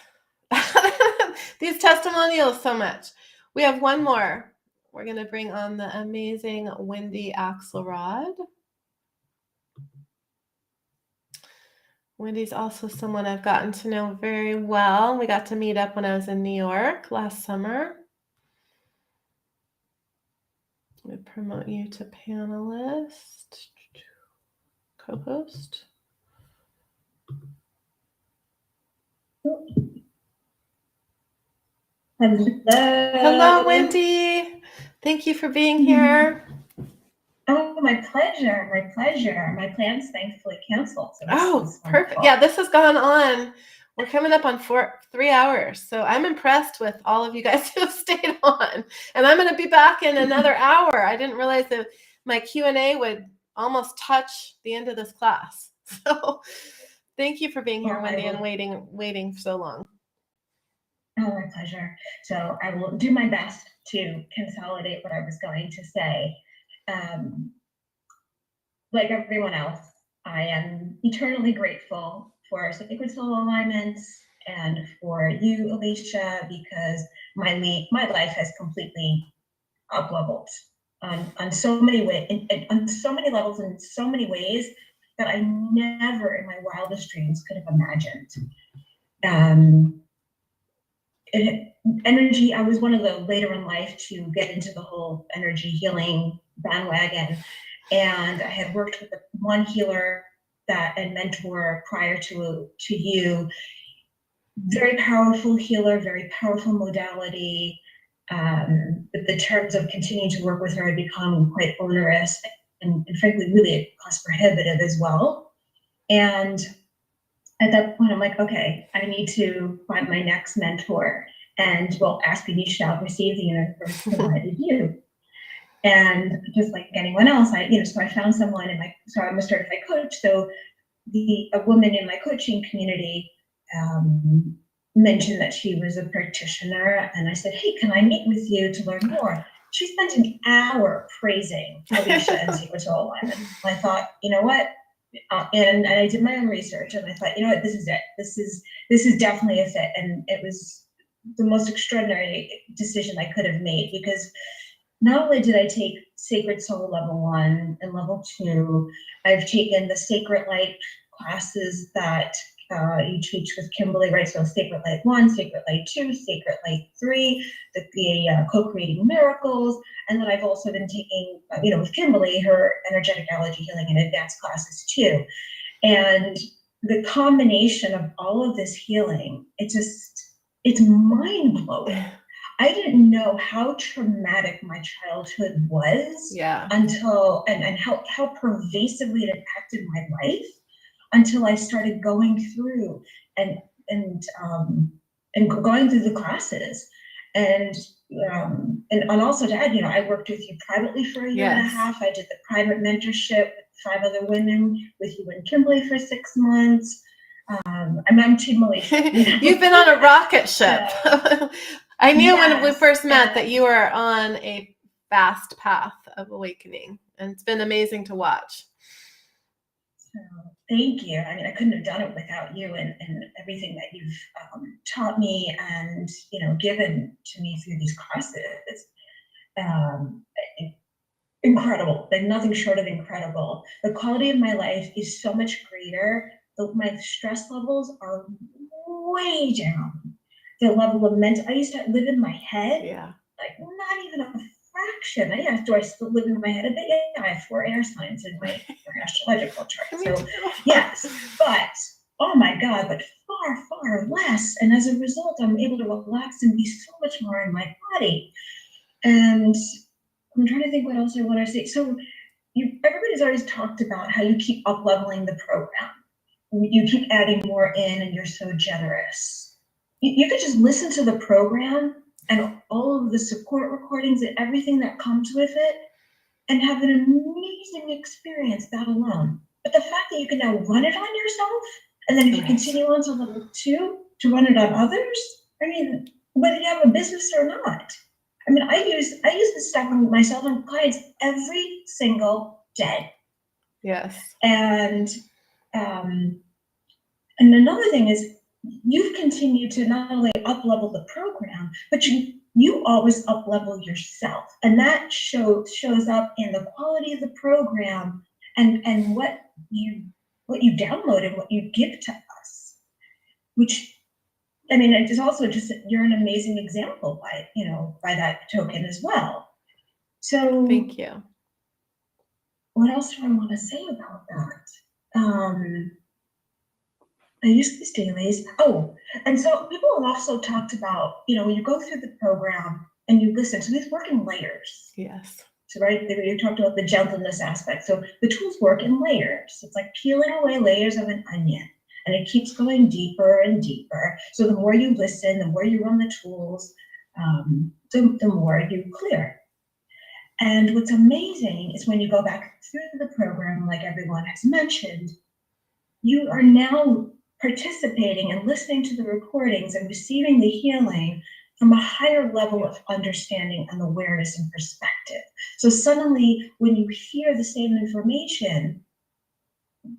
these testimonials so much. We have one more. We're going to bring on the amazing Wendy Axelrod. Wendy's also someone I've gotten to know very well. We got to meet up when I was in New York last summer. I'm going to promote you to panelist, co-host. Hello, Wendy. Thank you for being here. Oh, my pleasure. My pleasure. My plans thankfully canceled. So perfect. Yeah, this has gone on. We're coming up on 3 hours. So I'm impressed with all of you guys who have stayed on. And I'm going to be back in another hour. I didn't realize that my Q&A would almost touch the end of this class. So thank you for being here, Wendy, and waiting so long. Oh, my pleasure. So I will do my best to consolidate what I was going to say. Like everyone else, I am eternally grateful for sacred soul alignments and for you, Alicia, because my life has completely up-leveled on so many ways, on so many levels, in so many ways that I never in my wildest dreams could have imagined. Energy, I was one of the later in life to get into the whole energy healing bandwagon. And I had worked with one healer and mentor prior to you. Very powerful healer, very powerful modality. But the terms of continuing to work with her had become quite onerous. and frankly, really cost prohibitive as well. And at that point, I'm like, okay, I need to find my next mentor. And well, ask and you shall receive, the universe provided you. And just like anyone else, so I found someone so I'm a certified coach. So a woman in my coaching community mentioned that she was a practitioner, and I said, hey, can I meet with you to learn more? She spent an hour praising Alicia and Secret Soul Alignment. I thought, you know what? And I did my own research, and I thought, you know what, this is it. This is definitely a fit. And it was the most extraordinary decision I could have made, because not only did I take Sacred Soul Level 1 and Level 2, I've taken the Sacred Light classes that you teach with Kimberly, right? So Sacred Light 1, Sacred Light 2, Sacred Light 3, the Co-Creating Miracles. And then I've also been taking, with Kimberly, her energetic allergy healing and advanced classes too. And the combination of all of this healing, it's mind blowing. I didn't know how traumatic my childhood was until, and how pervasively it impacted my life, until I started going through and going through the classes. And also to add, I worked with you privately for a year and a half. I did the private mentorship with 5 other women, with you and Kimberly for 6 months. I'm Team Alicia. You've been on a rocket ship. I knew when we first met that you were on a fast path of awakening, and it's been amazing to watch. So thank you. I mean, I couldn't have done it without you and everything that you've taught me and, given to me through these classes. Incredible, like nothing short of incredible. The quality of my life is so much greater. My stress levels are way down. The level of I used to live in my head, like not even a fraction. Do I still live in my head a bit? Yeah, I have 4 air signs in my astrological chart. So yes, but oh my God, but far, far less. And as a result, I'm able to relax and be so much more in my body. And I'm trying to think what else I want to say. So everybody's always talked about how you keep up leveling the program. You keep adding more in, and you're so generous. You could just listen to the program and all of the support recordings and everything that comes with it and have an amazing experience that alone. But the fact that you can now run it on yourself, and then if you continue on to level 2 to run it on others, I mean, whether you have a business or not. I mean, I use this stuff on myself and clients every single day. Yes. And another thing is, you've continued to not only up-level the program, but you always up-level yourself. And that shows up in the quality of the program and what you download and what you give to us. Which, I mean, it is also just, you're an amazing example by that token as well. So thank you. What else do I want to say about that? I use these dailies. Oh, and so people have also talked about, when you go through the program and you listen, so these work in layers. Yes. So, right, you talked about the gentleness aspect. So the tools work in layers. It's like peeling away layers of an onion, and it keeps going deeper and deeper. So the more you listen, the more you run the tools, the more you clear. And what's amazing is when you go back through the program, like everyone has mentioned, you are now participating and listening to the recordings and receiving the healing from a higher level of understanding and awareness and perspective. So suddenly, when you hear the same information,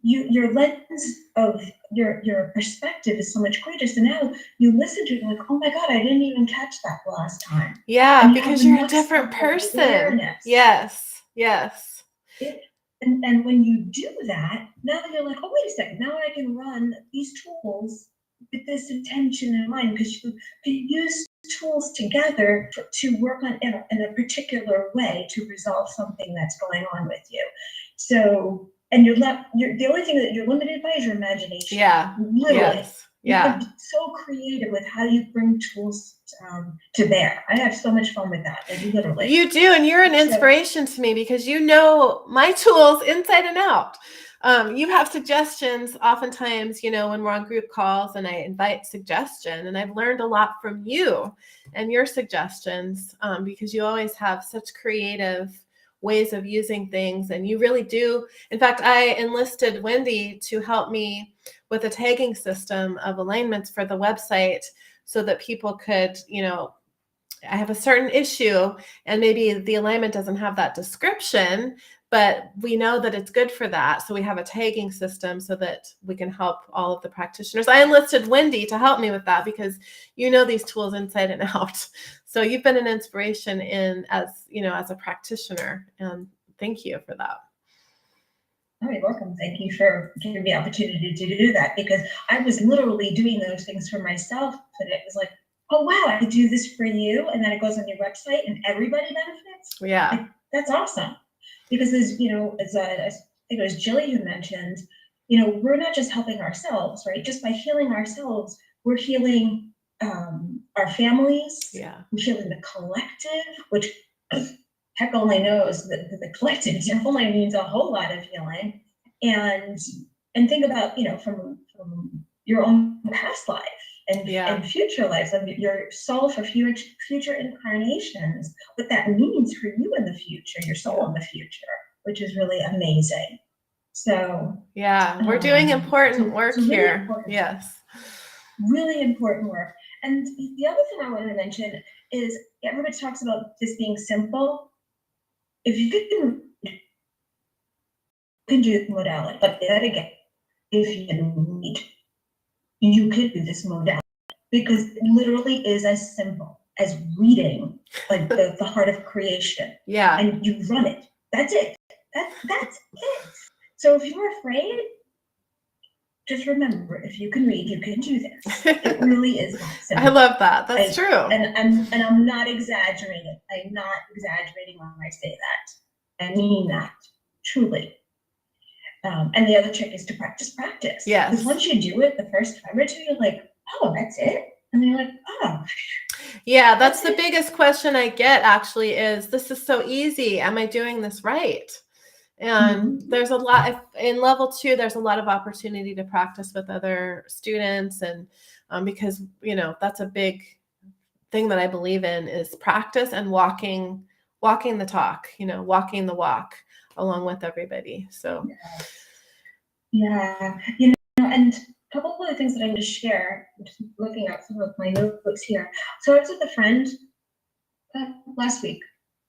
your lens of your perspective is so much greater. So now you listen to it and like, oh my God, I didn't even catch that last time. Yeah, because you're a different person. Yes, yes. And when you do that, now you're like, oh, wait a second, now I can run these tools with this intention in mind, because you use tools together to work on in a particular way to resolve something that's going on with you. So, and you're the only thing that you're limited by is your imagination. Yeah. Literally. Yes. You Yeah. can be so creative with how you bring tools to bear. I have so much fun with that, like literally. You do, and you're an inspiration to me because you know my tools inside and out. You have suggestions oftentimes, you know, when we're on group calls and I invite suggestion, and I've learned a lot from you and your suggestions because you always have such creative ways of using things, and you really do. In fact, I enlisted Wendy to help me with a tagging system of alignments for the website so that people could, you know, I have a certain issue and maybe the alignment doesn't have that description, but we know that it's good for that. So we have a tagging system so that we can help all of the practitioners. I enlisted Wendy to help me with that because you know these tools inside and out. So you've been an inspiration as a practitioner, and thank you for that. Oh, you're welcome. Thank you for giving me the opportunity to do that, because I was literally doing those things for myself, but it was like, oh wow, I could do this for you, and then it goes on your website and everybody benefits. Yeah. Like, that's awesome. Because as you know, as I think it was Jilly who mentioned, you know, we're not just helping ourselves, right? Just by healing ourselves, we're healing our families. Yeah. We're healing the collective, which heck only knows that the collective definitely means a whole lot of healing. And think about, you know, from your own past life and future lives, of your soul for future incarnations, what that means for you in the future, your soul in the future, which is really amazing. So yeah, we're doing important work really here. Important, yes. Really important work. And the other thing I wanted to mention is everybody talks about this being simple. If you can do the modality, but that again, if you need, you could do this modality, because it literally is as simple as reading like the heart of creation. Yeah. And you run it. That's it. That's it. So if you're afraid, just remember, if you can read, you can do this. It really is that simple. I love that. That's true. And I'm not exaggerating. I'm not exaggerating when I say that. I mean that, truly. And the other trick is to practice. Yes. Because once you do it the first time or two, you're like, oh, that's it. And then you're like, oh. Yeah, that's the biggest question I get actually is, this is so easy. Am I doing this right? And there's a lot in level 2, there's a lot of opportunity to practice with other students. And because, you know, that's a big thing that I believe in is practice and walking the talk, you know, walking the walk along with everybody. So yeah, you know, and a couple of other things that I'm going to share, I'm just looking at some of my notebooks here. So I was with a friend last week,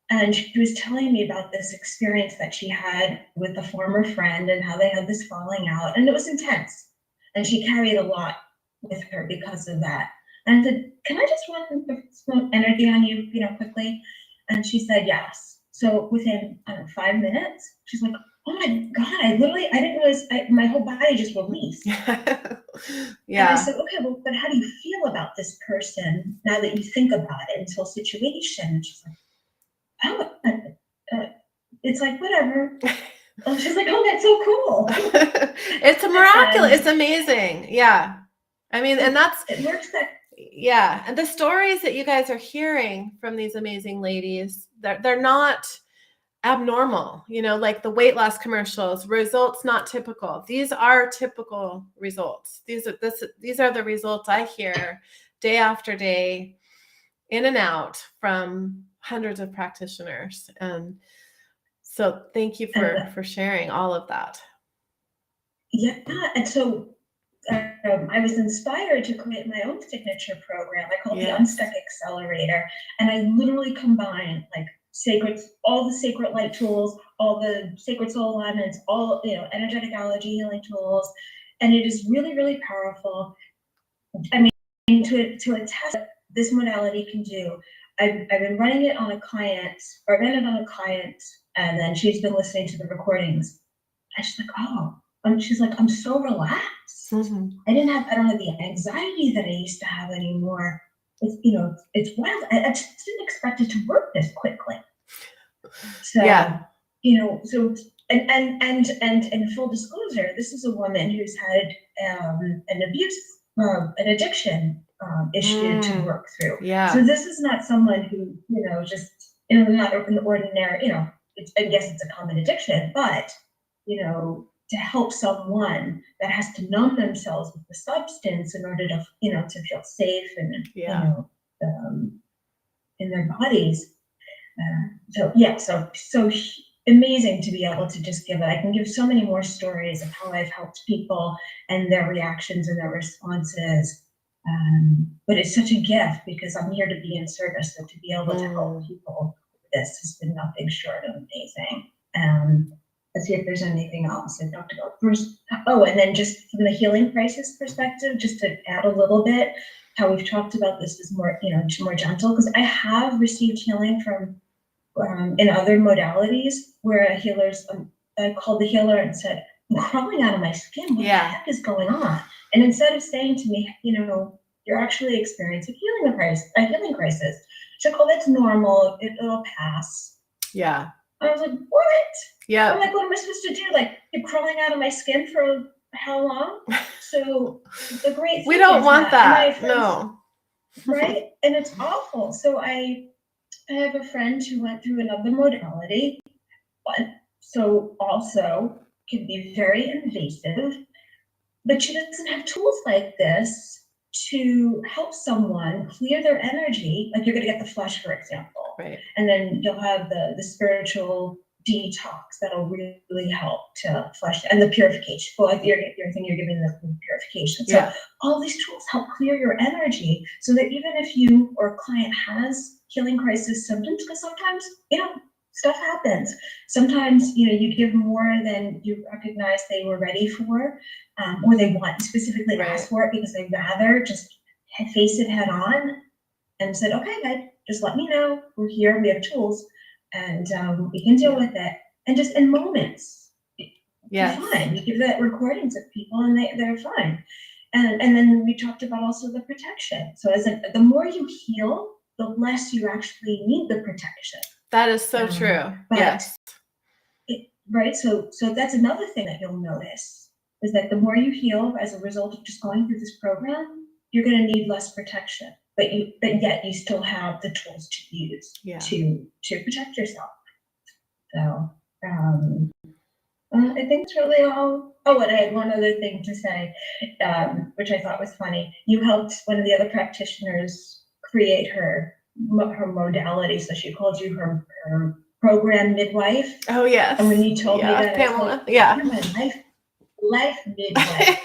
and she was telling me about this experience that she had with a former friend and how they had this falling out, and it was intense. And she carried a lot with her because of that. And I said, can I just run some energy on you, you know, quickly? And she said, yes. So within 5 minutes, she's like, oh my God, I didn't realize my whole body just released. yeah. And I said, okay, well, but how do you feel about this person now that you think about it, this whole situation? And she's like, oh, it's like, whatever. And she's like, oh, that's so cool. It's a miraculous. It's amazing. Yeah. I mean, and that's, it works that. Yeah. And the stories that you guys are hearing from these amazing ladies, they're not abnormal, you know, like the weight loss commercials, results not typical. These are typical results. These are the results I hear day after day, in and out, from hundreds of practitioners. And so thank you for sharing all of that. Yeah. And so I was inspired to create my own signature program. I call it the Unstuck Accelerator. And I literally combine like all the sacred light tools, all the sacred soul alignments, all, you know, energetic allergy healing tools. And it is really, really powerful. I mean, to attest what this modality can do, I've been running it on a client, or I ran it on a client, and then she's been listening to the recordings. And she's like, oh, and she's like, I'm so relaxed. Mm-hmm. I don't have the anxiety that I used to have anymore. It's, you know, it's wild. I just didn't expect it to work this quickly. So, you know, so, and full disclosure, this is a woman who's had an abuse an addiction issue to work through. Yeah. So this is not someone who, just not in the ordinary, I guess it's a common addiction, but, to help someone that has to numb themselves with the substance in order to, to feel safe and, in their bodies. So amazing to be able to just give it. I can give so many more stories of how I've helped people and their reactions and their responses. But it's such a gift because I'm here to be in service, and to be able to help people with this has been nothing short of amazing. Let's see if there's anything else I talked about first. Oh, and then just from the healing crisis perspective, just to add a little bit, how we've talked about this is more, more gentle, because I have received healing from in other modalities where a healer's, I called the healer and said, I'm crawling out of my skin. What the heck is going on? And instead of saying to me, you're actually experiencing a healing crisis. She's like, oh, that's normal. It'll pass. Yeah. I was like, what? Yeah. I'm like, what am I supposed to do? Like, you're crawling out of my skin for how long? So the great thing we don't is want that. friends, No. Right? And it's awful. So I have a friend who went through another modality, but so also can be very invasive, but she doesn't have tools like this to help someone clear their energy. Like, you're going to get the flesh, for example, right? And then you'll have the spiritual detox that'll really help to flush, and the purification. Well, like you're giving the purification. So all these tools help clear your energy, so that even if you or a client has healing crisis symptoms, because sometimes stuff happens. Sometimes you give more than you recognize they were ready for, or they want specifically ask for it because they'd rather just face it head on and said, okay, guys, just let me know. We're here. We have tools. And we can deal with it, and just in moments, you're fine. You give that recordings of people, and they're fine. And then we talked about also the protection. So the more you heal, the less you actually need the protection. That is so true. Yes. Right. So that's another thing that you'll notice is that the more you heal as a result of just going through this program, you're going to need less protection. But yet you still have the tools to use to protect yourself. So I think it's really all. Oh, and I had one other thing to say, which I thought was funny. You helped one of the other practitioners create her modality, so she called you her program midwife. Oh yes. And when you told me that, Pamela, I was like, you're my life midwife.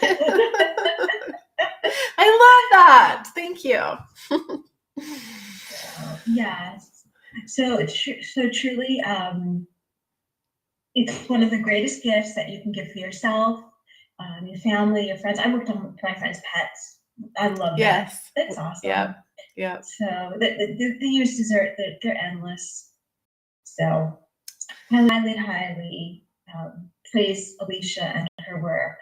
I love that. Thank you. Yes. So truly, it's one of the greatest gifts that you can give for yourself, your family, your friends. I worked on my friends' pets. I love that. That's awesome. Yeah. So the uses they're endless. So I highly praise Alicia and her work.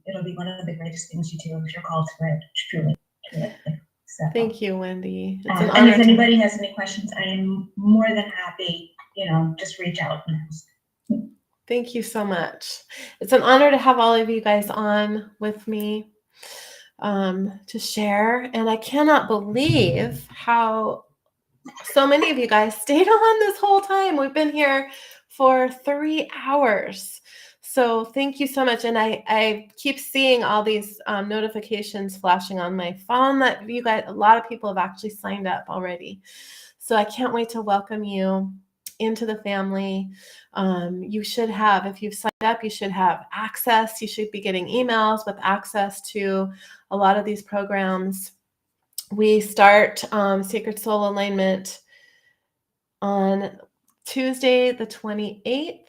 It'll be one of the greatest things you do if you're called to it, truly. So, thank you, Wendy. It's an and honor. if anybody has any questions, I am more than happy, just reach out. Thank you so much. It's an honor to have all of you guys on with me to share. And I cannot believe how so many of you guys stayed on this whole time. We've been here for 3 hours. So thank you so much. And I keep seeing all these notifications flashing on my phone that you guys, a lot of people have actually signed up already. So I can't wait to welcome you into the family. You should have, if you've signed up, you should have access. You should be getting emails with access to a lot of these programs. We start Sacred Soul Alignment on Tuesday, the 28th.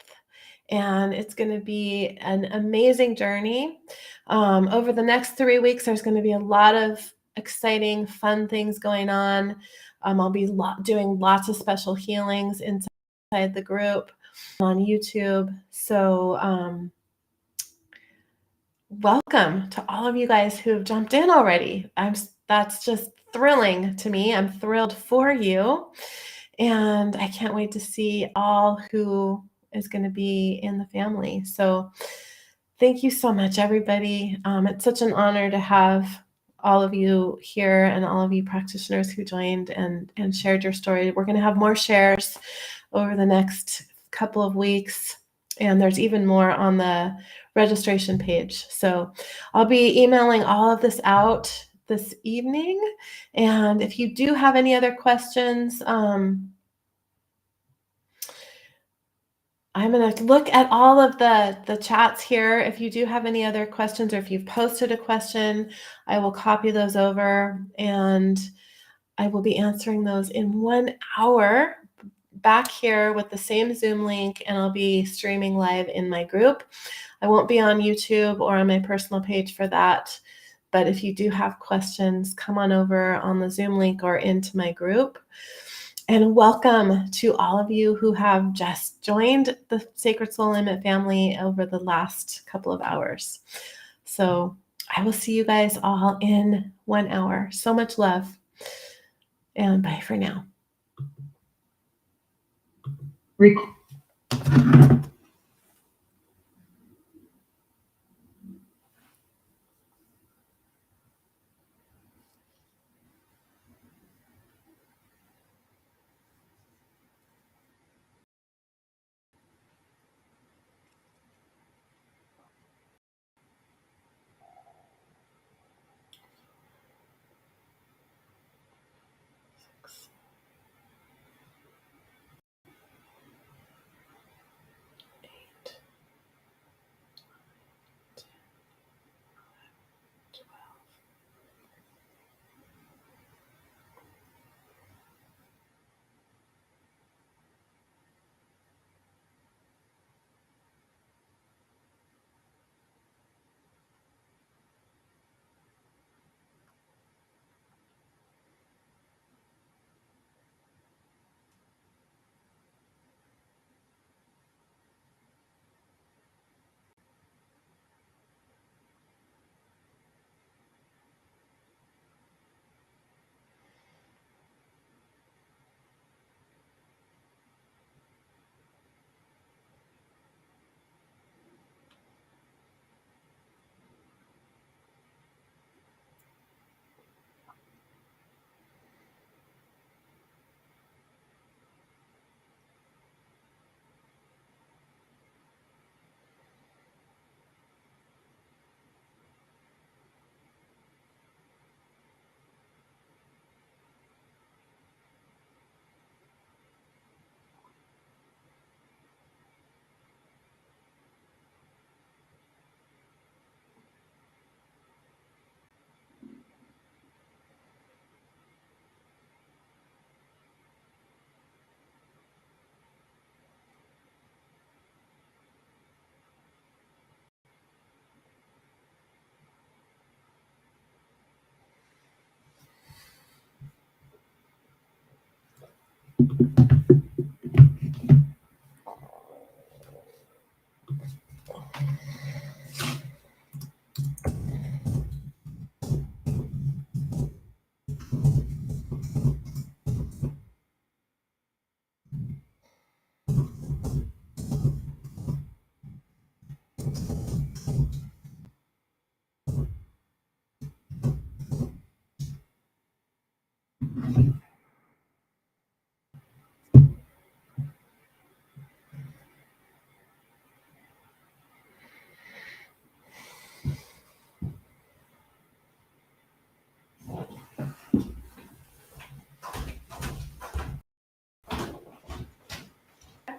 And it's going to be an amazing journey. Over the next 3 weeks, there's going to be a lot of exciting, fun things going on. I'll be doing lots of special healings inside the group on YouTube. So welcome to all of you guys who have jumped in already. That's just thrilling to me. I'm thrilled for you. And I can't wait to see all who is going to be in the family. So Thank you so much, everybody. It's such an honor to have all of you here and all of you practitioners who joined and shared your story. We're going to have more shares over the next couple of weeks, and there's even more on the registration page. So I'll be emailing all of this out this evening. And if you do have any other questions, I'm going to look at all of the chats here. If you do have any other questions, or if you've posted a question, I will copy those over and I will be answering those in 1 hour back here with the same Zoom link, and I'll be streaming live in my group. I won't be on YouTube or on my personal page for that, but if you do have questions, come on over on the Zoom link or into my group. And welcome to all of you who have just joined the Sacred Soul Alignment family over the last couple of hours. So I will see you guys all in 1 hour. So much love. And bye for now.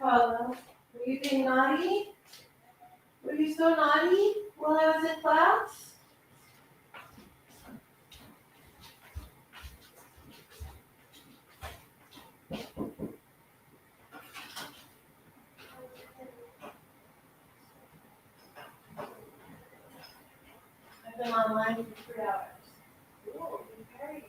Paula, were you being naughty? Were you so naughty while I was in class? I've been online for 3 hours. Ooh, very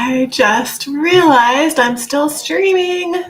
I just realized I'm still streaming.